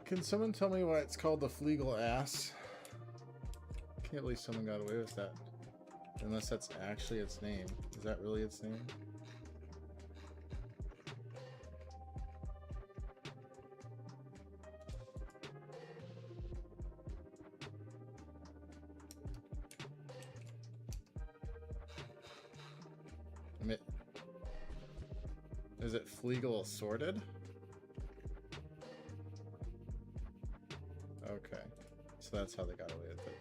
Can someone tell me why it's called the Fleagle ass? Can't believe someone got away with that. Unless that's actually its name. Is that really its name? I mean, is it Fleagle Assorted? Okay. So that's how they got away with it.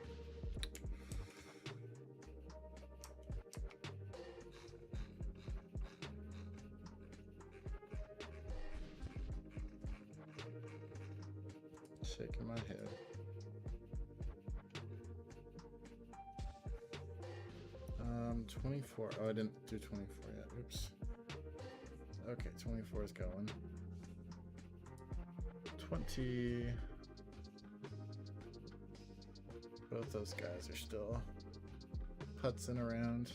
Shaking my head. Um, 24. Oh, I didn't do 24 yet. Oops. Okay, 24 is going. 20. Both those guys are still putzing around.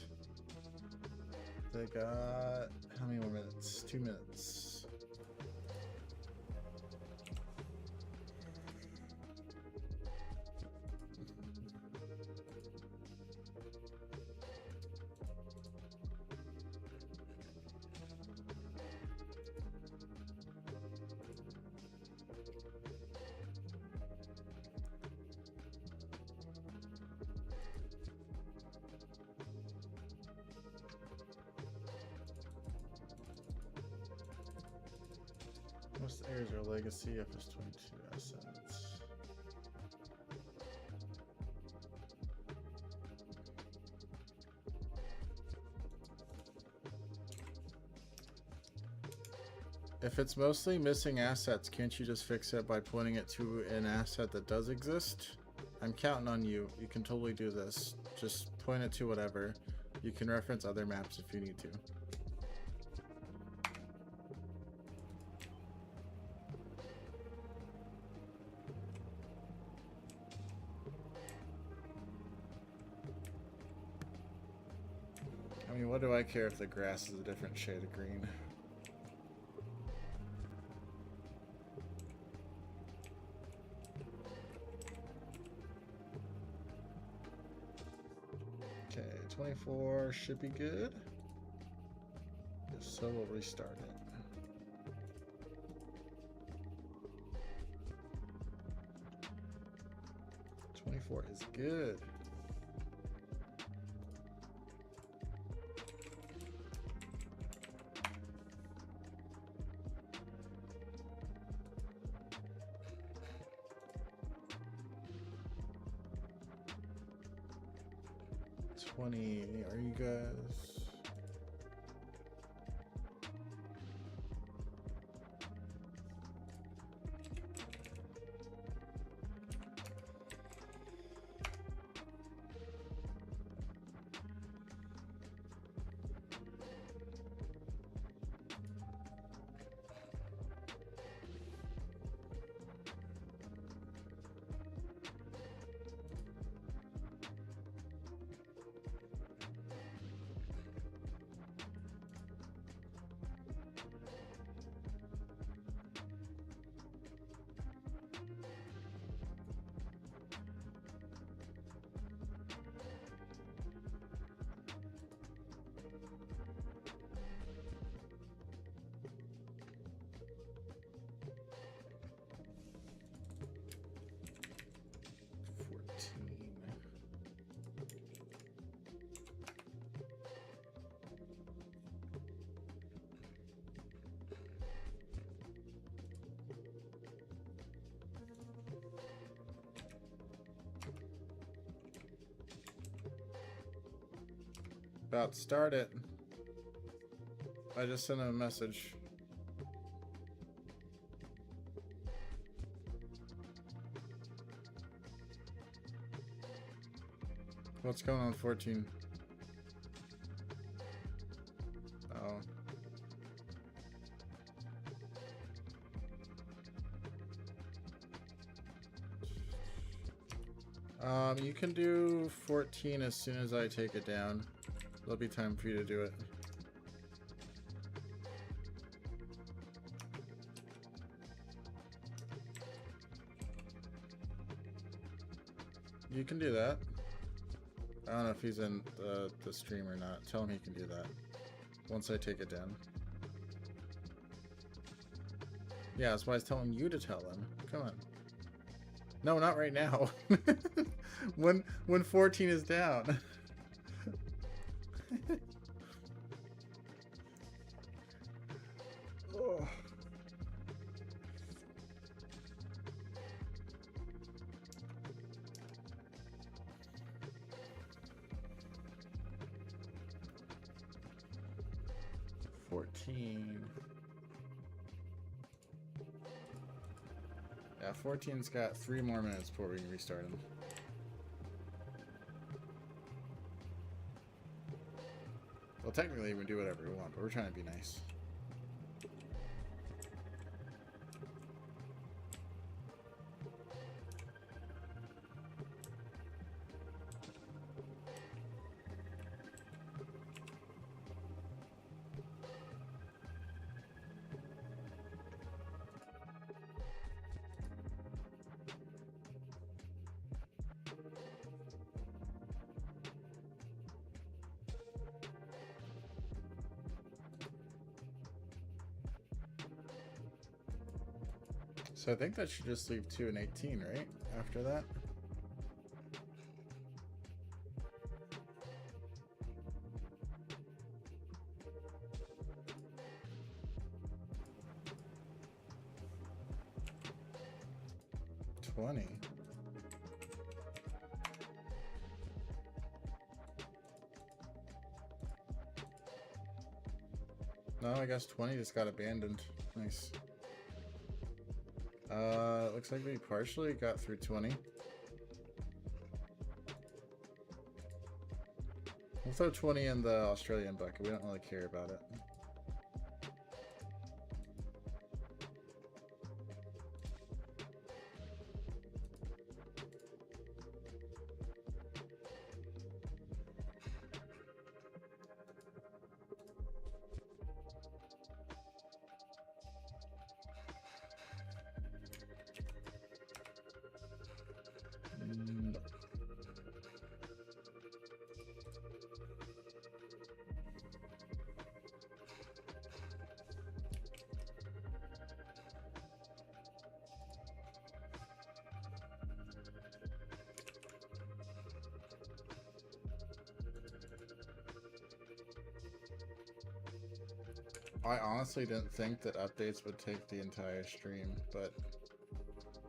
They got how many more minutes? 2 minutes. Most heirs are legacy FS25 assets. If it's mostly missing assets, can't you just fix it by pointing it to an asset that does exist? I'm counting on you. You can totally do this. Just point it to whatever. You can reference other maps if you need to. I mean, what do I care if the grass is a different shade of green? Okay, 24 should be good. If so, we'll restart it. Is good. Are you guys? About to start it. I just sent him a message. What's going on, 14? Oh. You can do 14 as soon as I take it down. There'll be time for you to do it. You can do that. I don't know if he's in the stream or not. Tell him he can do that once I take it down. Yeah, that's why I was telling you to tell him. Come on. No, not right now. when 14 is down. Oh. Yeah, 14's got 3 more minutes before we can restart him. Well, technically we can do whatever we want, but we're trying to be nice. So I think that should just leave 2 and 18, right? After that. $20. No, I guess 20 just got abandoned. Nice. Looks like we partially got through 20. We'll throw 20 in the Australian bucket. We don't really care about it. I honestly didn't think that updates would take the entire stream, but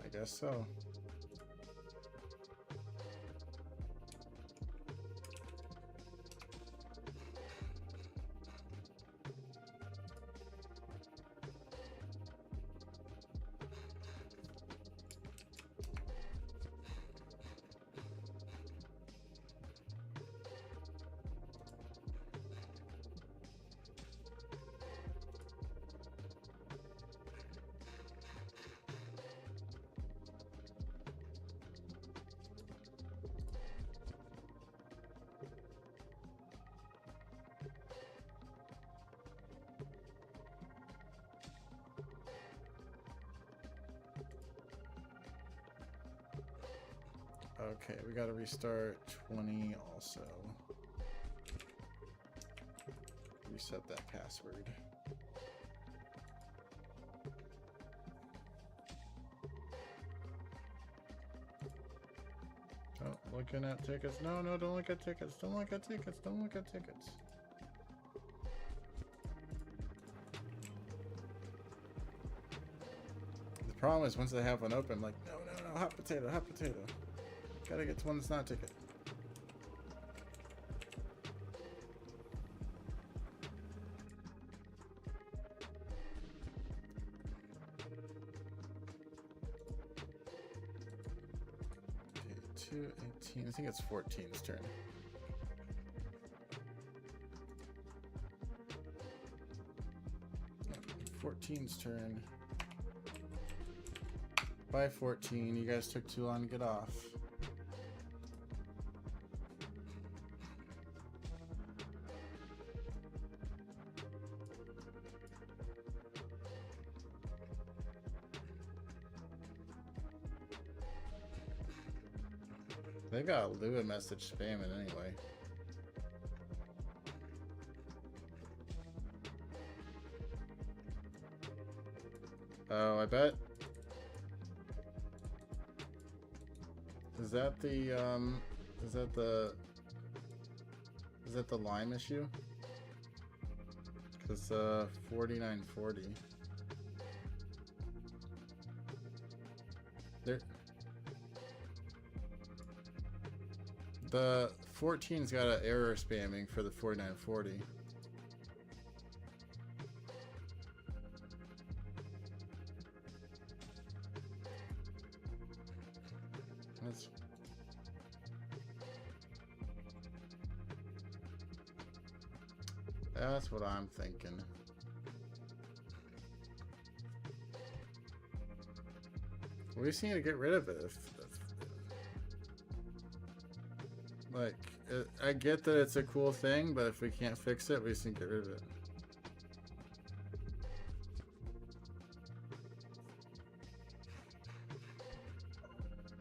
I guess so. Okay, we gotta restart 20 also. Reset that password. Oh, looking at tickets. No, no, don't look at tickets. Don't look at tickets. Don't look at tickets. The problem is once they have one open, like, no, no, no, hot potato, hot potato. Gotta get to one that's not a ticket. Okay, 218. I think it's 14's turn. Yep, 14's turn. By 14, you guys took too long to get off. They got Lua message spamming anyway. Oh, I bet. Is that the Lime issue? Because 4940. There. The 14's got an error spamming for the 4940. That's what I'm thinking. We just need to get rid of it. Like, I get that it's a cool thing, but if we can't fix it, we just need to get rid of it.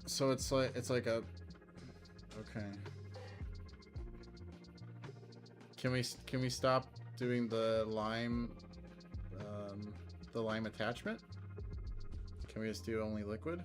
So it's like a... Okay. Can we stop doing the lime attachment? Can we just do only liquid?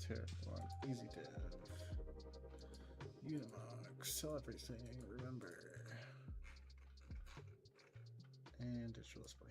Tier 1, easy dev. Unimog, sell everything, remember. And digital display.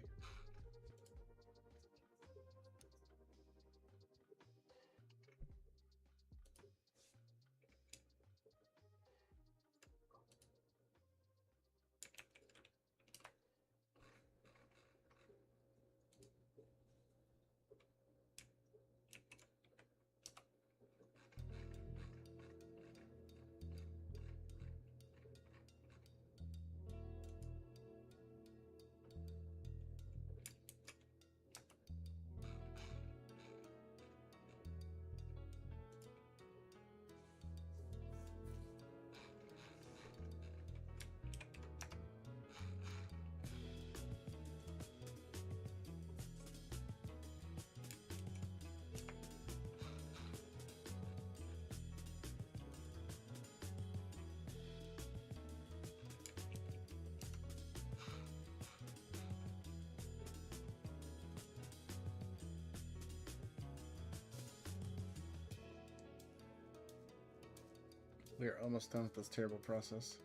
We are almost done with this terrible process.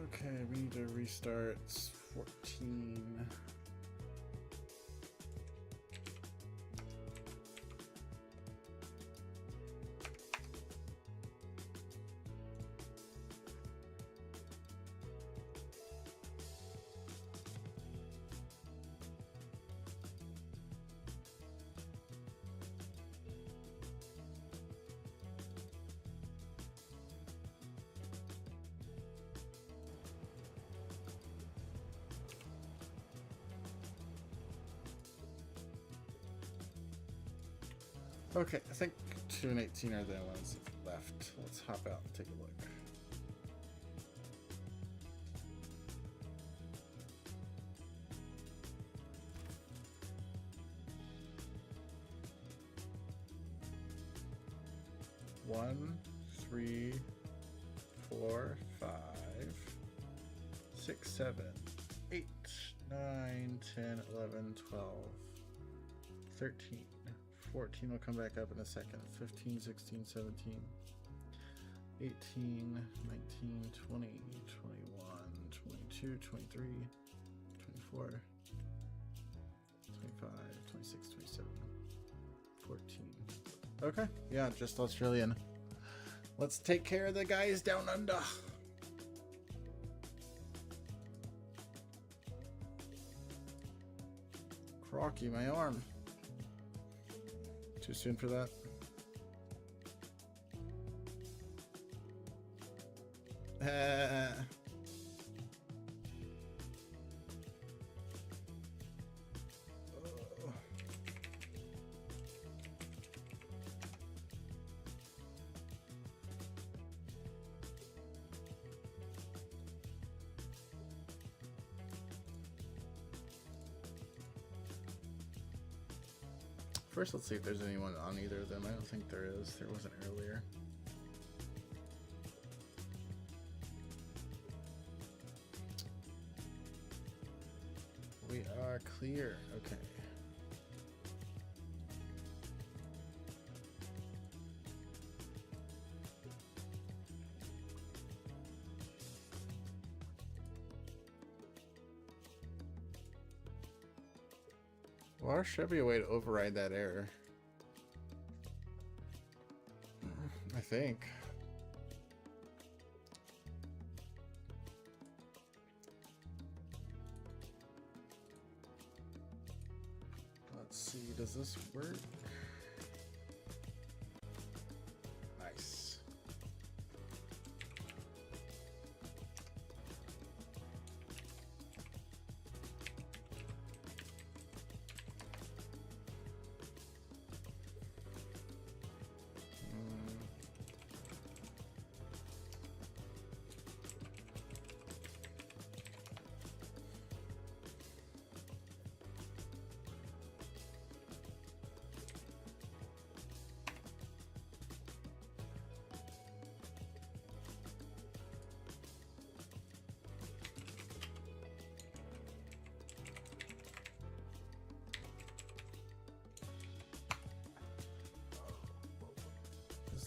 Okay, we need to restart 14. Okay, I think 2 and 18 are the ones left. Let's hop out and take a look. One, 3, 4, 5, 6, 7, 8, 9, 10, 11, 12, 13, 14 will come back up in a second. 15, 16, 17, 18, 19, 20, 21, 22, 23, 24, 25, 26, 27, 14. Okay, yeah, just Australian. Let's take care of the guys down under. Crocky, my arm. Too soon for that? First, let's see if there's anyone on either of them. I don't think there is. There wasn't earlier. We are clear. Okay. Well, there should be a way to override that error. I think. Let's see, does this work? Nice.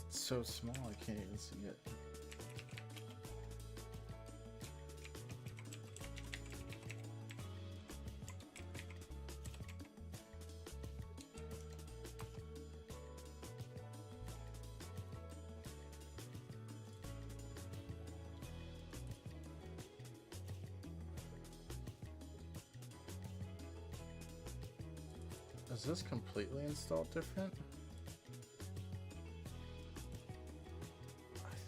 So small I can't even see it. Is this completely installed different?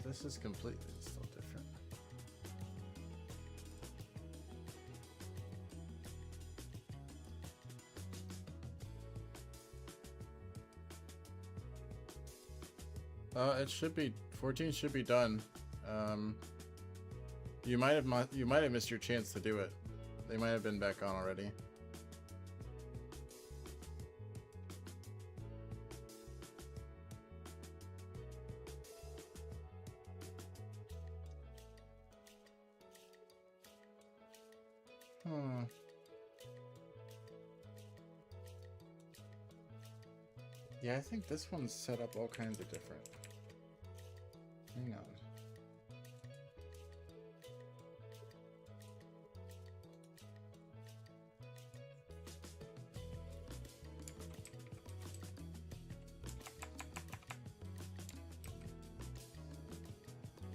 This is completely still different. It should be 14 should be done. You might have missed your chance to do it. They might have been back on already. Yeah, I think this one's set up all kinds of different. Hang on.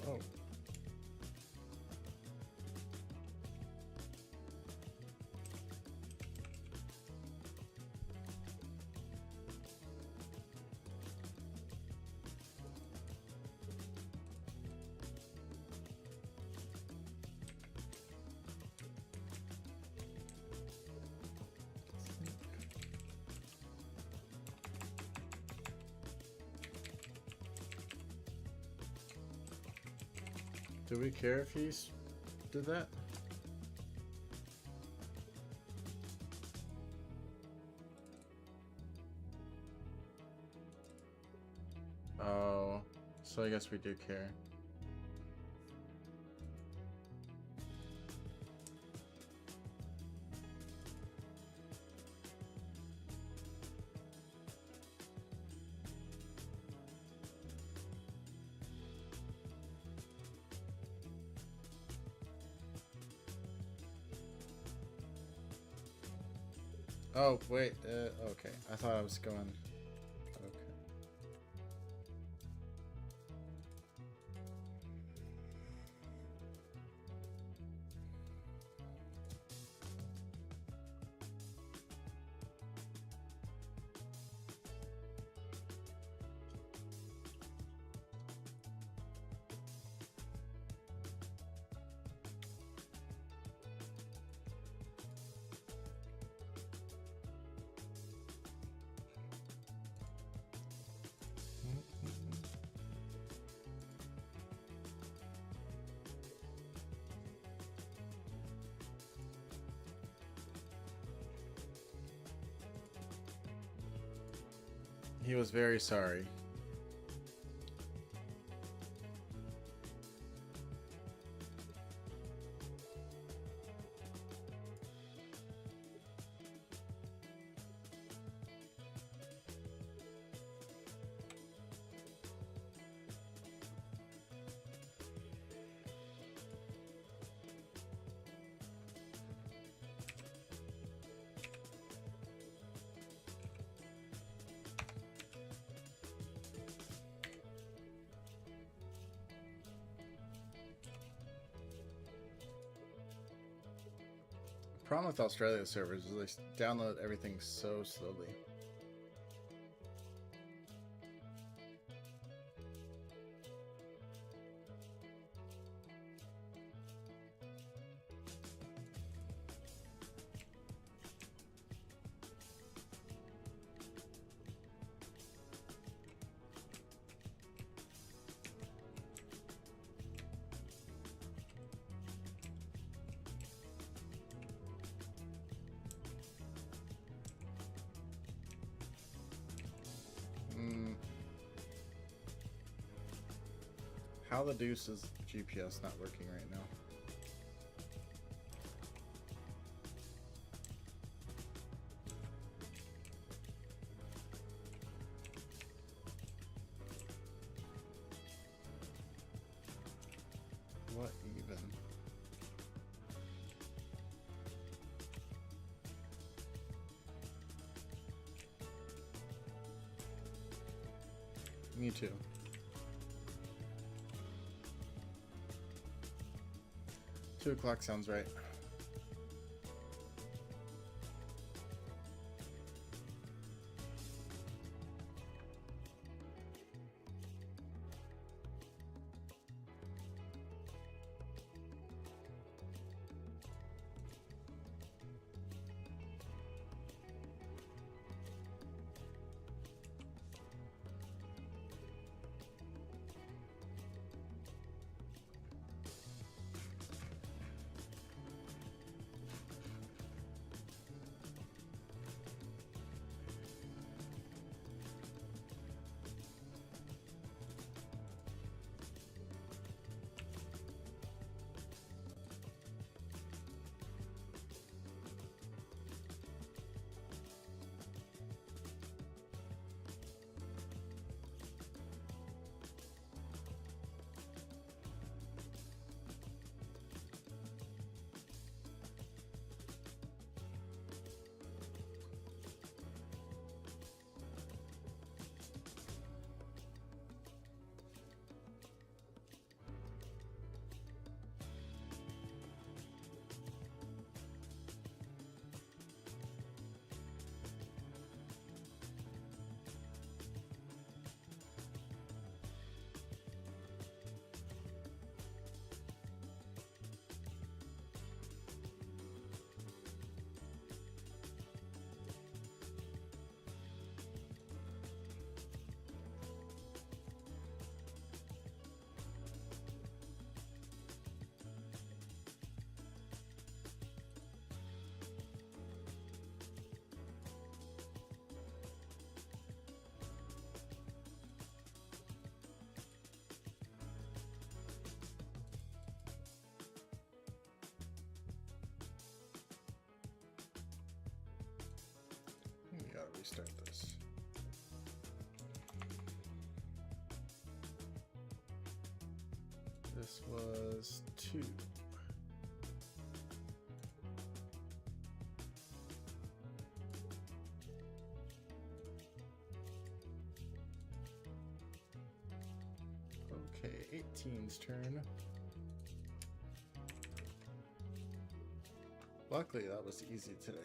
Oh. Do we care if he's did that? Oh, so I guess we do care. Oh, wait, okay. I thought I was going... Okay. He was very sorry. The problem with Australia servers is they download everything so slowly. How the deuce is GPS not working right now? What even? Me too. 2 o'clock sounds right. restart this. This was 2. Okay, 18's turn. Luckily, that was easy today.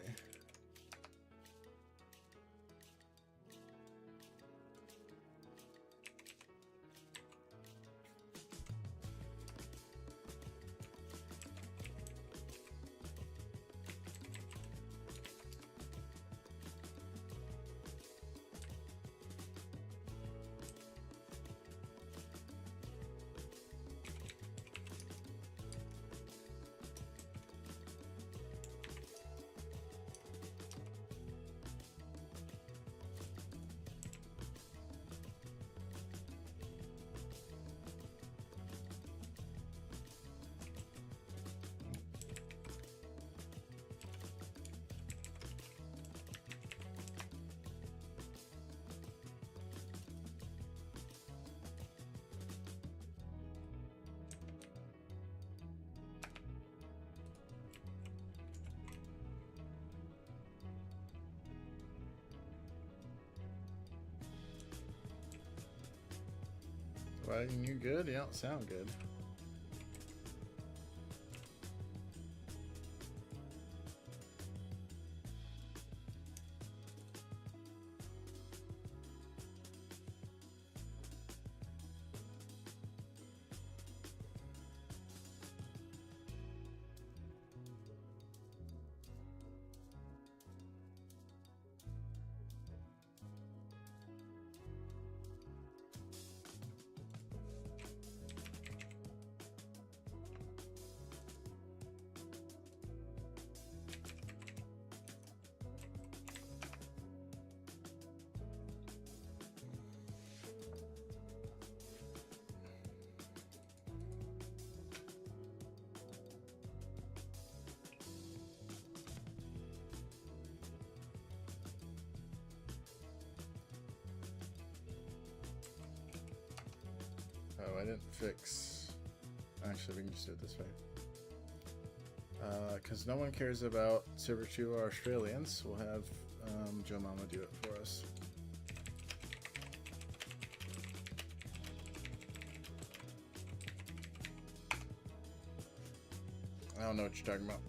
Riding, you good? You don't sound good. Oh, I didn't fix. Actually, we can just do it this way. Because no one cares about Silver 2 or Australians, we'll have Joe Mama do it for us. I don't know what you're talking about.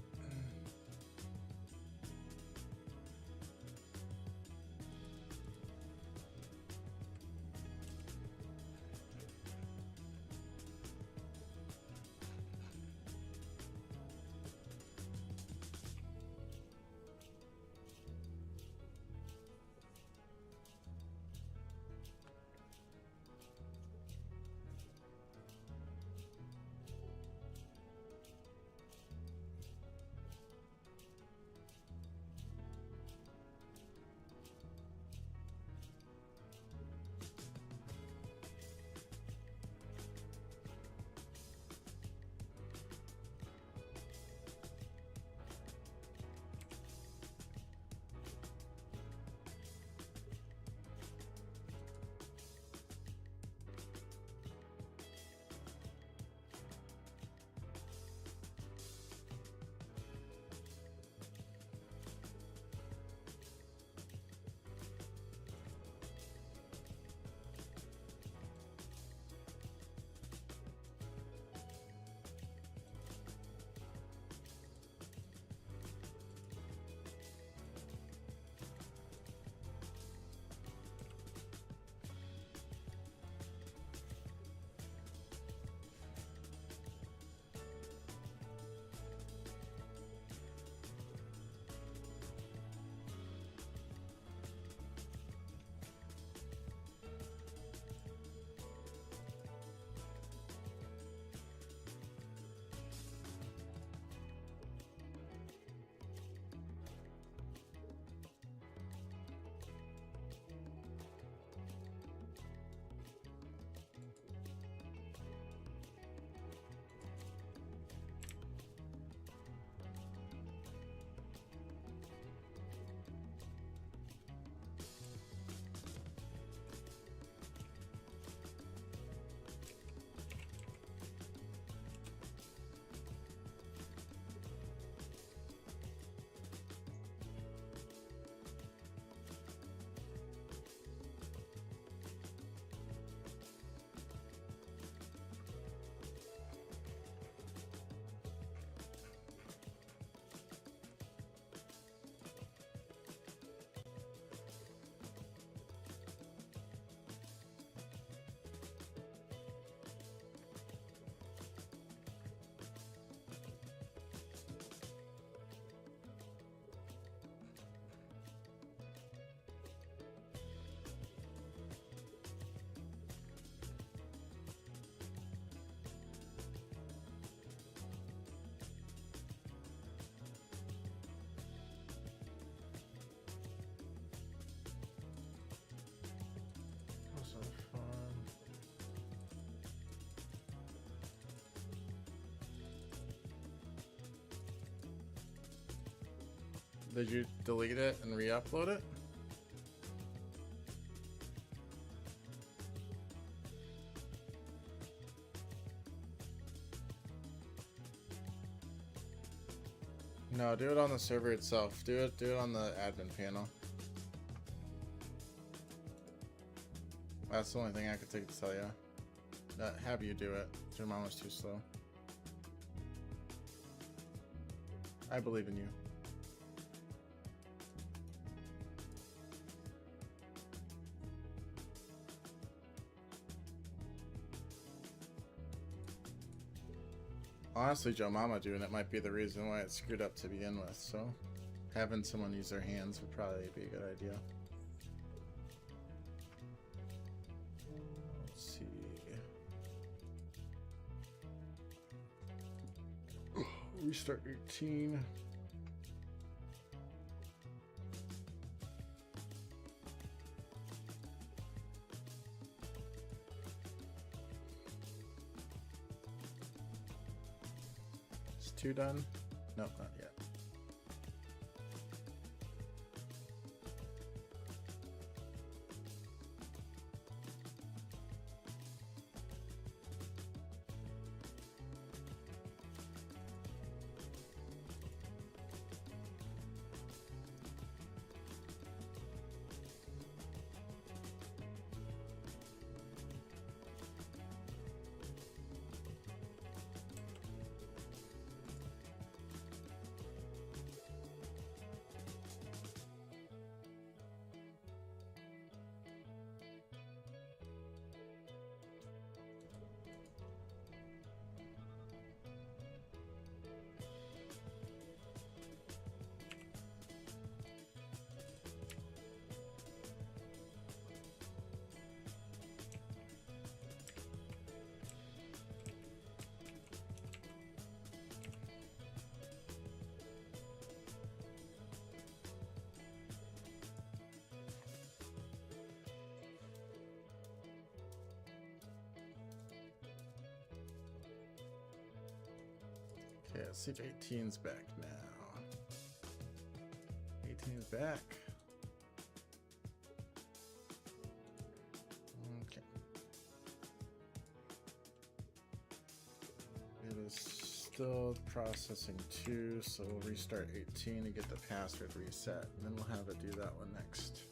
Did you delete it and re-upload it? No, do it on the server itself. Do it on the admin panel. That's the only thing I could take to tell you. Have you do it. Your mom was too slow. I believe in you. Honestly, Joe Mama doing it might be the reason why it's screwed up to begin with, so having someone use their hands would probably be a good idea. Let's see. Restart 18. Is 2 done? Nope, not yet. Okay, let's see if 18's back now. 18's back. Okay. It is still processing 2, so we'll restart 18 to get the password reset, and then we'll have it do that one next.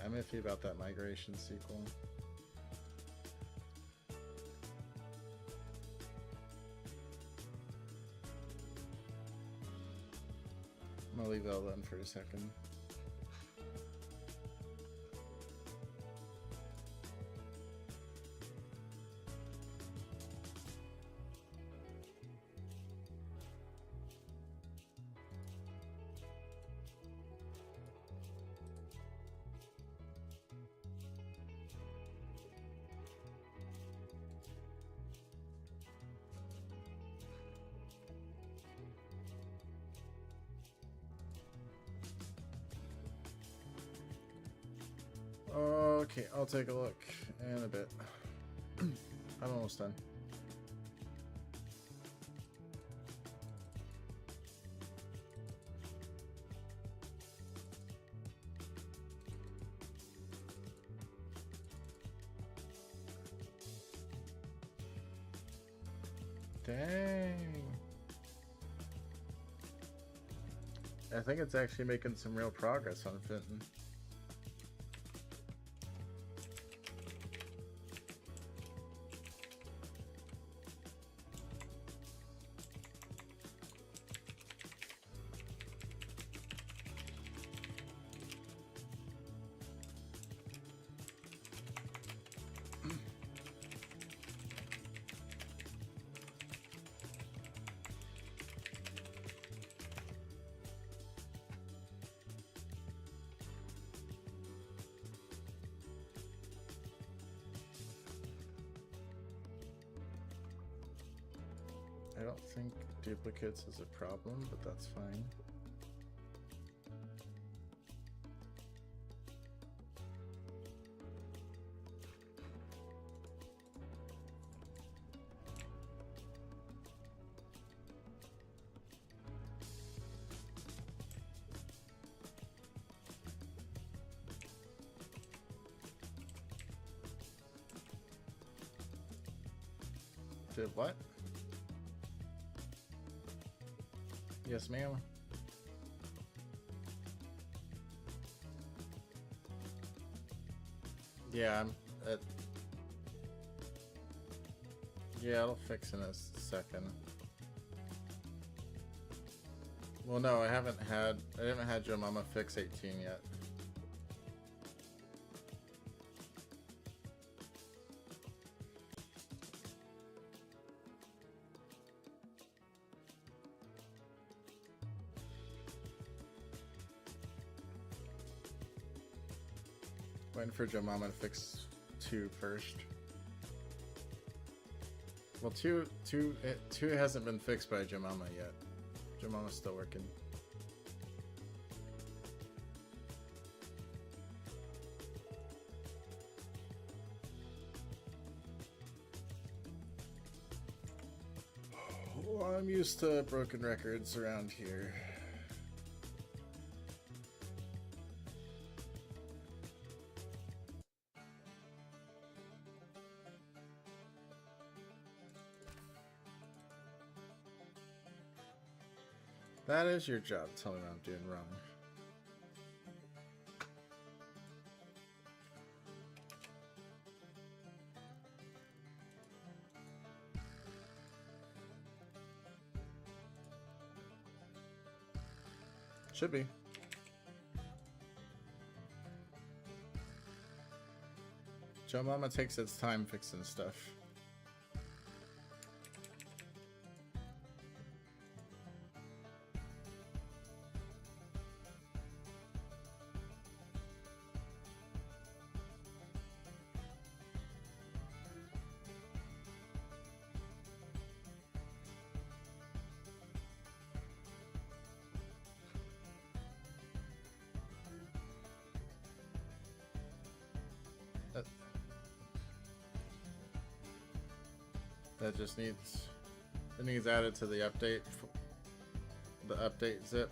I'm iffy about that migration sequel. I'm gonna leave that alone for a second. Okay, I'll take a look in a bit. I'm almost done. Dang. I think it's actually making some real progress on Fenton. I don't think duplicates is a problem, but that's fine. Did what? Yes, ma'am. Yeah, yeah, it'll fix in a second. Well, no, I haven't had Joe Mama fix 18 yet. Waiting for Joe Mama to fix 2 first. Well, 2 hasn't been fixed by Joe Mama yet. Joe Mama's still working. Well, I'm used to broken records around here. That is your job. Tell me what I'm doing wrong. Should be. Joe Mama takes its time fixing stuff. That just needs, it needs added to the update zip.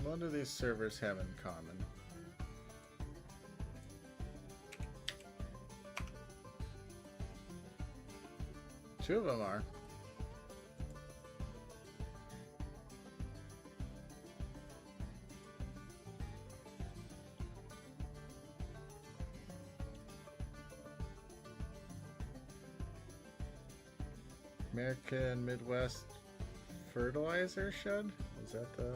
What do these servers have in common? Two of them are. American Midwest Fertilizer Shed? Is that the...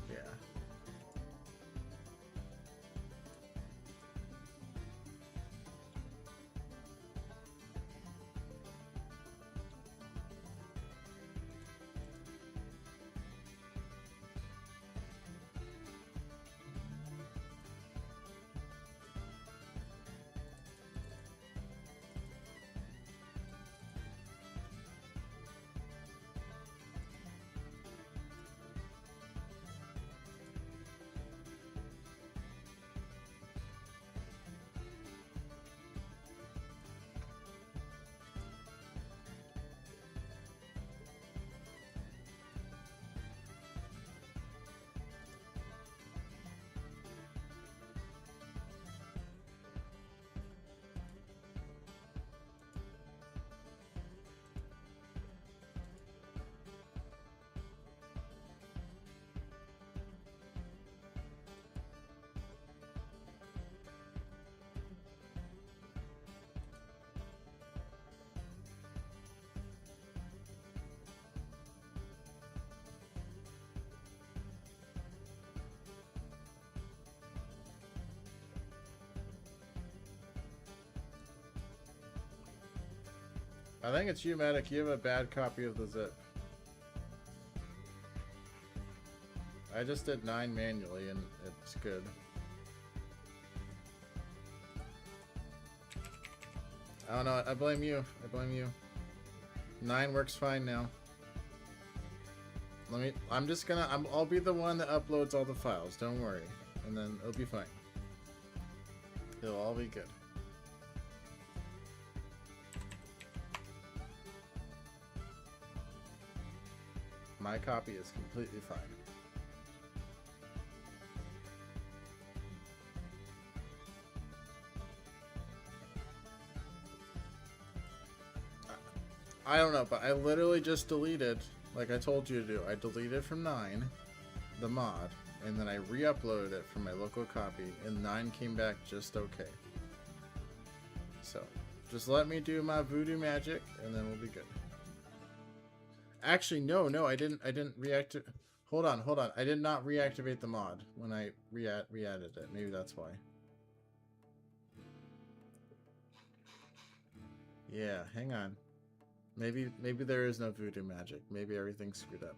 Yeah. I think it's you, Medic. You have a bad copy of the zip. I just did 9 manually and it's good. I don't know. I blame you. I blame you. 9 works fine now. I'll be the one that uploads all the files. Don't worry. And then it'll be fine. It'll all be good. My copy is completely fine. I don't know, but I literally just deleted, like I told you to do. I deleted from 9, the mod, and then I re-uploaded it from my local copy, and 9 came back just okay. So, just let me do my voodoo magic, and then we'll be good. Actually, no, I didn't reactivate. Hold on. I did not reactivate the mod when I re-added it. Maybe that's why. Yeah, hang on. Maybe there is no voodoo magic. Maybe everything's screwed up.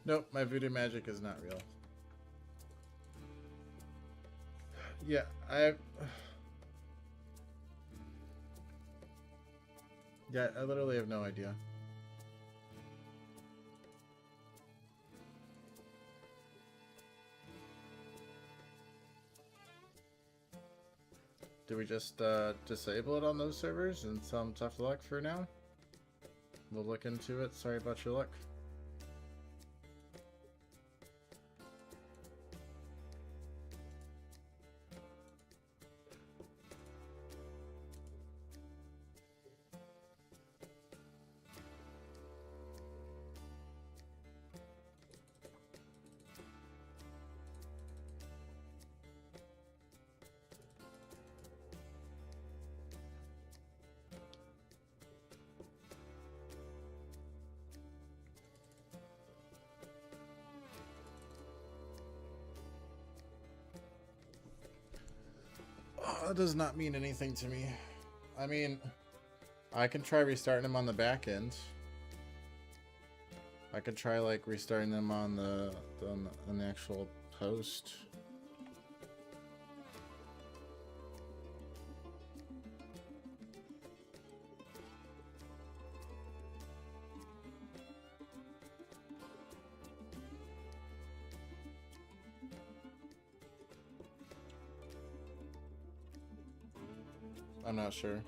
Nope, my voodoo magic is not real. Yeah, I literally have no idea. Do we just disable it on those servers and some tough luck for now? We'll look into it. Sorry about your luck. That does not mean anything to me. I mean, I can try restarting them on the back end. I could try like restarting them on the actual host. I'm not sure.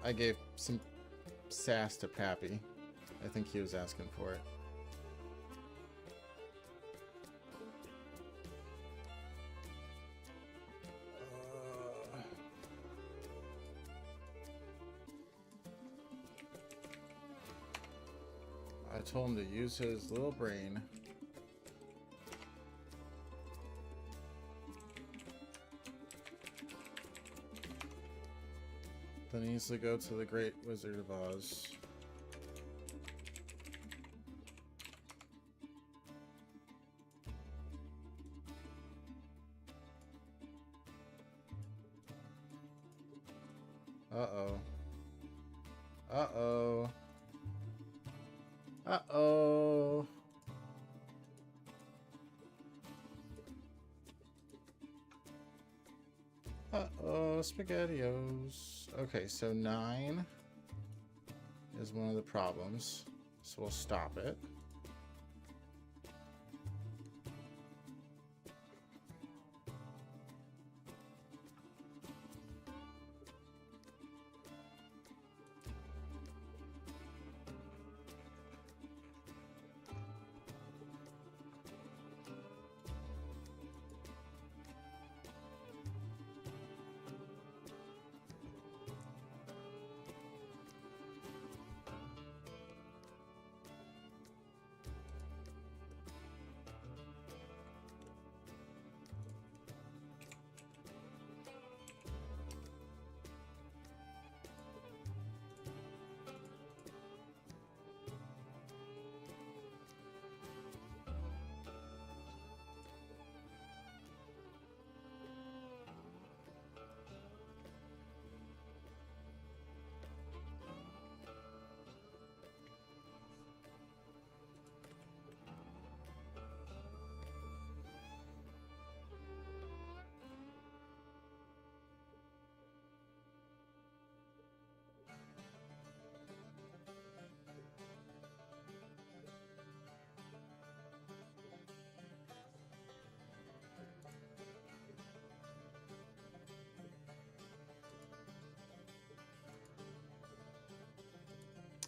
I gave some sass to Pappy. I think he was asking for it. I told him to use his little brain. Then he needs to go to the Great Wizard of Oz. Uh-oh. Uh-oh. Uh-oh. Uh-oh, SpaghettiOs. Okay, so 9 is one of the problems. So we'll stop it.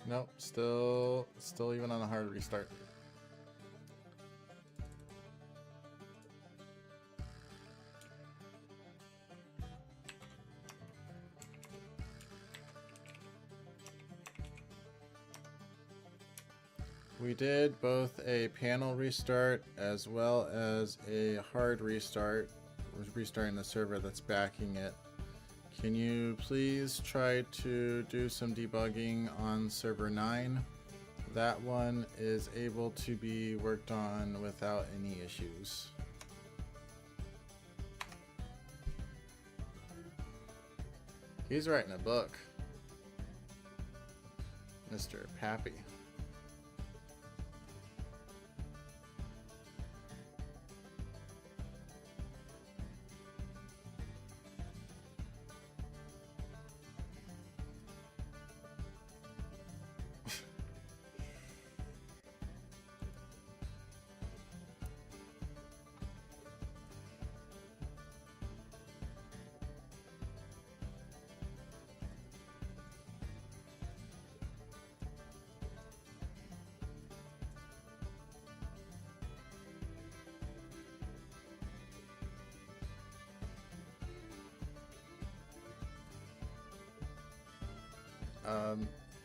Nope, still even on a hard restart. We did both a panel restart as well as a hard restart. We're restarting the server that's backing it. Can you please try to do some debugging on server 9? That one is able to be worked on without any issues. He's writing a book, Mr. Pappy.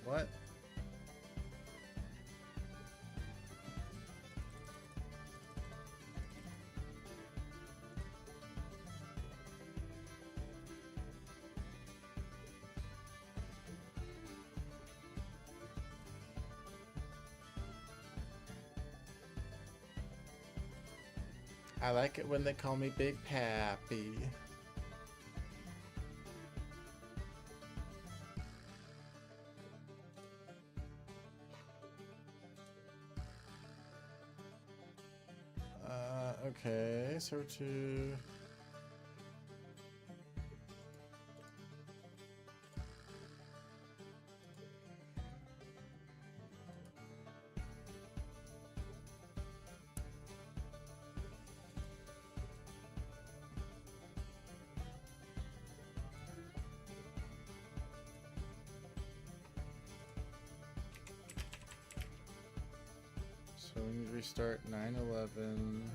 What? I like it when they call me Big Pappy. Okay, server 2. So we need to restart 9/11,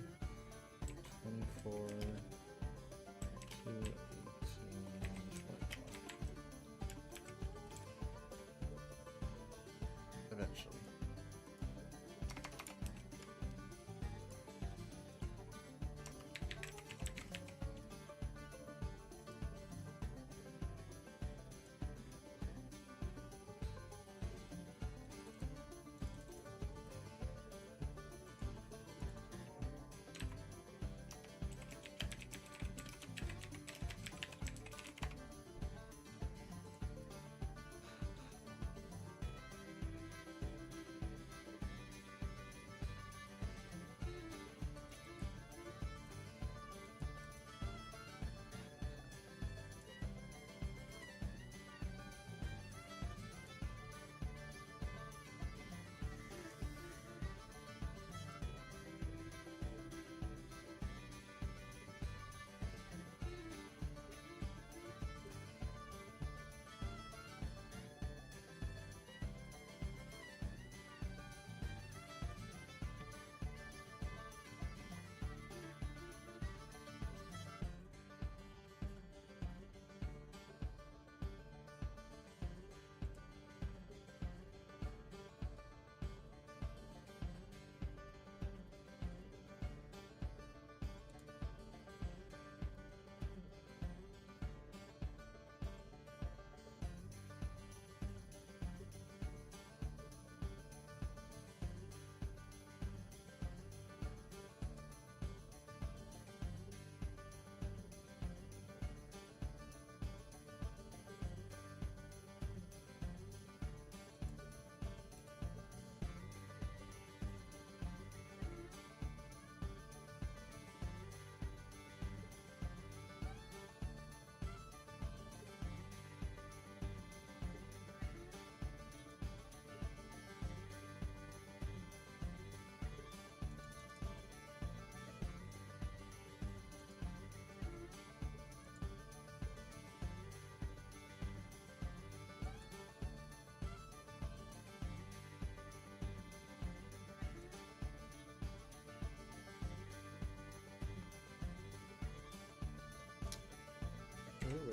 24, 2, 18, 21. Eventually.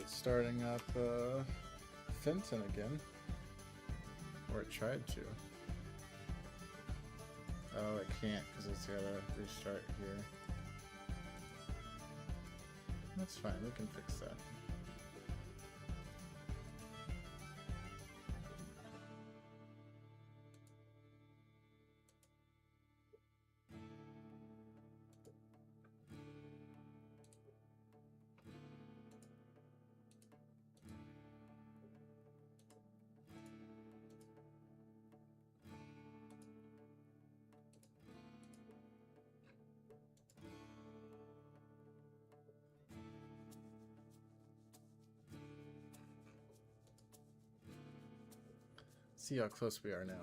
it's starting up Fenton again. Or it tried to. Oh, it can't because it's got to restart here. That's fine, we can fix that. See how close we are now.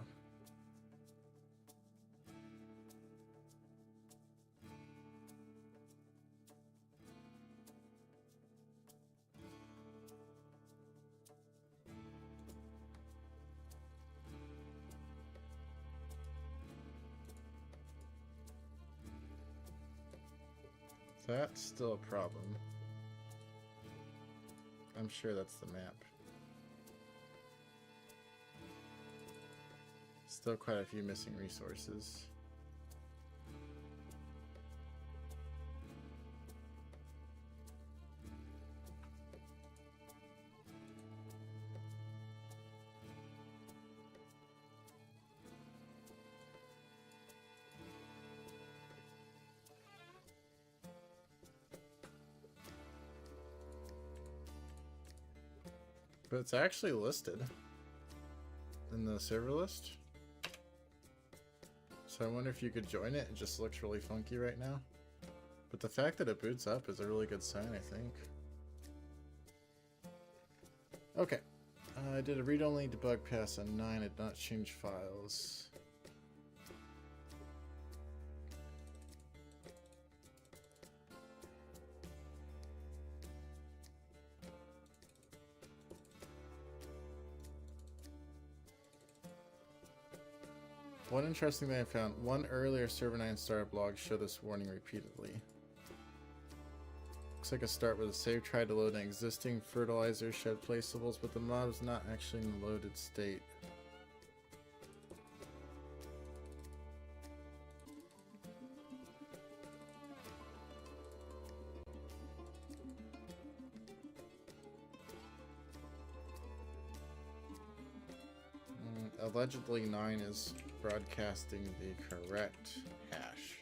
That's still a problem. I'm sure that's the map. Still quite a few missing resources. But it's actually listed in the server list. So I wonder if you could join it. It just looks really funky right now. But the fact that it boots up is a really good sign, I think. Okay. I did a read-only debug pass on 9. I did not change files. One interesting thing I found, one earlier Server 9 startup log showed this warning repeatedly. Looks like a start with a save tried to load an existing fertilizer shed placeables, but the mod was not actually in the loaded state. Allegedly 9 is broadcasting the correct hash.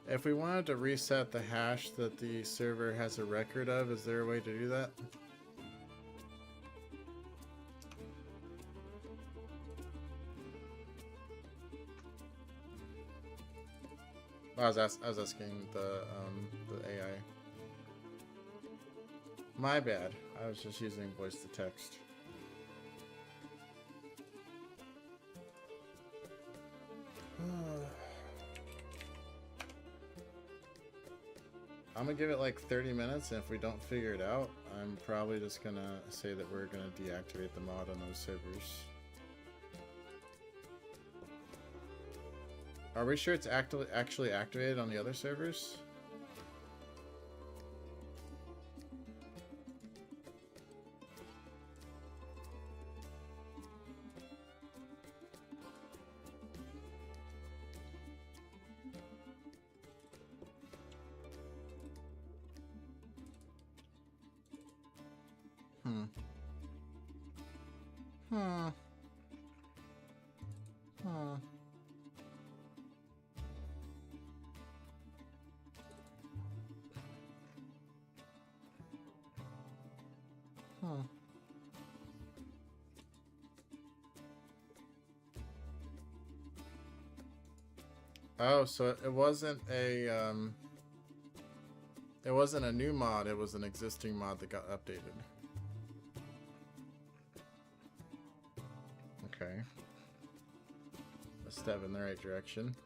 If we wanted to reset the hash that the server has a record of, is there a way to do that? I was asking the AI. My bad. I was just using voice to text. I'm gonna give it like 30 minutes, and if we don't figure it out, I'm probably just gonna say that we're gonna deactivate the mod on those servers. Are we sure it's actually activated on the other servers? Oh, so it wasn't a new mod, it was an existing mod that got updated. Okay. A step in the right direction.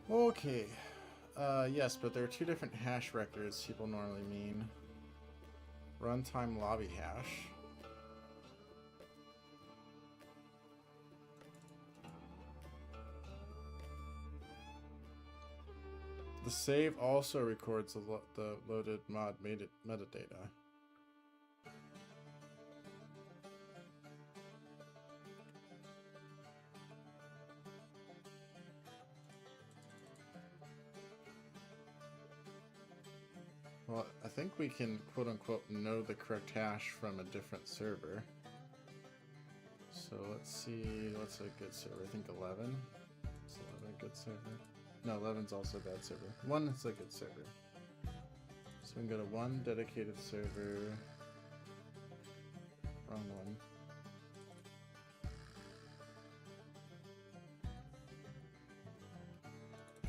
Okay. Yes, but there are two different hash records people normally mean. Runtime lobby hash. The save also records the loaded mod metadata. Well, I think we can quote-unquote know the correct hash from a different server. So let's see, what's a good server? I think 11. Is 11 a good server? No, 11's also a bad server. 1 is a good server. So we can go to 1 dedicated server. Wrong one.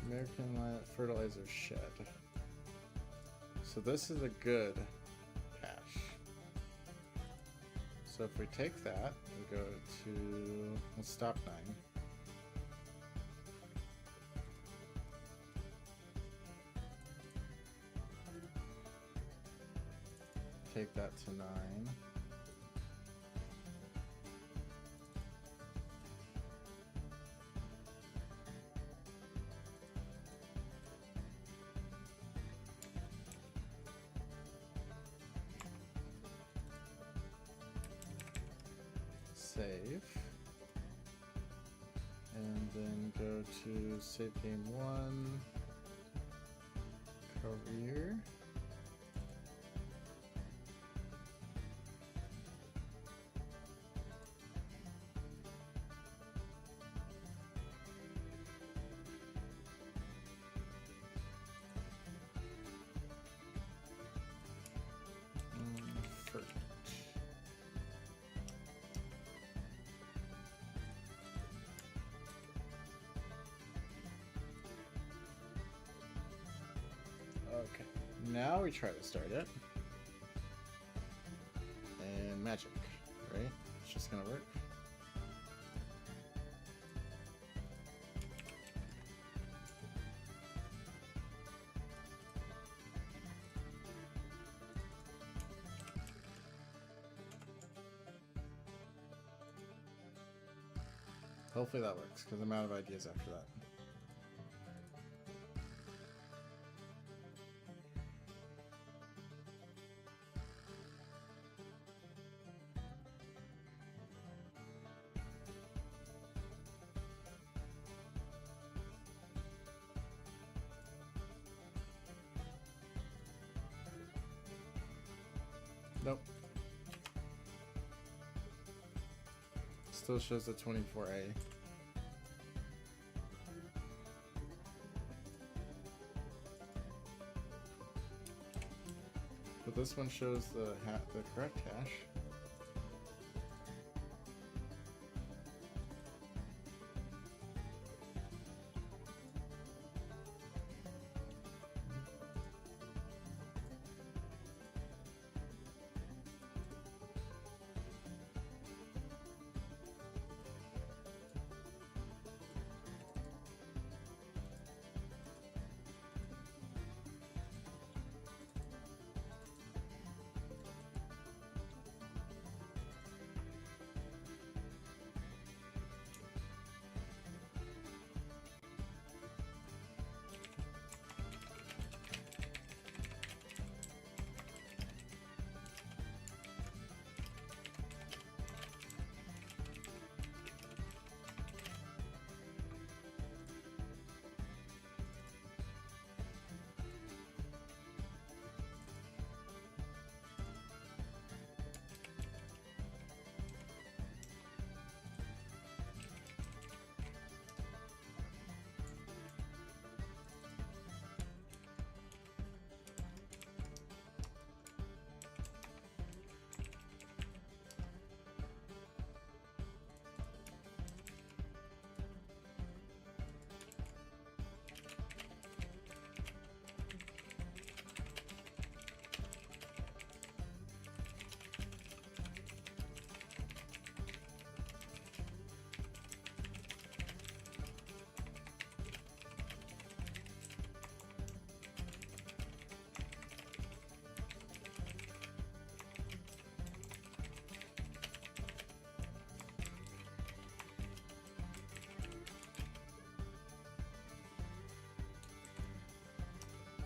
American Fertilizer Shed. So this is a good hash. So if we take that, we go to, let's stop 9. Take that to 9. Save. And then go to save game 1. Career. Okay, now we try to start it. And magic, right? It's just gonna work. Hopefully that works, because I'm out of ideas after that. Nope. Still shows the 24A. But this one shows the correct hash.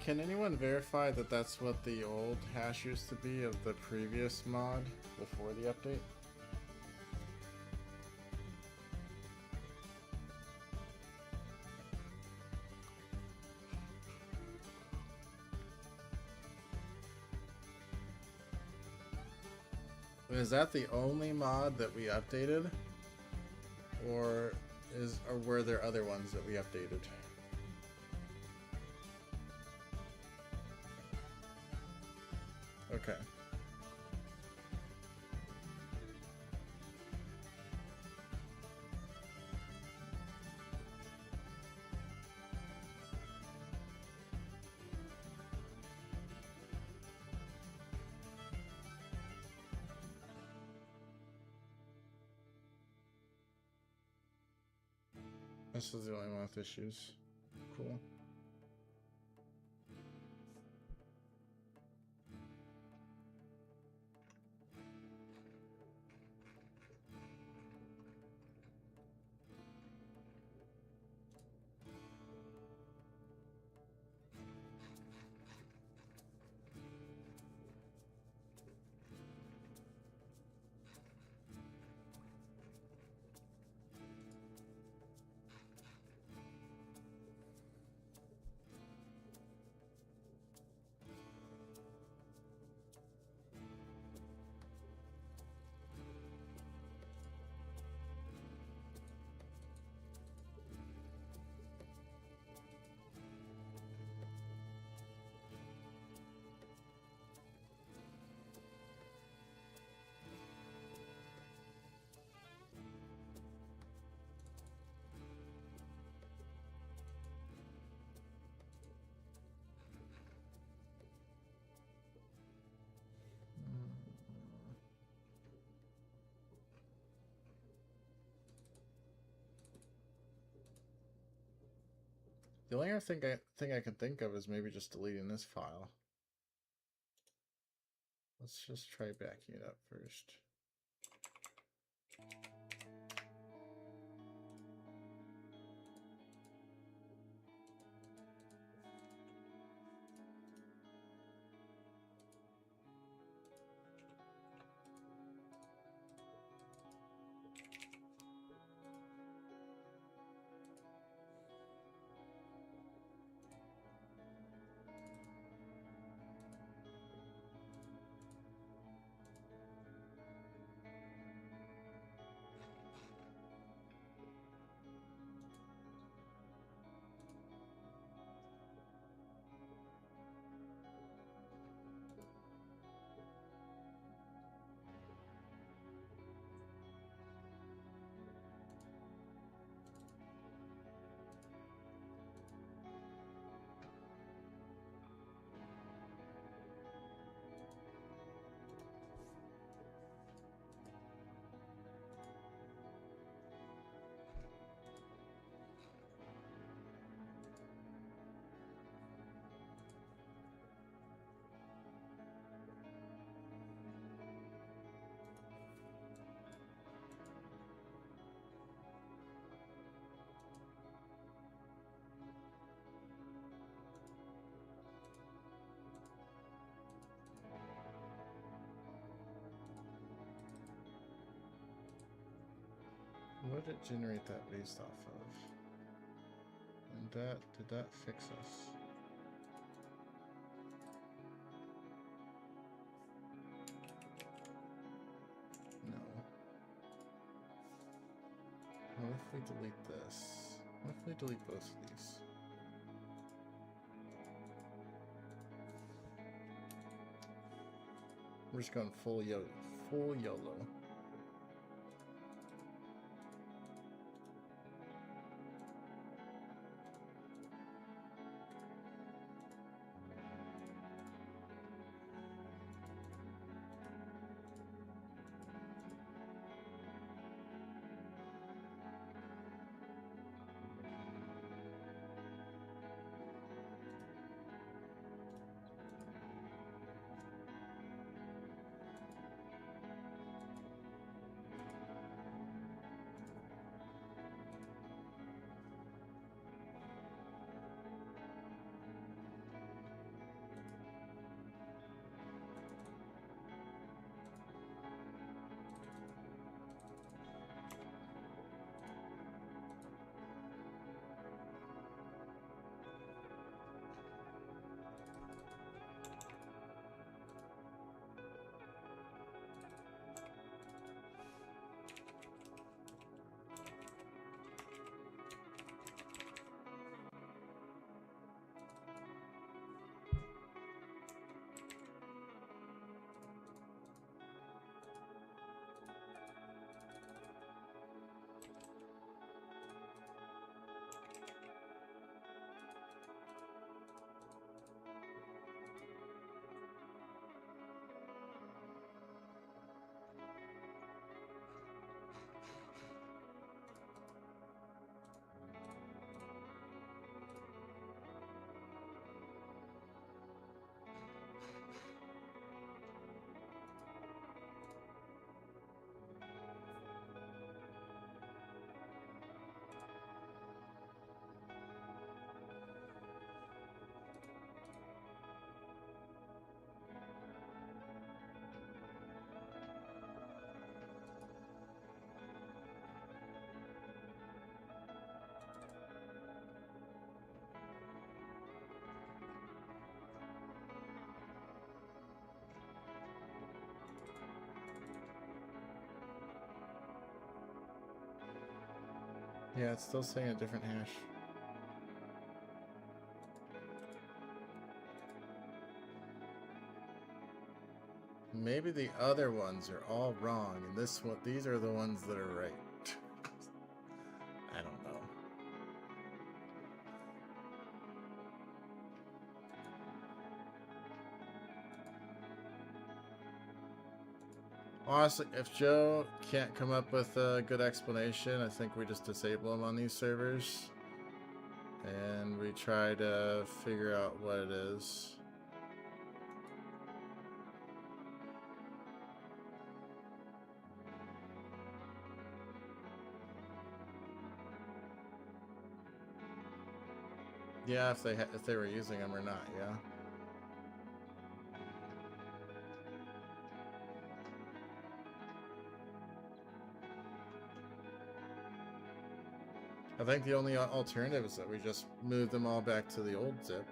Can anyone verify that that's what the old hash used to be of the previous mod before the update? Is that the only mod that we updated? Or were there other ones that we updated? Okay. This is the only one with issues. Cool. The only other thing I can think of is maybe just deleting this file. Let's just try backing it up first. What did it generate that based off of? And did that fix us? No. What if we delete this? What if we delete both of these? We're just going full YOLO. Yeah, it's still saying a different hash. Maybe the other ones are all wrong, and this one, these are the ones that are right. I don't know. Honestly, if Joe can't come up with a good explanation, I think we just disable him on these servers. And we try to figure out what it is. Yeah, if they were using them or not, yeah. I think the only alternative is that we just move them all back to the old zip.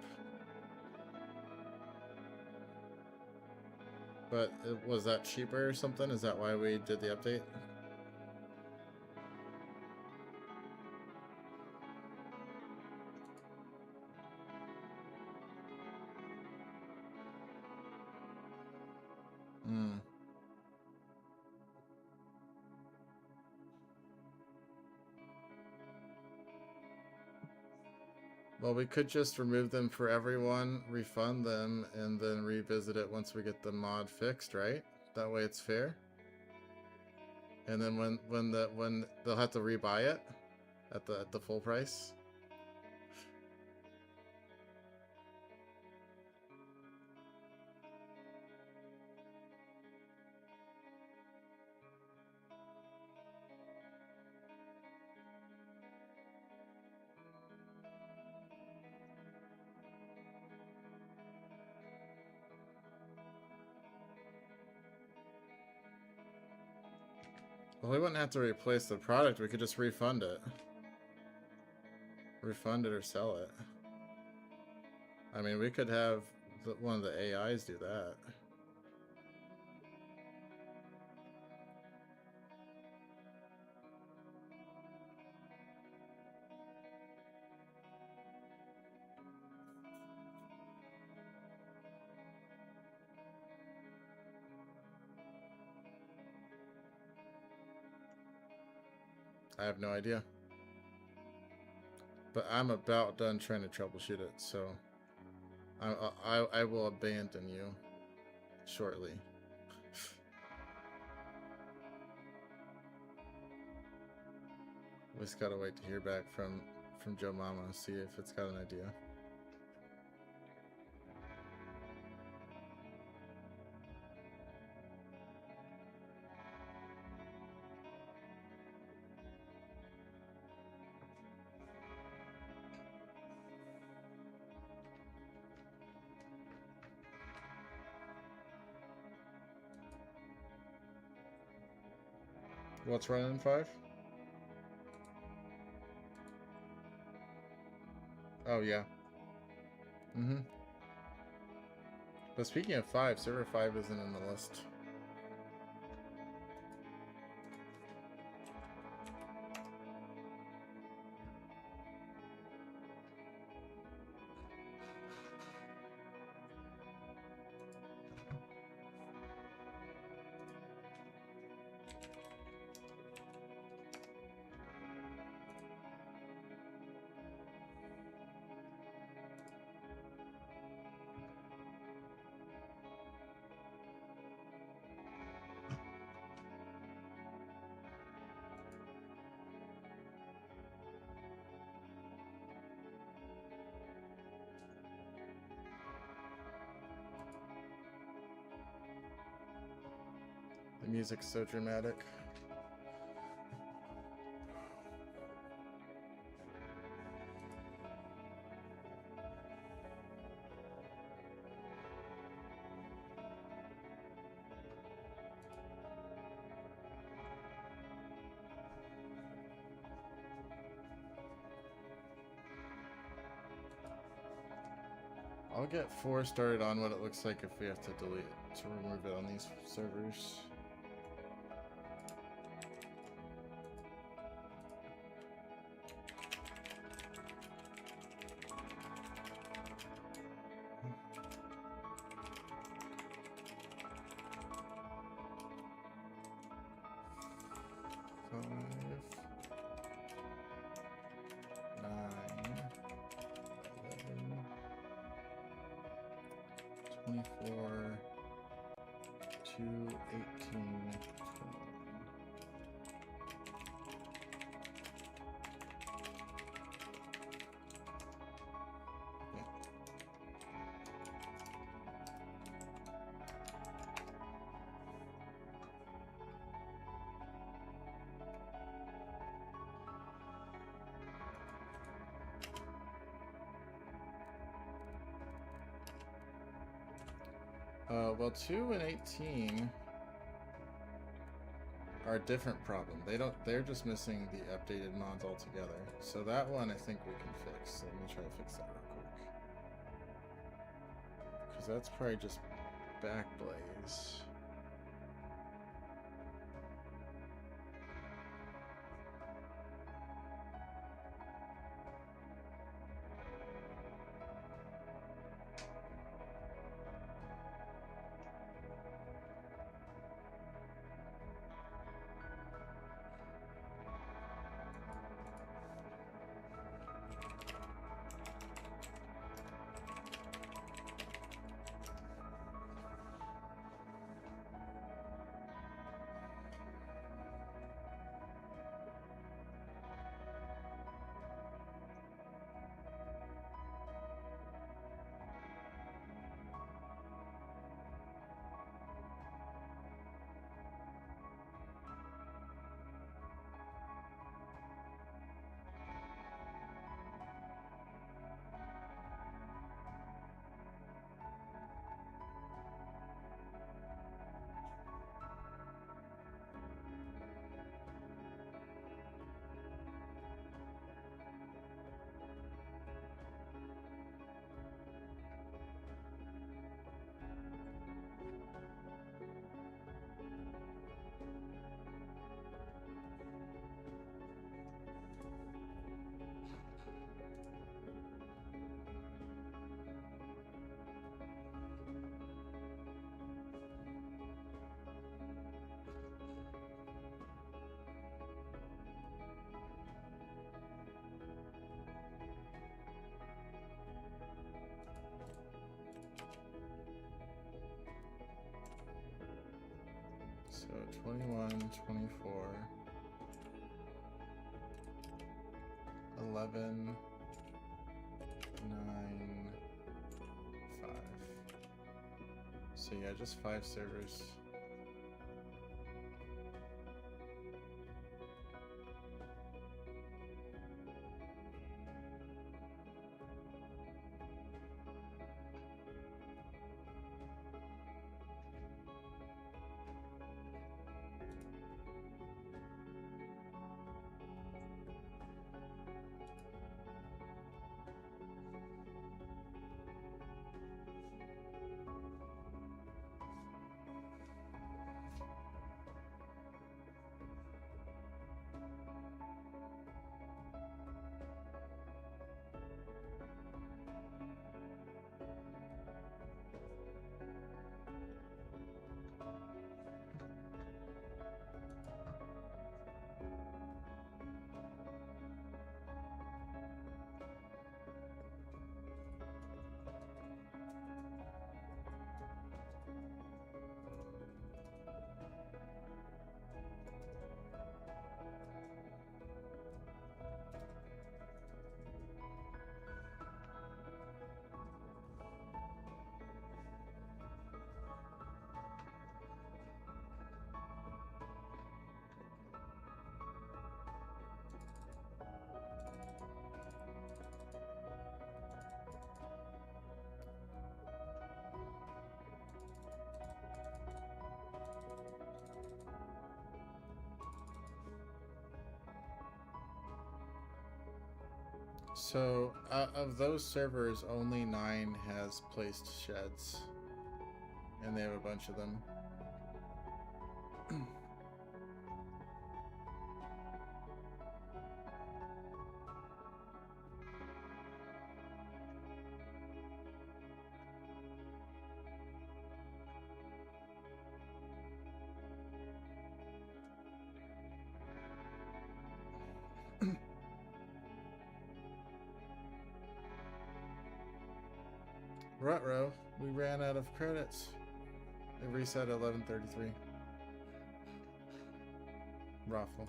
But was that cheaper or something? Is that why we did the update? Hmm. Well, we could just remove them for everyone, refund them, and then revisit it once we get the mod fixed, right? That way it's fair. And then when they'll have to rebuy it at the full price. Well, we wouldn't have to replace the product. We could just refund it. Refund it or sell it. I mean, we could have one of the AIs do that. I have no idea. But I'm about done trying to troubleshoot it, so I will abandon you shortly. We just gotta wait to hear back from Joe Mama, see if it's got an idea. What's running in 5? Oh, yeah. Mm-hmm. But speaking of 5, server 5 isn't in the list. The music's so dramatic. I'll get 4 started on what it looks like if we have to delete it, to remove it on these servers. 24 to 18. Well, 2 and 18 are a different problem. They're just missing the updated mods altogether. So that one I think we can fix. Let me try to fix that real quick. Because that's probably just Backblaze. So 21, 24, 11, 9, 5. So yeah, just 5 servers. So, of those servers, only 9 has placed sheds, and they have a bunch of them. Ruh-roh, we ran out of credits. It reset at 11:33. Raffle.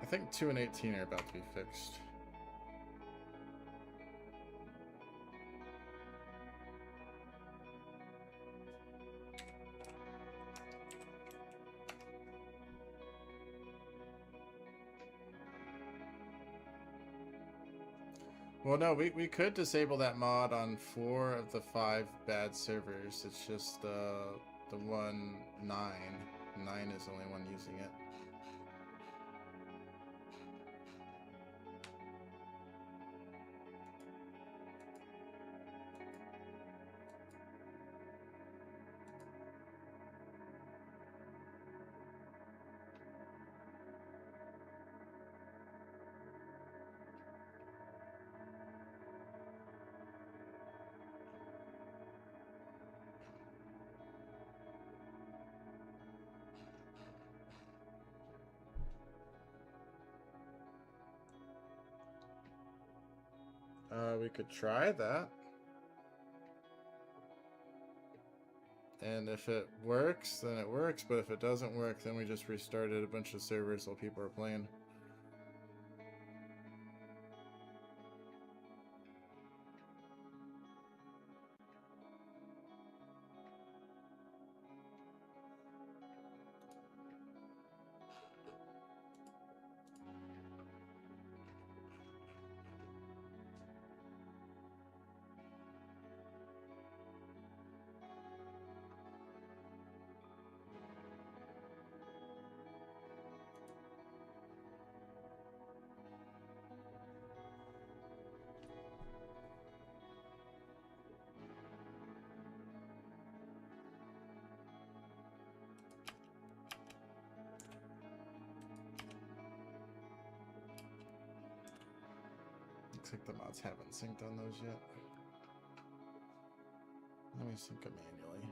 I think 2 and 18 are about to be fixed. Well, no, we could disable that mod on 4 of the 5 bad servers. It's just the one 9. 9 is the only one using it. We could try that. And if it works, then it works. But if it doesn't work, then we just restarted a bunch of servers while people are playing. Looks like the mods haven't synced on those yet. Let me sync them manually.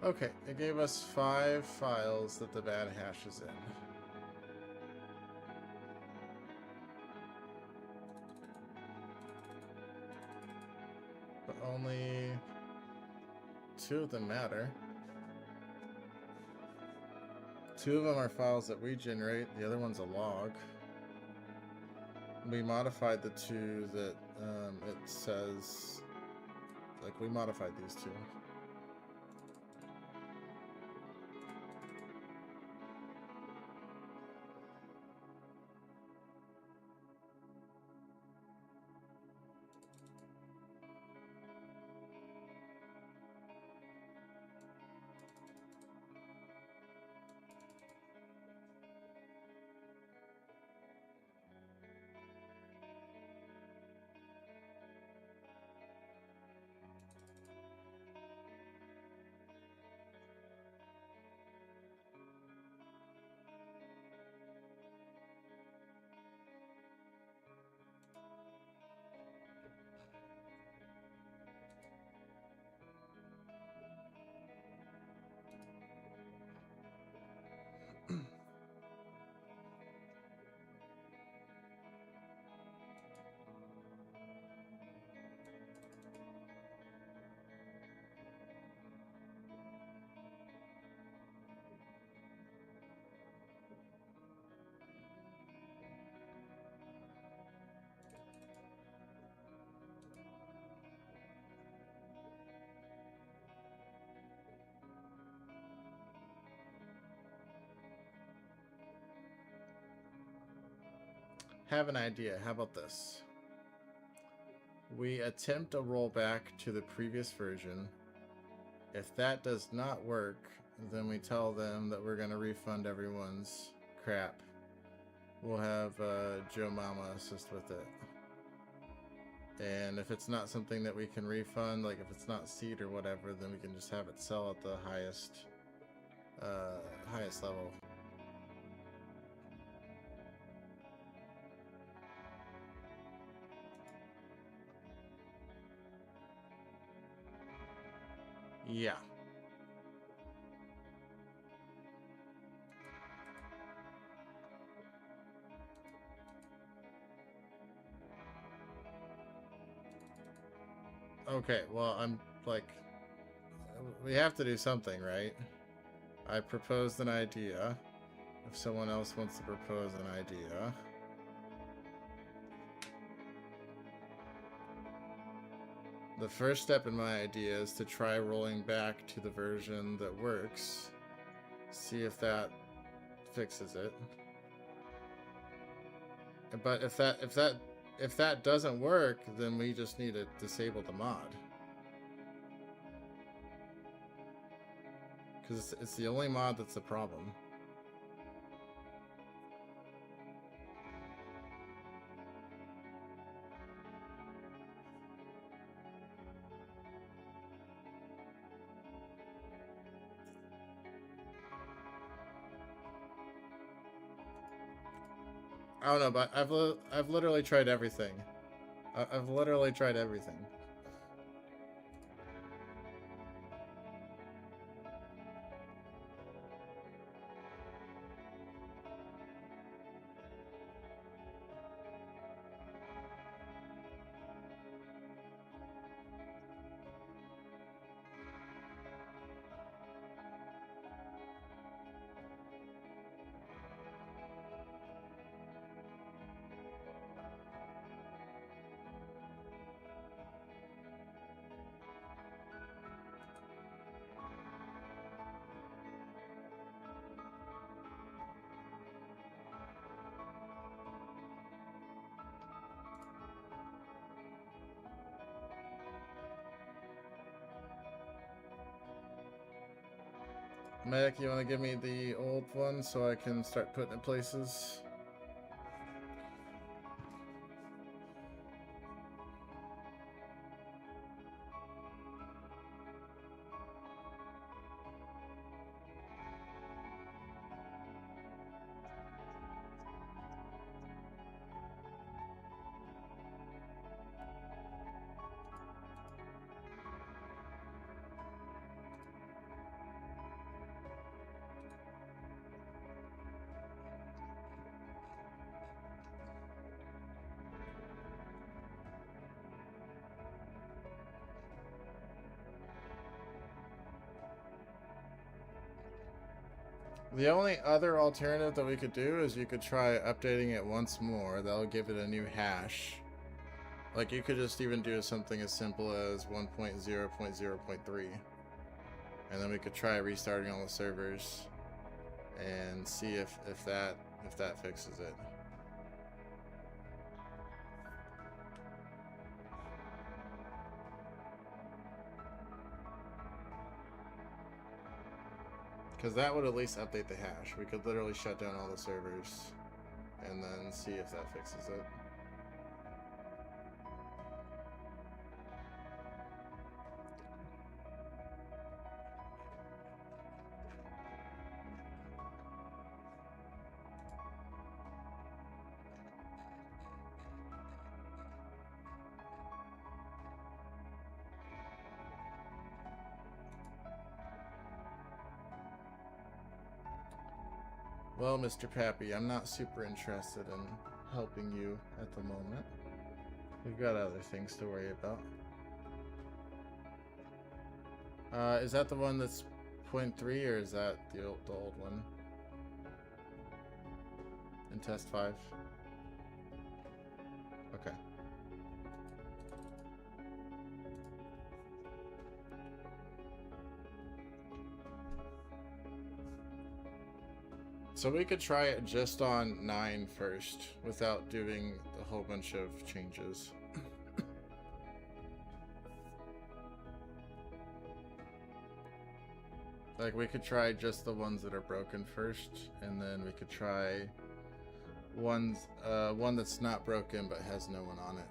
Okay, it gave us 5 files that the bad hash is in. But only 2 of them matter. 2 of them are files that we generate, the other one's a log. We modified the 2 that it says, like, we modified these 2. Have an idea. How about this? We attempt a rollback to the previous version. If that does not work, then we tell them that we're going to refund everyone's crap. We'll have Joe Mama assist with it. And if it's not something that we can refund, like if it's not seed or whatever, then we can just have it sell at the highest level. Yeah. Okay, well, I'm like, we have to do something, right? I proposed an idea. If someone else wants to propose an idea. The first step in my idea is to try rolling back to the version that works. See if that fixes it. But if that doesn't work, then we just need to disable the mod. Because it's the only mod that's the problem. I don't know, but I've literally tried everything. I've literally tried everything. Medic, you want to give me the old one so I can start putting it places? The only other alternative that we could do is you could try updating it once more. That'll give it a new hash. Like, you could just even do something as simple as 1.0.0.3. And then we could try restarting all the servers and see if that fixes it. Because that would at least update the hash. We could literally shut down all the servers and then see if that fixes it. Well, Mr. Pappy, I'm not super interested in helping you at the moment. We've got other things to worry about. Is that the one that's 0.3 or is that the old one? In test 5? Okay. So we could try it just on 9 first, without doing a whole bunch of changes. Like, we could try just the ones that are broken first, and then we could try one that's not broken but has no one on it.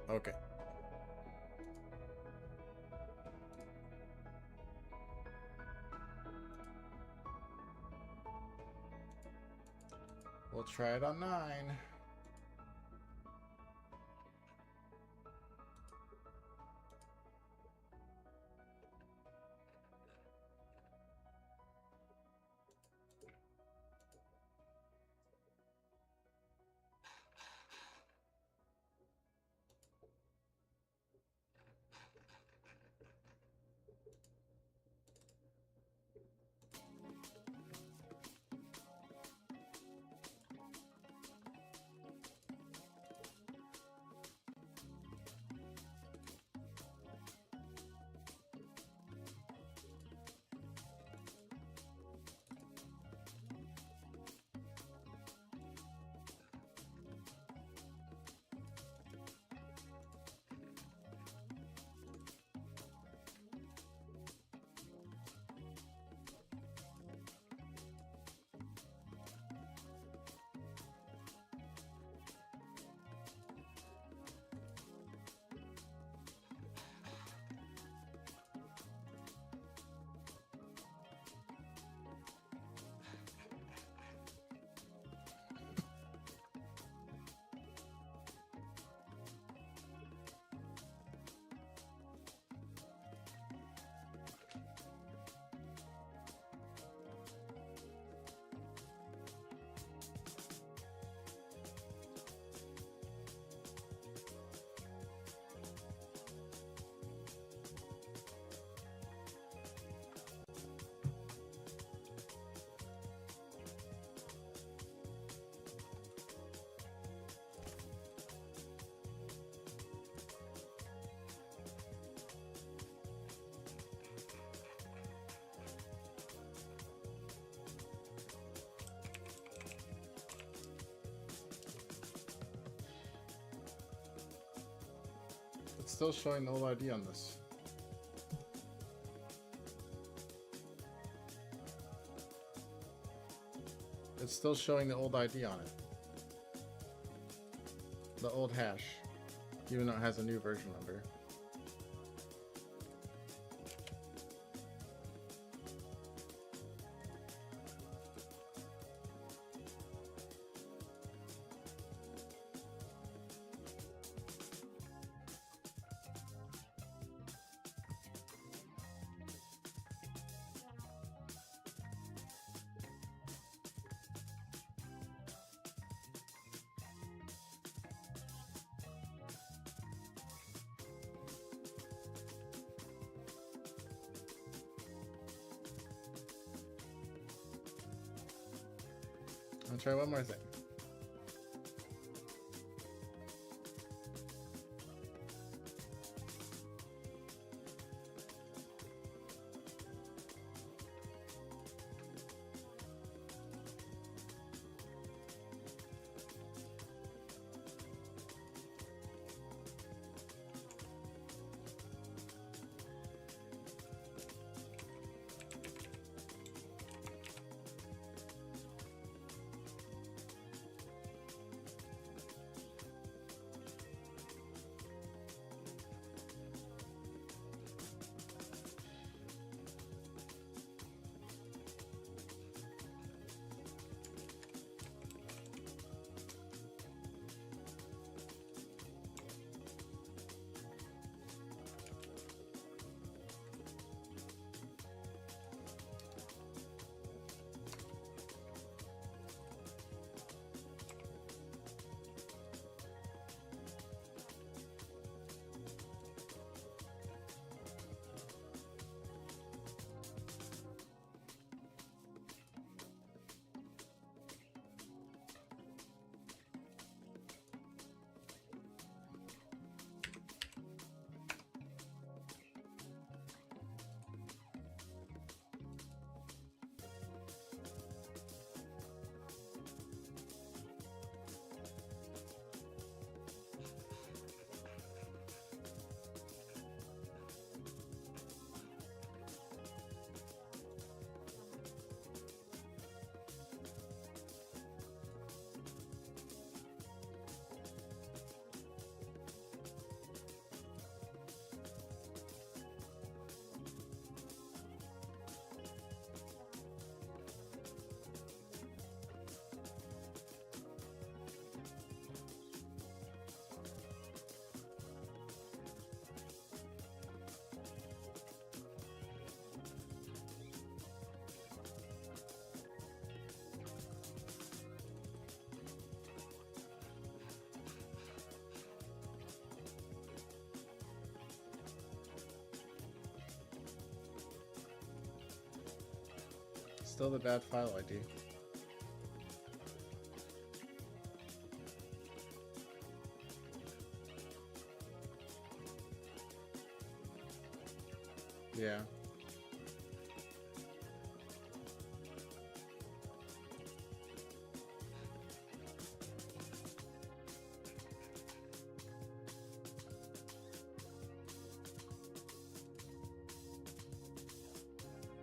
Okay. We'll try it on 9. still showing the old ID on this. It's still showing the old ID on it. The old hash. Even though it has a new version number. I'll try one more thing. Still the bad file ID. Yeah.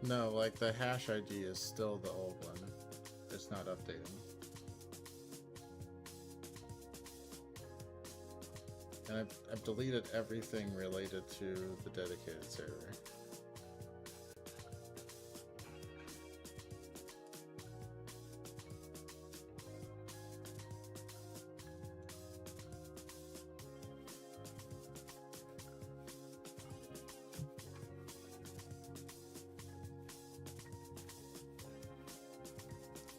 No, like the hash ID is still the old one. It's not updating. And I've deleted everything related to the dedicated server.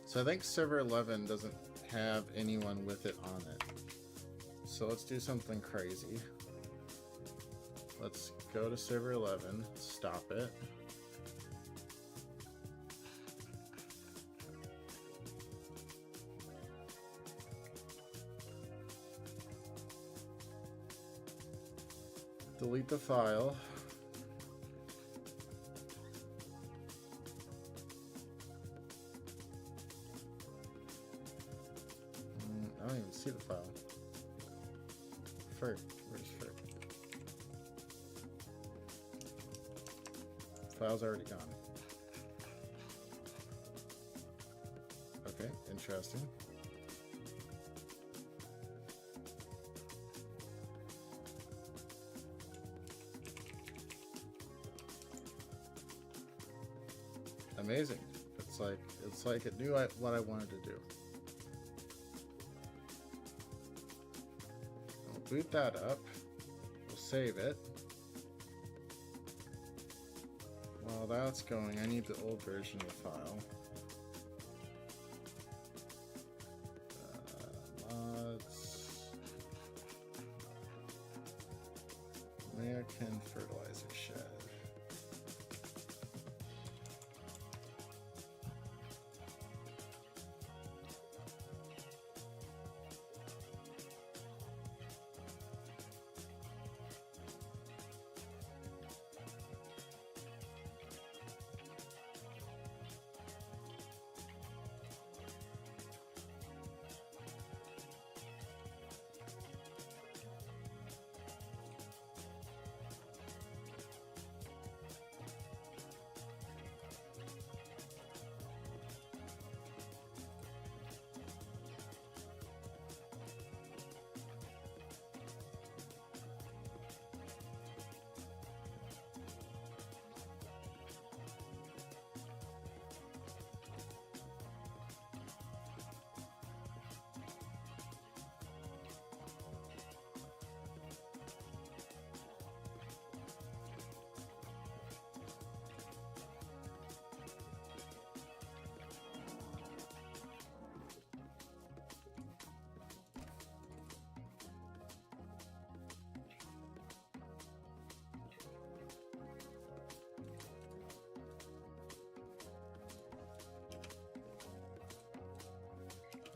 So I think server 11 doesn't have anyone with it on it. So let's do something crazy. Let's go to server 11, stop it. Delete the file. I don't even see the file. Ferg, where's Ferg? file's already gone. Okay, interesting. Amazing. It's like it knew what I wanted to do. I'll boot that up. We'll save it. While that's going, I need the old version of the file. Mods. American fertilizer shed.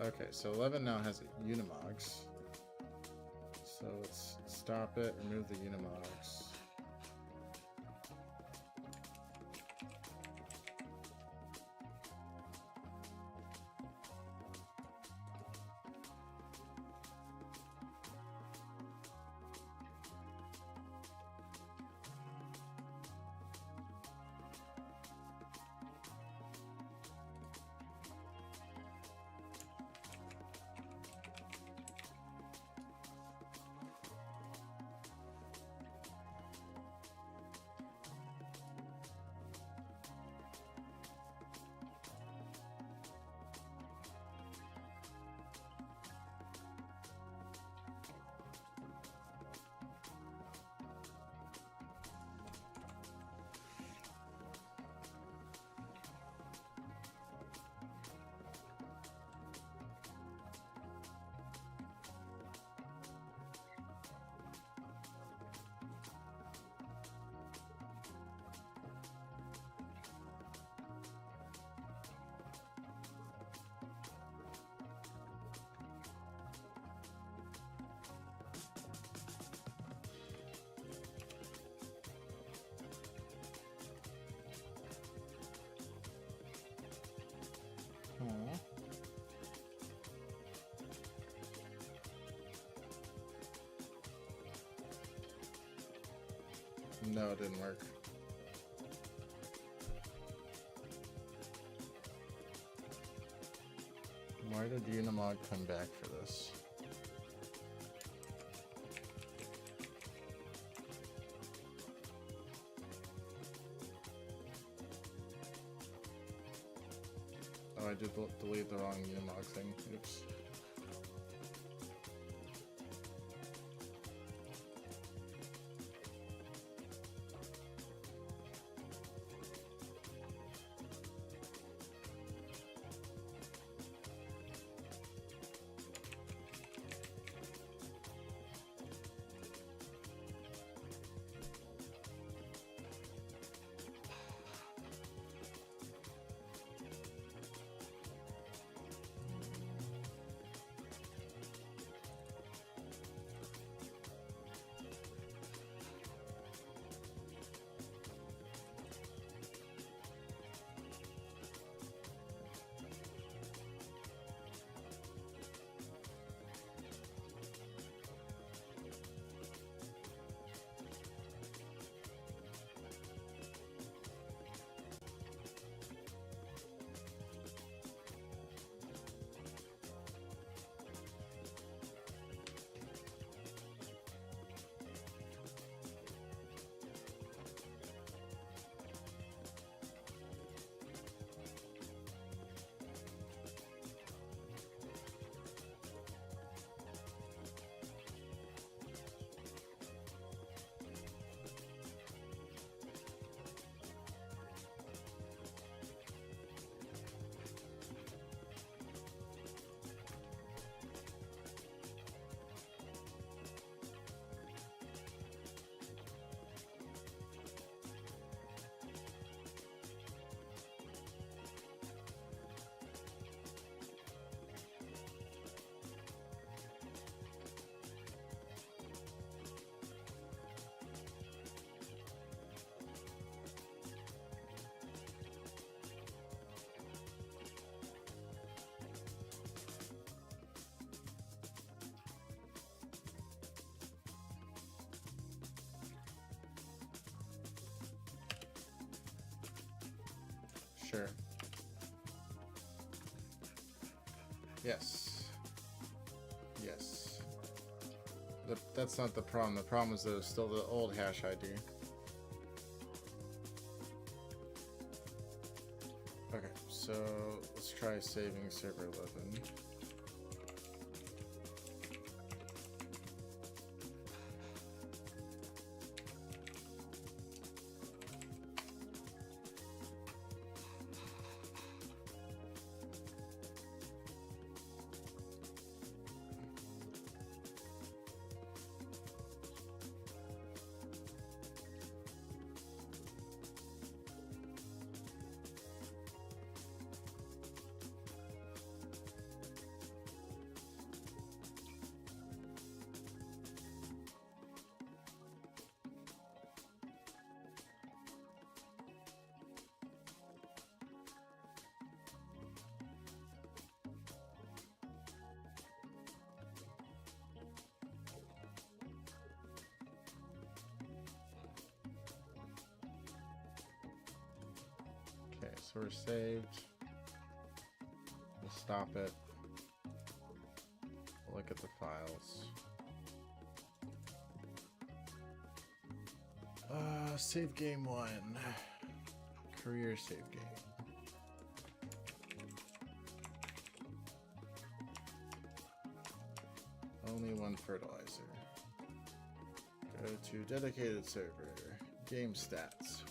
Okay, so 11 now has Unimogs. So let's stop it, remove the Unimogs. No, it didn't work. Why did Unimog come back for this? Oh, I did delete the wrong Unimog thing. Oops. Sure. Yes. Yes. That's not the problem. The problem is that it's still the old hash ID. Okay, so let's try saving server 11. Okay, so we're saved. We'll stop it. We'll look at the files. Save game 1. Career save game. Only one fertilizer. Go to dedicated server. Game stats.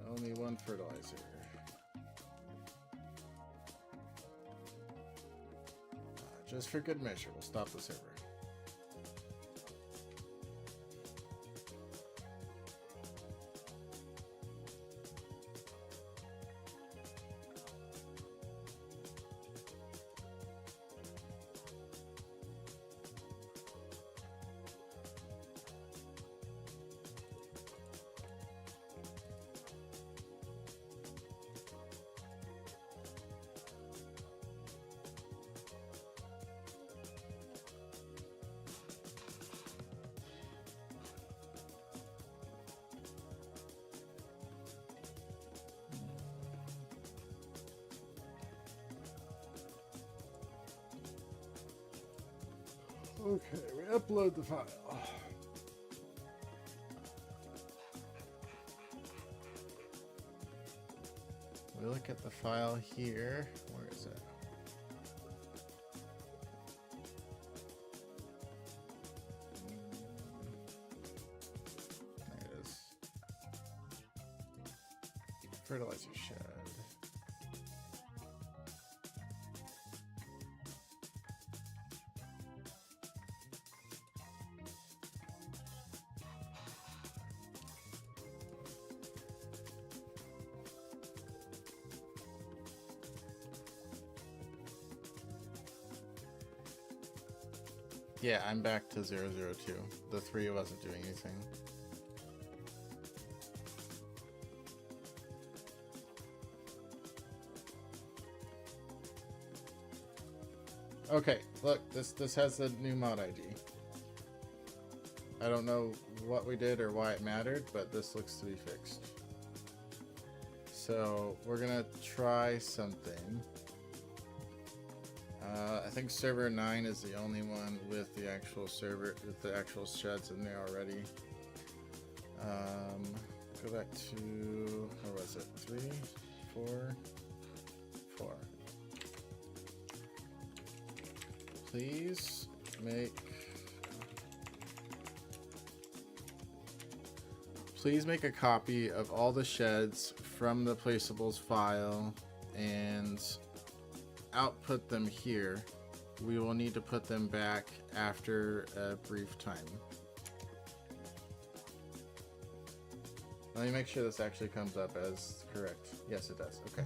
Only one fertilizer. Just for good measure, we'll stop the server. Okay, we upload the file. We look at the file here. Where is it? There it is. Fertilizer shed. Yeah, I'm back to 002. The 3 wasn't doing anything. Okay, look, this has the new mod ID. I don't know what we did or why it mattered, but this looks to be fixed. So we're gonna try something. I think server 9 is the only one with the actual server, with the actual sheds in there already. Go back to, how was it? 3, 4, 4. Please make a copy of all the sheds from the placeables file and output them here. We will need to put them back after a brief time. Let me make sure this actually comes up as correct. Yes, it does. Okay.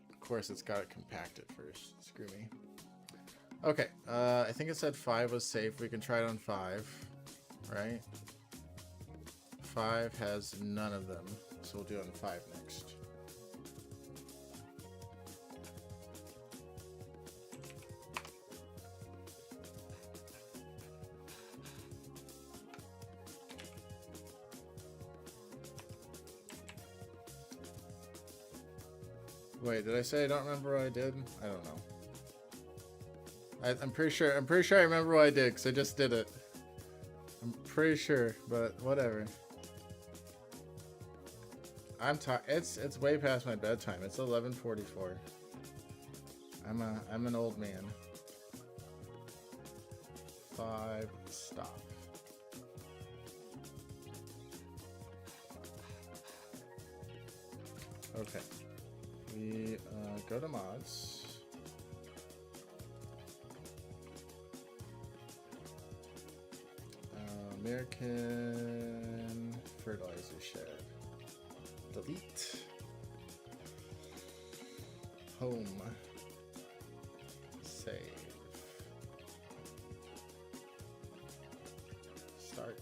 Of course, it's got it compacted first. Screw me. Okay, I think it said 5 was safe. We can try it on 5, right? 5 has none of them, so we'll do it on 5 next. Wait, did I say I don't remember what I did? I don't know. I'm pretty sure. I'm pretty sure I remember what I did because I just did it. I'm pretty sure, but whatever. I'm tired. It's way past my bedtime. It's 11:44. I'm an old man. 5 stop. Okay. We go to mods. American fertilizer shed. Delete. Home. Save. Start.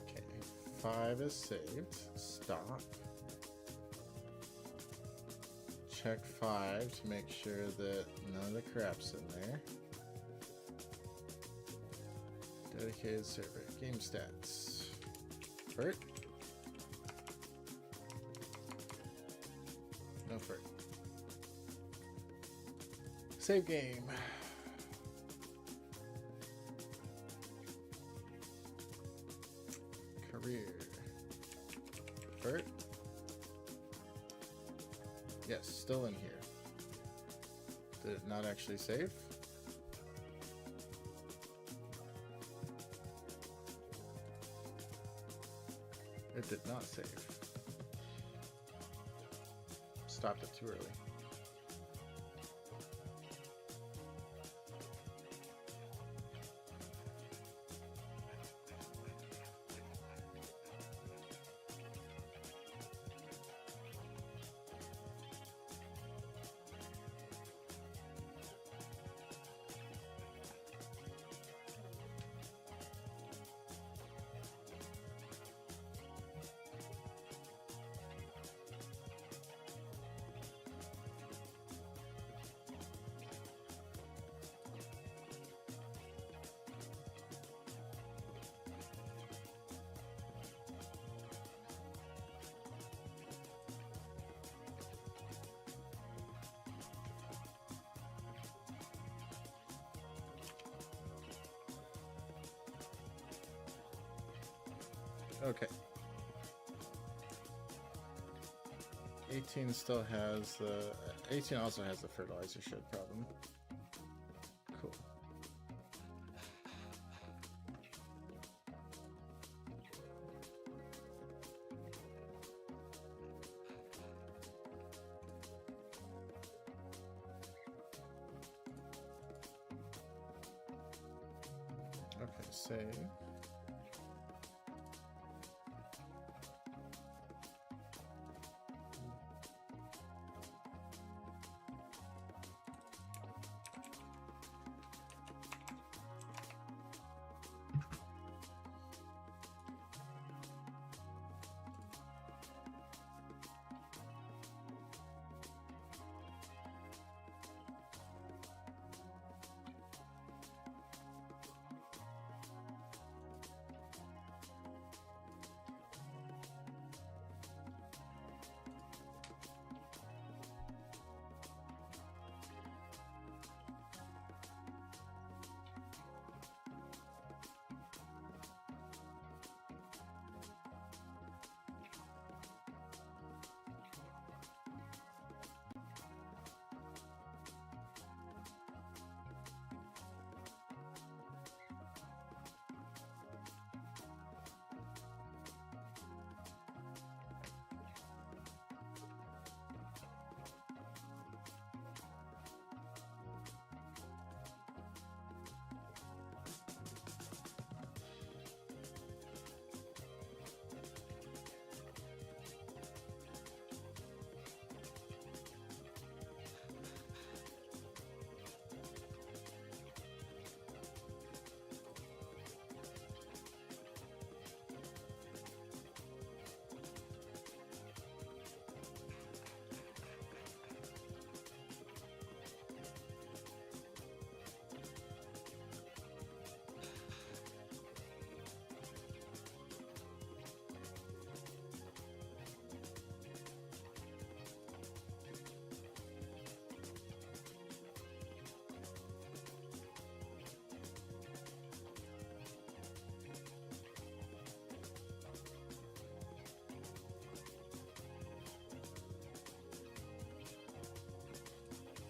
Okay, 5 is saved. Stop. Check 5 to make sure that none of the crap's in there. Dedicated server. Game stats. Fert? No fert. Save game. Career. Fert? Yes, still in here. Did it not actually save? It did not save. Stopped it too early. Okay. 18 still has the... 18 also has the fertilizer shed problem. Cool. Okay, save.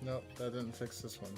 Nope, that didn't fix this one.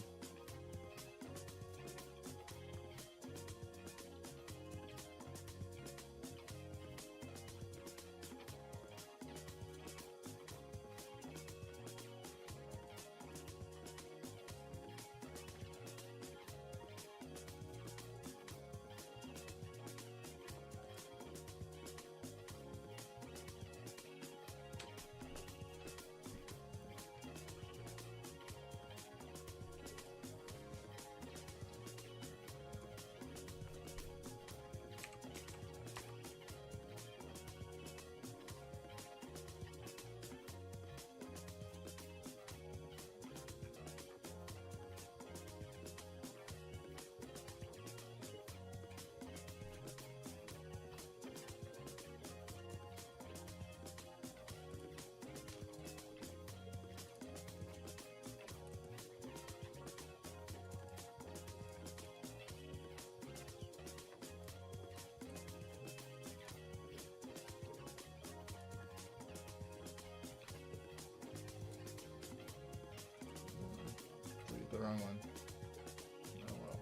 The wrong one. Oh well.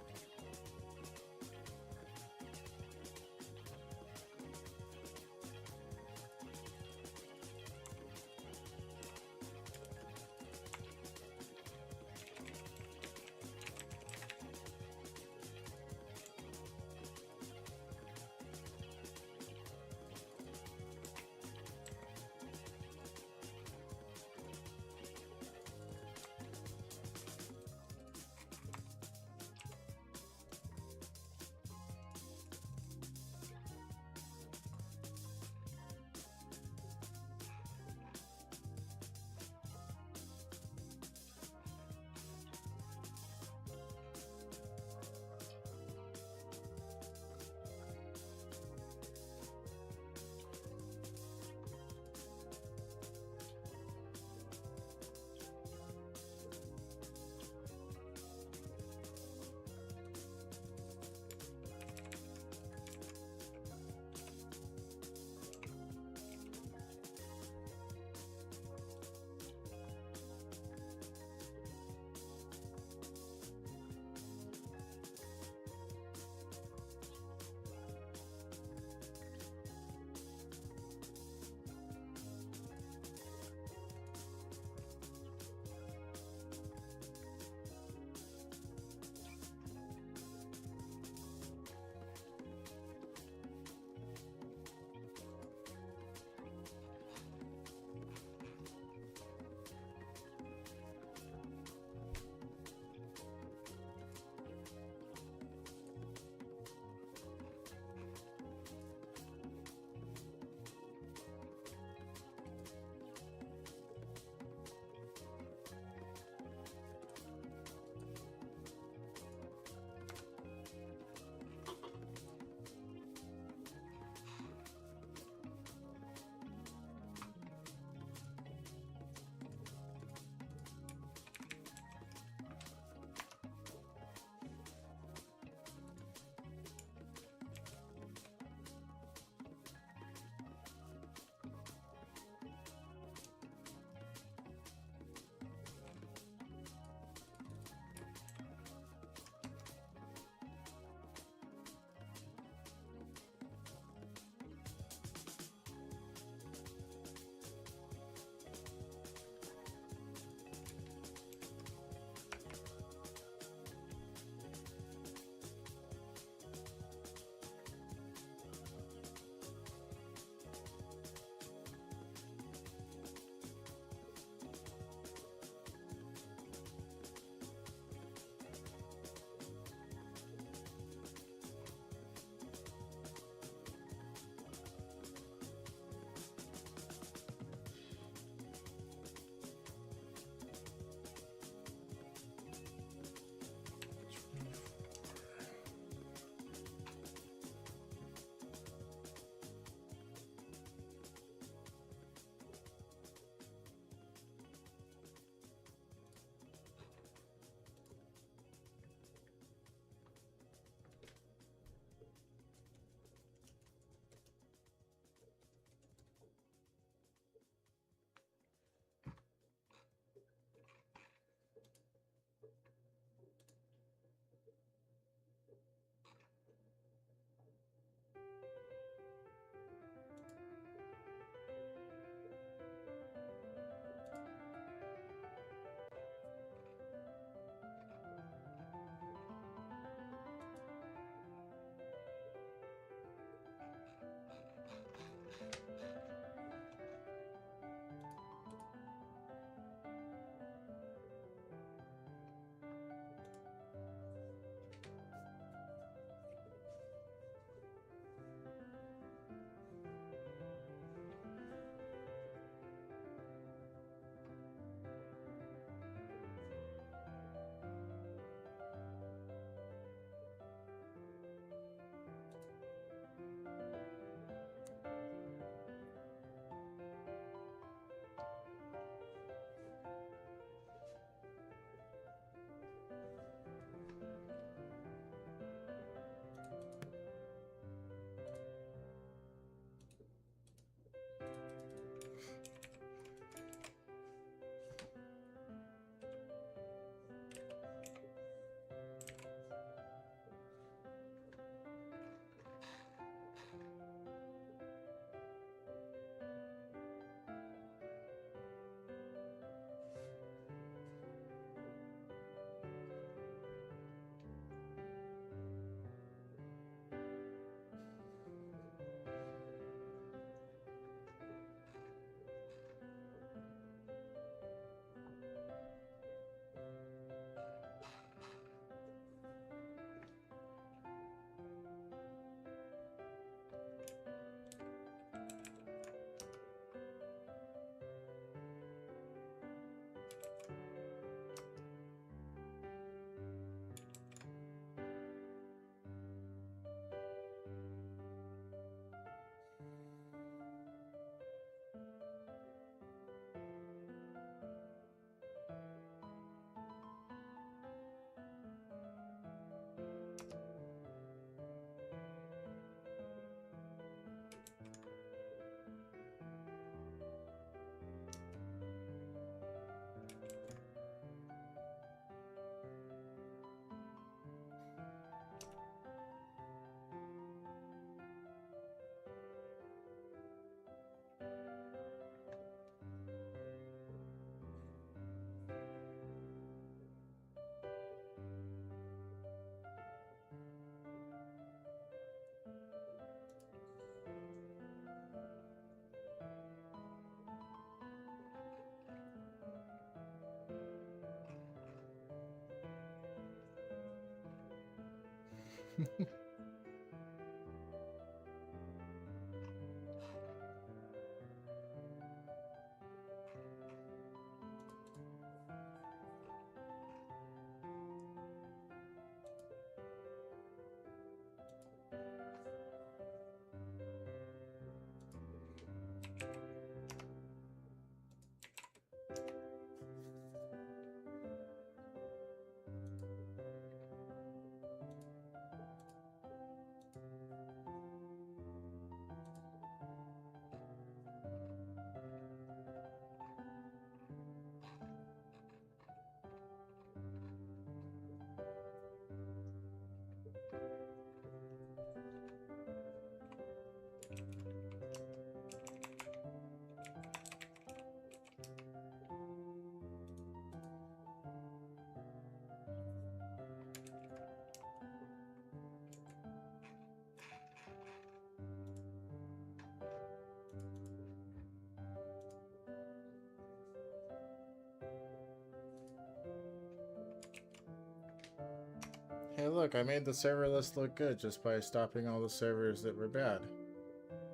Hey, look, I made the server list look good just by stopping all the servers that were bad.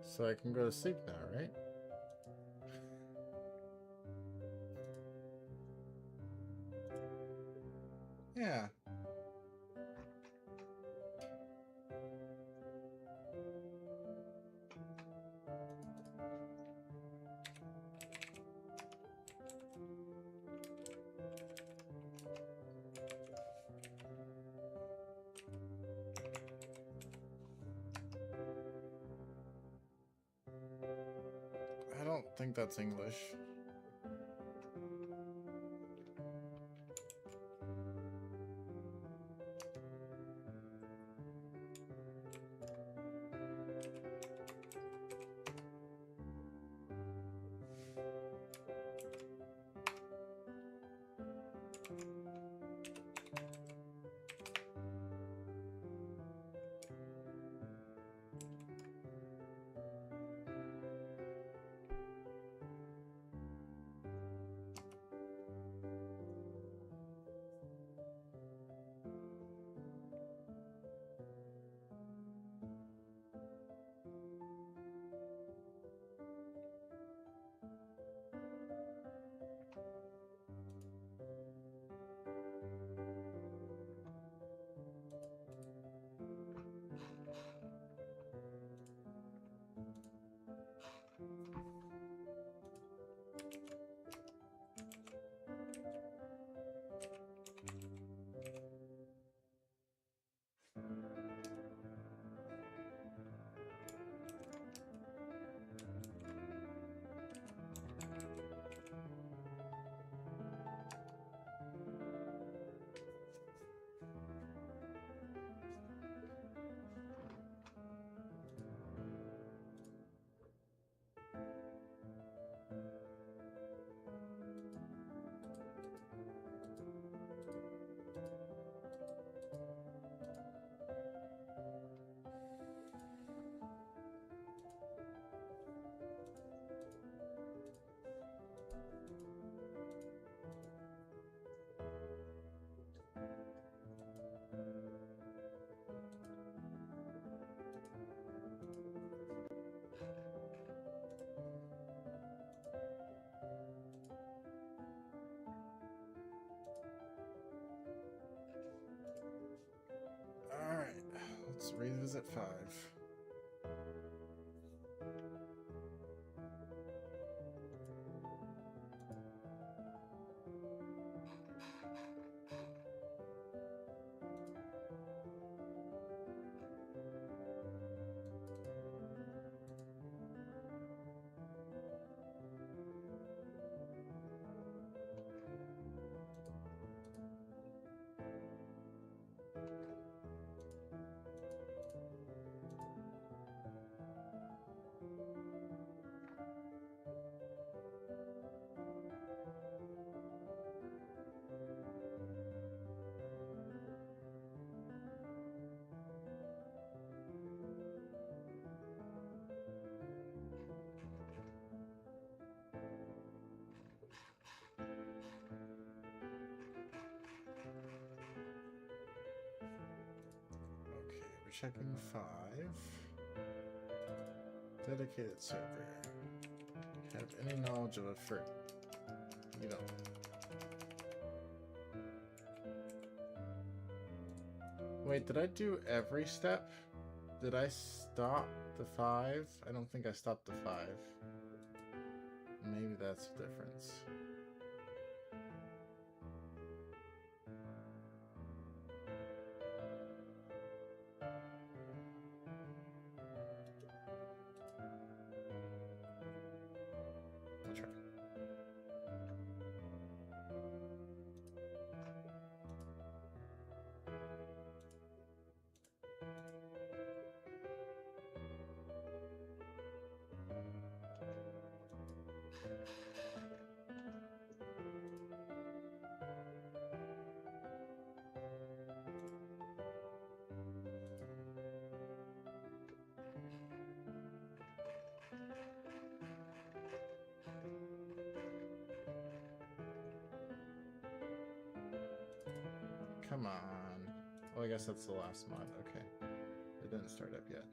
So I can go to sleep now, right? Yeah. I don't think that's English. Alright, let's revisit 5. checking 5. Dedicated server. Have any knowledge of a FERC? You don't. Wait, did I do every step? Did I stop the 5? I don't think I stopped the 5. Maybe that's the difference. I'll try. Come on. Oh, I guess that's the last mod. Okay. It didn't start up yet.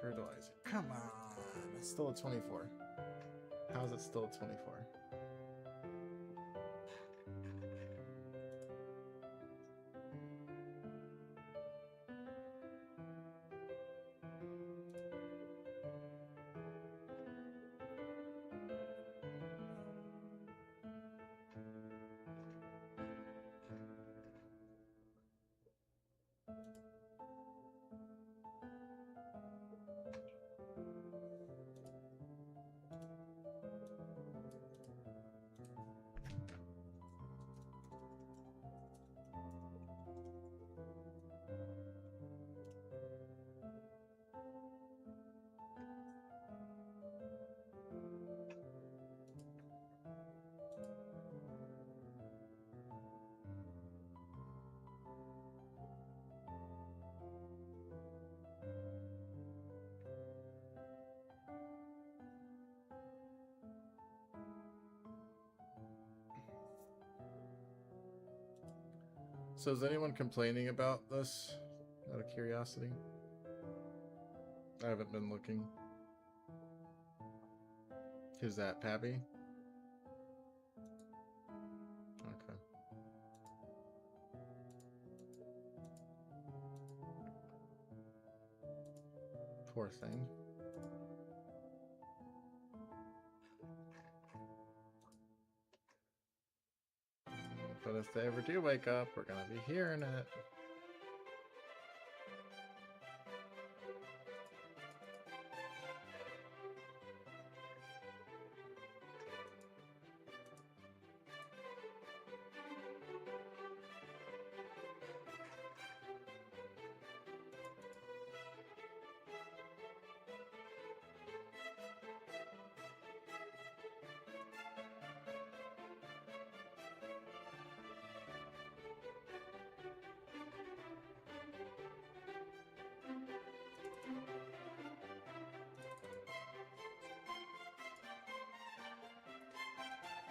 Fertilizer. Come on. It's still a 24. How is it still a 24? So is anyone complaining about this? Out of curiosity? I haven't been looking. Who's that, Pappy? Okay. Poor thing. But if they ever do wake up, we're gonna be hearing it.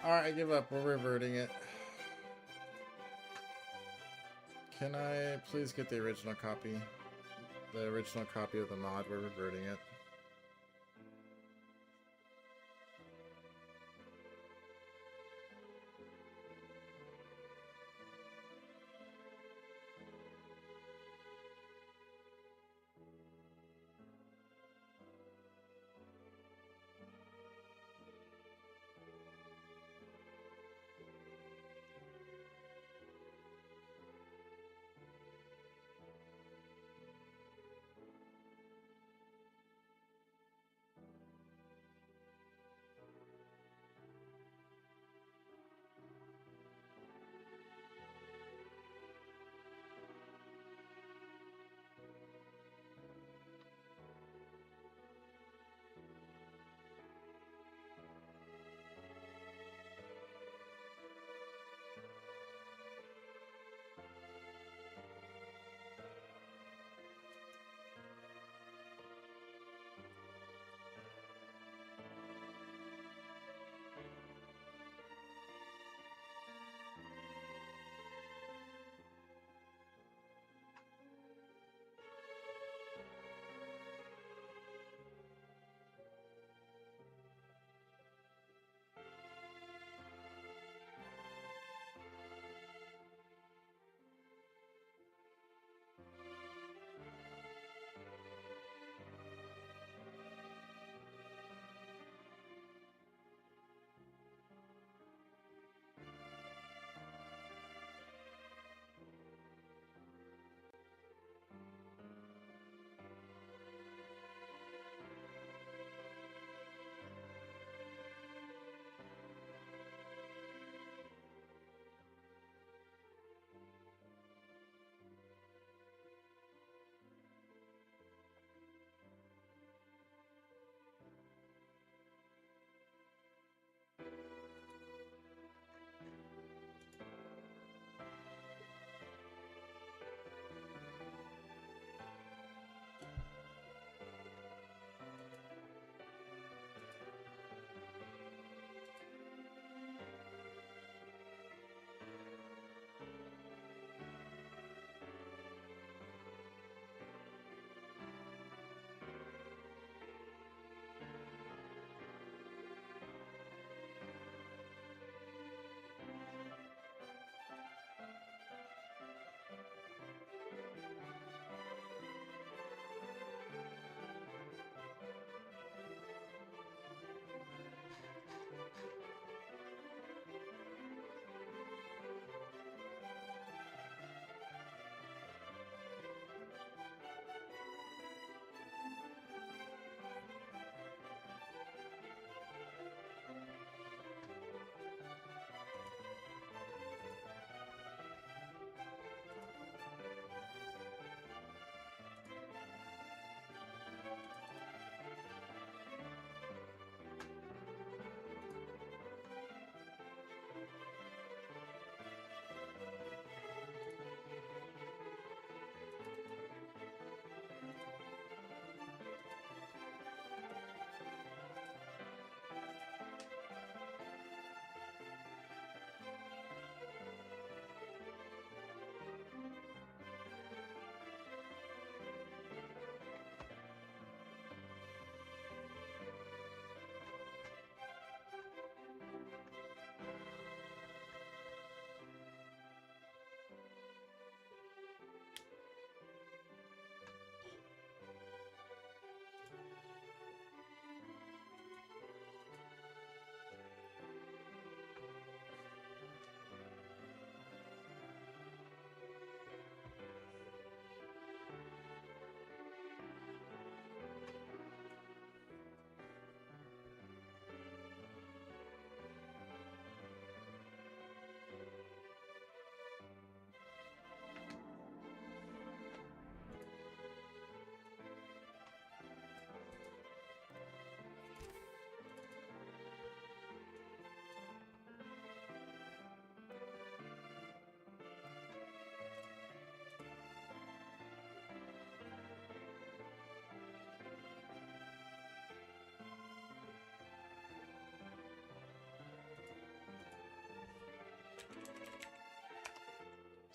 Alright, I give up. We're reverting it. Can I please get the original copy? The original copy of the mod, we're reverting it.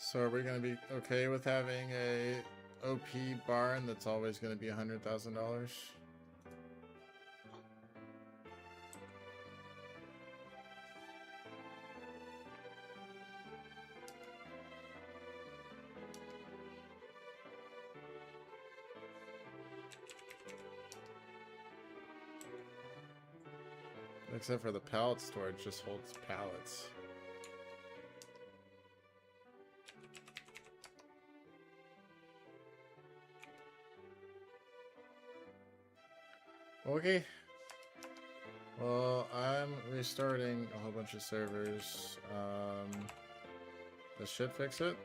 So are we going to be okay with having a OP barn that's always going to be $100,000? Except for the pallet storage, just holds pallets. Okay. Well, I'm restarting a whole bunch of servers. This should fix it.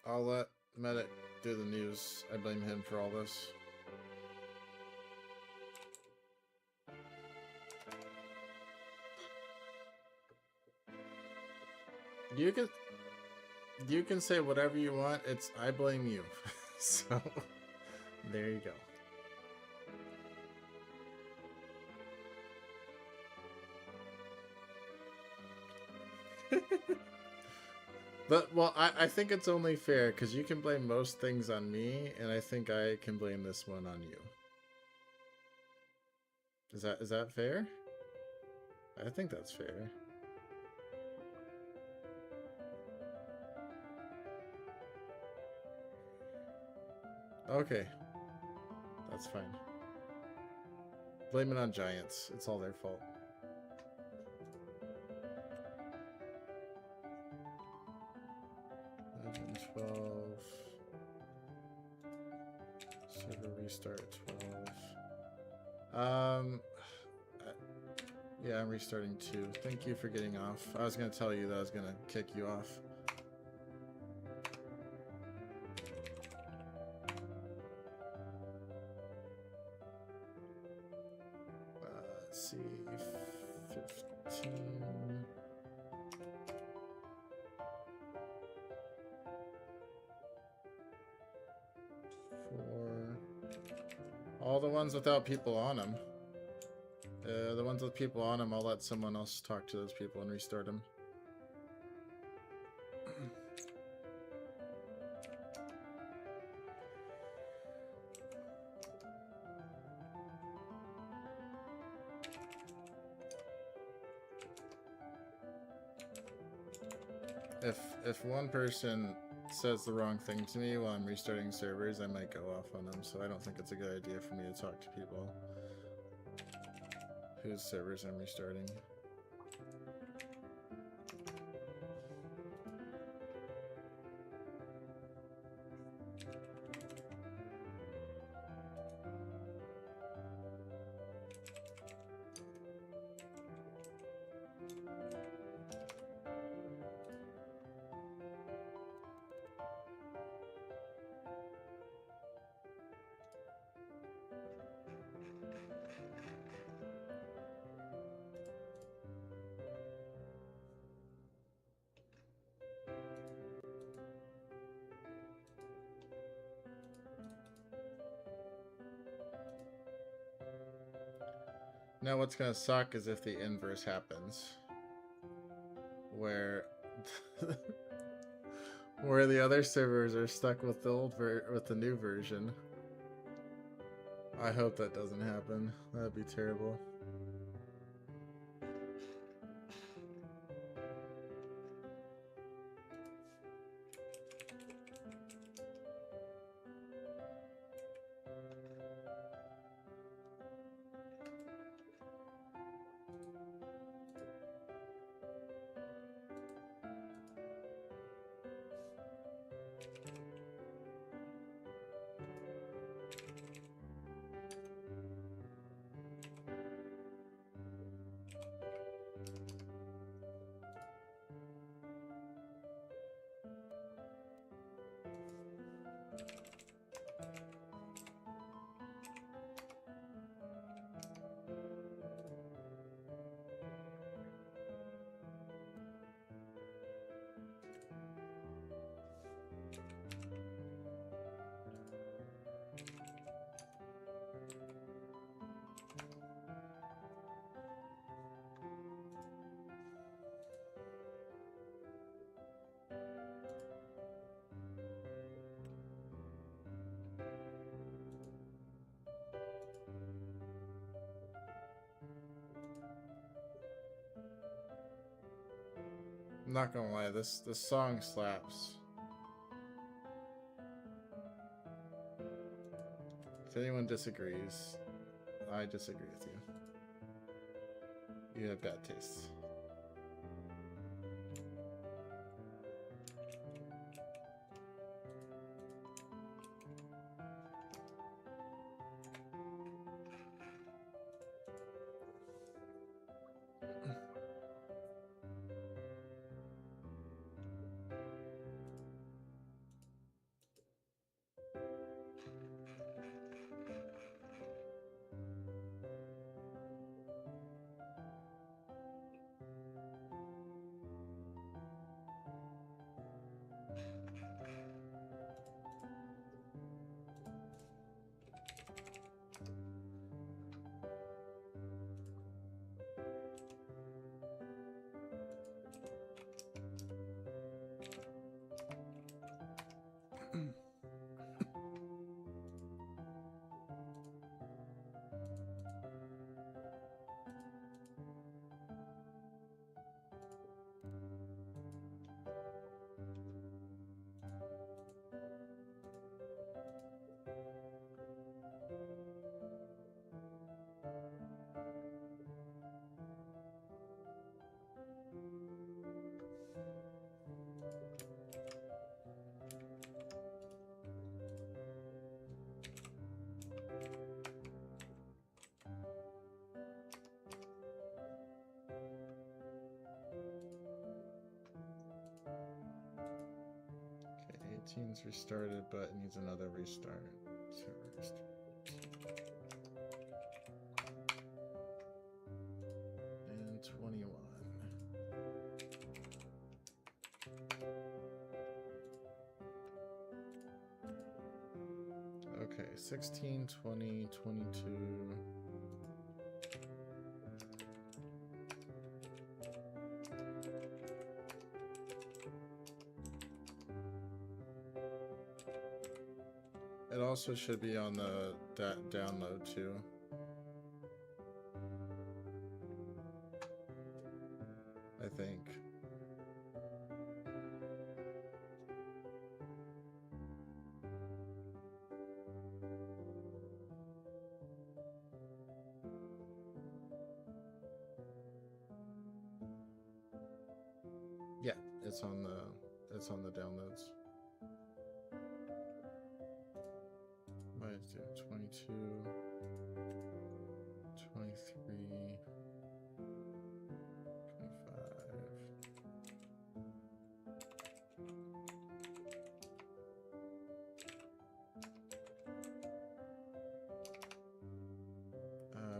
I'll let Medic do the news. I blame him for all this. You can say whatever you want. It's I blame you. So there you go. But, well, I think it's only fair, because you can blame most things on me, and I think I can blame this one on you. Is that fair? I think that's fair. Okay. That's fine. Blame it on giants. It's all their fault. Server restart 12. Yeah, I'm restarting 2. Thank you for getting off. I was gonna tell you that I was gonna kick you off. Let's see, 15. All the ones without people on them. The ones with people on them, I'll let someone else talk to those people and restart them. If one person says the wrong thing to me while I'm restarting servers, I might go off on them, so I don't think it's a good idea for me to talk to people whose servers I'm restarting. Now what's gonna suck is if the inverse happens, where where the other servers are stuck with the with the new version. I hope that doesn't happen. That'd be terrible. I'm not gonna lie, this song slaps. If anyone disagrees, I disagree with you. You have bad taste. Okay, 18's restarted, but it needs another restart. So restart. And 21. Okay, 16, 20, 22. It also should be on that download too. I think. Yeah, it's on the downloads. Might do 22, 23, 25.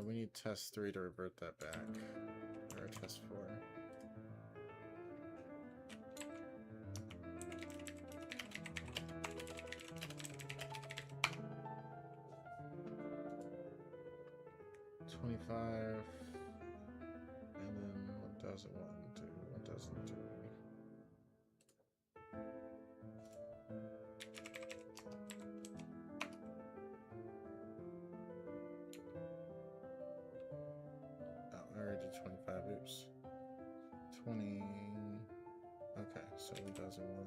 We need test 3 to revert that back, or test 4. And then 1001 to 1003. Oh, I already did 25. Oops. 20. Okay, so 1001.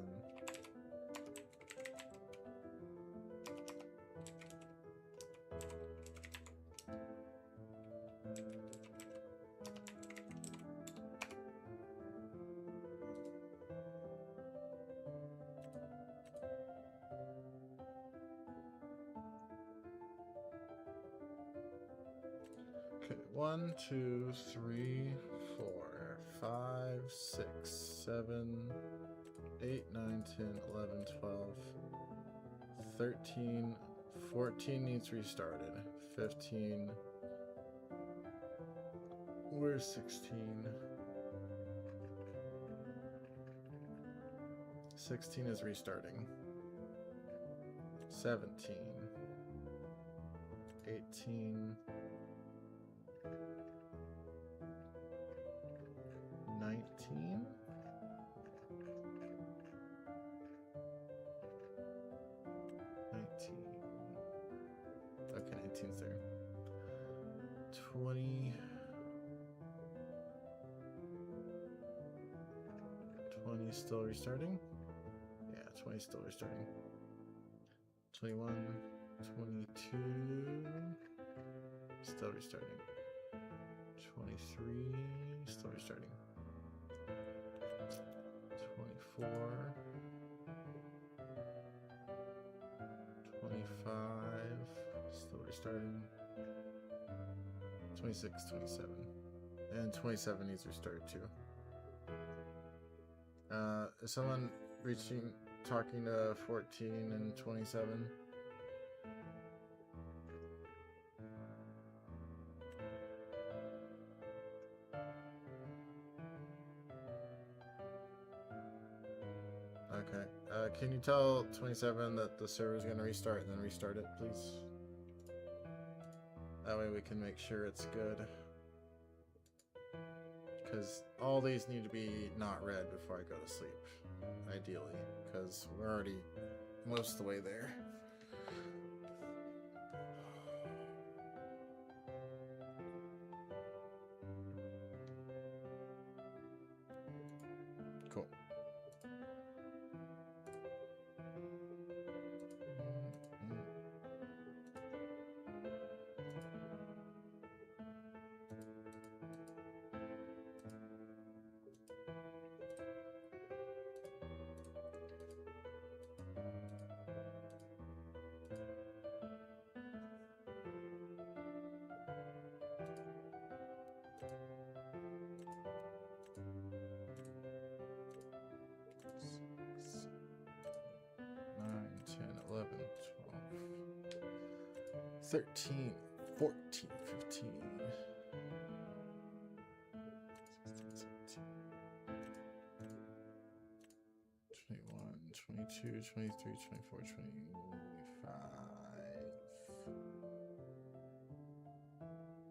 Okay, 1, 2, 3, 4, 5, 6, 7, 8, 9, 10, 11, 12, 13, 14 needs restarted. 15. Where's 16? 16 is restarting. 17. 18. 19. 19. Okay, 19's there. 20. 20 still restarting. Yeah, 20 still restarting. 21, 22 still restarting. 23 still restarting. 24, 25 still restarting. 26, 27, and 27 needs restarted too. Is someone talking to 14 and 27? Okay. Can you tell 27 that the server is going to restart and then restart it, please? That way we can make sure it's good. Because all these need to be not read before I go to sleep, ideally, because we're already most of the way there. Cool. Nine, 10, 11, 12, 13, 14, 15, 16, 17, 21, 22, 23, 24, 25.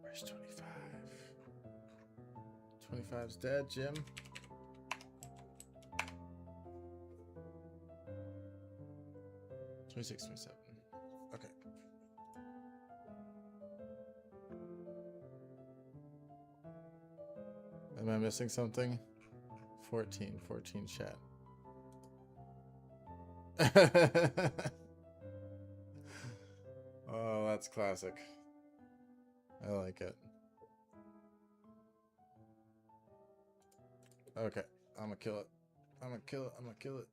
Where's 25? 25's dead, Jim. 26, 27. Okay. Am I missing something? 14 chat. Oh, that's classic. I like it. Okay, I'm gonna kill it. I'm gonna kill it. I'm gonna kill it.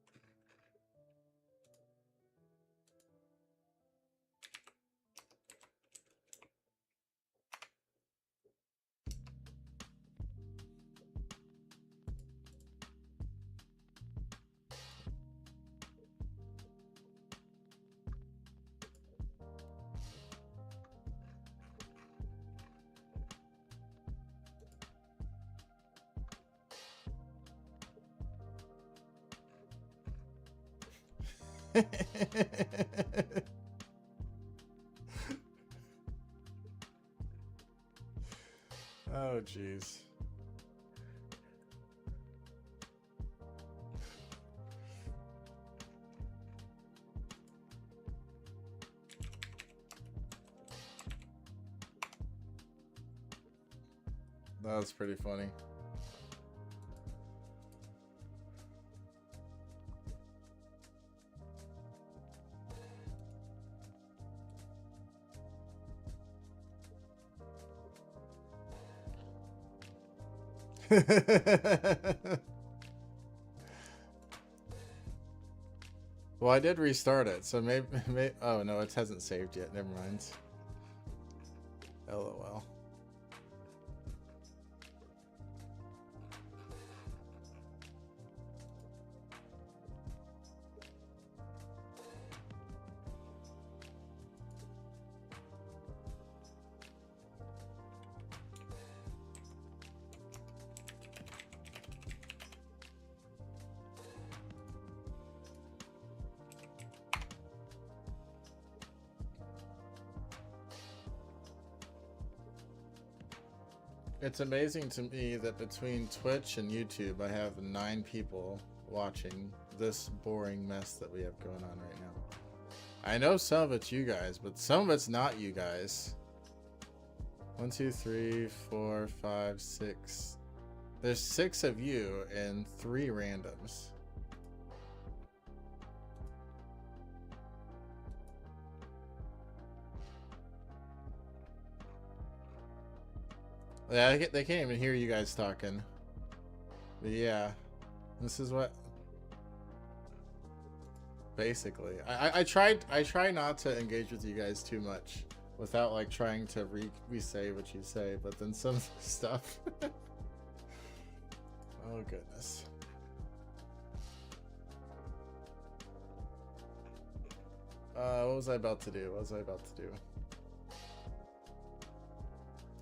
Oh, jeez. That was pretty funny. Well, I did restart it, so maybe oh no, it hasn't saved yet. Never mind. LOL. It's amazing to me that between Twitch and YouTube, I have 9 people watching this boring mess that we have going on right now. I know some of it's you guys, but some of it's not you guys. 1, 2, 3, 4, 5, 6, There's 6 of you and 3 randoms. Yeah, they can't even hear you guys talking. But yeah, this is what. Basically, I try not to engage with you guys too much without like trying to re-say what you say, but then some stuff. Oh goodness. What was I about to do? What was I about to do?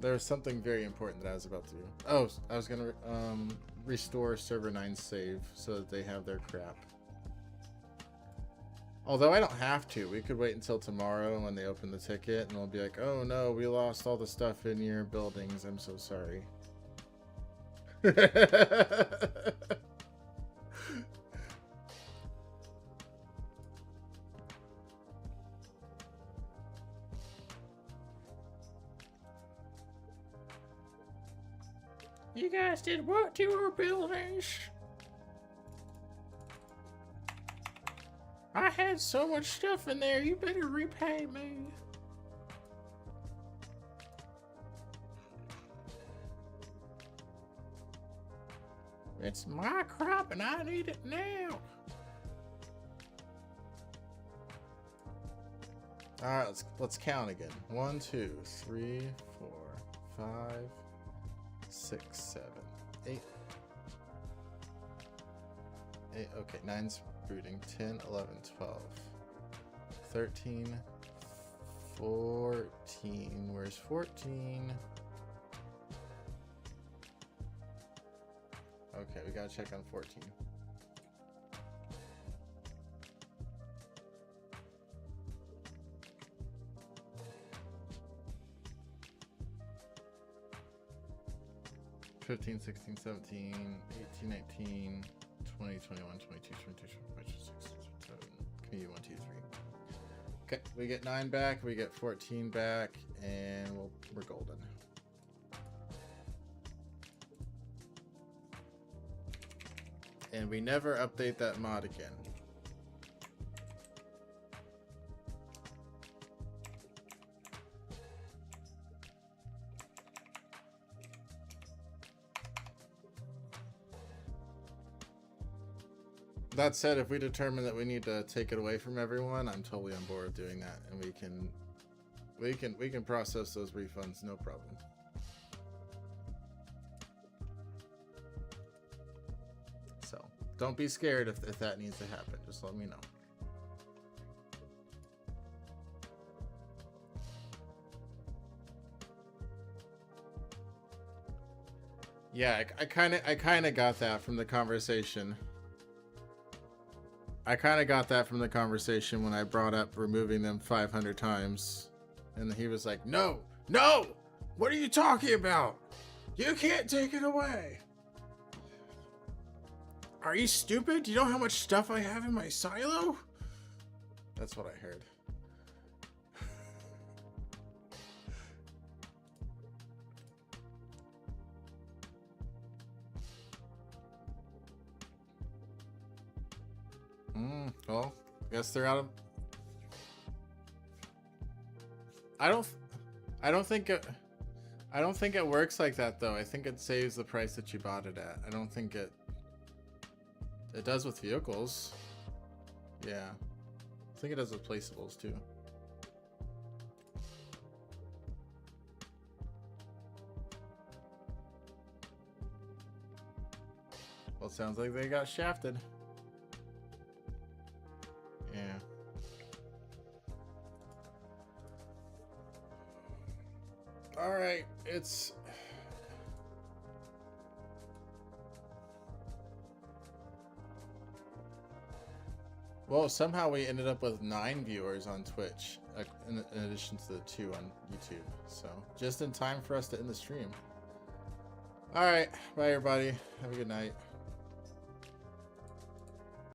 There was something very important that I was about to do. Oh, I was gonna restore server 9's save so that they have their crap. Although I don't have to. We could wait until tomorrow when they open the ticket and we'll be like, oh no, we lost all the stuff in your buildings. I'm so sorry. You guys did what to our buildings? I had so much stuff in there, you better repay me. It's my crop and I need it now. Alright, let's count again. 1, 2, 3, 4, 5, 6, 7, 8. 8, okay, 9's brooding. 10, 11, 12, 13, 14. Where's 14? Okay, we gotta check on 14. $15, 16, 17, 18, 19, 20, 21, 22, 23, 25, 26, 27. Give me 1, 2, 3. Okay, we get 9 back, we get 14 back, and we're golden. And we never update that mod again. That said, if we determine that we need to take it away from everyone, I'm totally on board with doing that, and we can process those refunds, no problem. So don't be scared if that needs to happen. Just let me know. Yeah, I kind of got that from the conversation. I kind of got that from the conversation when I brought up removing them 500 times. And he was like, no, no, what are you talking about? You can't take it away. Are you stupid? Do you know how much stuff I have in my silo? That's what I heard. Well, I guess they're out of... I don't think it works like that though. I think it saves the price that you bought it at. I don't think it does with vehicles. Yeah. I think it does with placeables too. Well, it sounds like they got shafted. Yeah. All right, it's... Well, somehow we ended up with 9 viewers on Twitch, in addition to the 2 on YouTube. So, just in time for us to end the stream. All right, bye everybody. Have a good night.